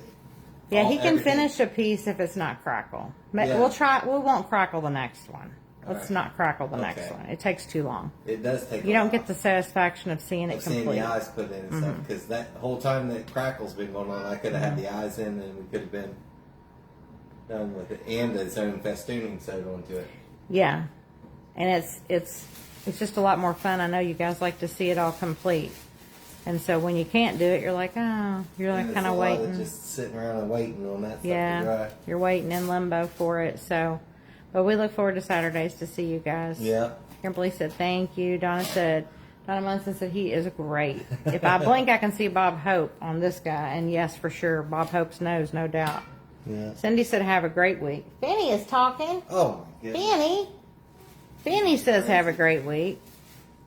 Yeah, he can everything. finish a piece if it's not Crackle. But Yeah. we'll try. We won't Crackle the next one. Let's Alright. not Crackle the next Okay. one. It takes too long. It does take. You don't get the satisfaction of seeing it seeing complete. the eyes put in and stuff, because that whole time that Crackle's been going on, I could have had the eyes in, and we could have been done with it, and its own festooning sewed onto it. Yeah, and it's just a lot more fun. I know you guys like to see it all complete, and so when you can't do it, you're like, oh, you're like And kind it's of a lot waiting. just sitting around and waiting on that stuff to Yeah, dry. you're waiting in limbo for it. So, but we look forward to Saturdays to see you guys. Yeah. Kimberly said thank you. Donna Munson said he is great. If I blink, I can see Bob Hope on this guy, and yes, for sure, Bob Hope's nose, no doubt. Yeah. Cindy said have a great week. Fanny is talking. Oh my goodness. Fanny says have a great week.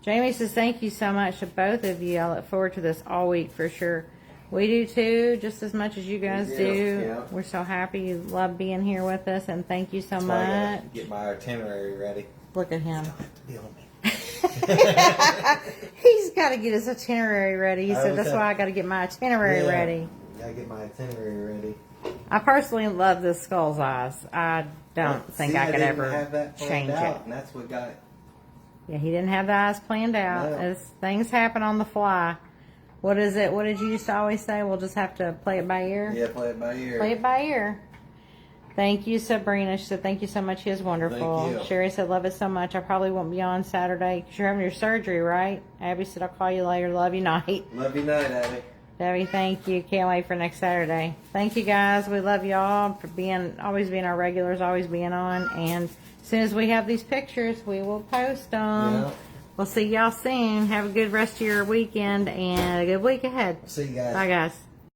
Jamie says thank you so much to both of you. I look forward to this all week for sure. We do too, just as much as you guys do. Yeah. We're so happy you love being here with us, and thank you so That's why I much. gotta get my itinerary ready. Look at him. Don't have to be on me. He's got to get his itinerary ready. He said, that's Okay. why I got to get my itinerary Yeah. ready. Gotta get my itinerary ready. I personally love this skull's eyes. I don't think See, I could didn't ever have that planned change out, it. and that's what got. Yeah, he didn't have the eyes planned out. No. As things happen on the fly. What is it? What did you used to always say? We'll just have to play it by ear? Yeah, play it by ear. Play it by ear. Thank you, Sabrina. She said, thank you so much. He is wonderful. Thank you. Sherry said, love it so much. I probably won't be on Saturday because you're having your surgery, right? Abby said, I'll call you later. Love you, night. Love you, night, Abby. Debbie, thank you. Can't wait for next Saturday. Thank you, guys. We love y'all for always being our regulars, always being on. And as soon as we have these pictures, we will post them. Yeah. We'll see y'all soon. Have a good rest of your weekend and a good week ahead. See you guys. Bye, guys.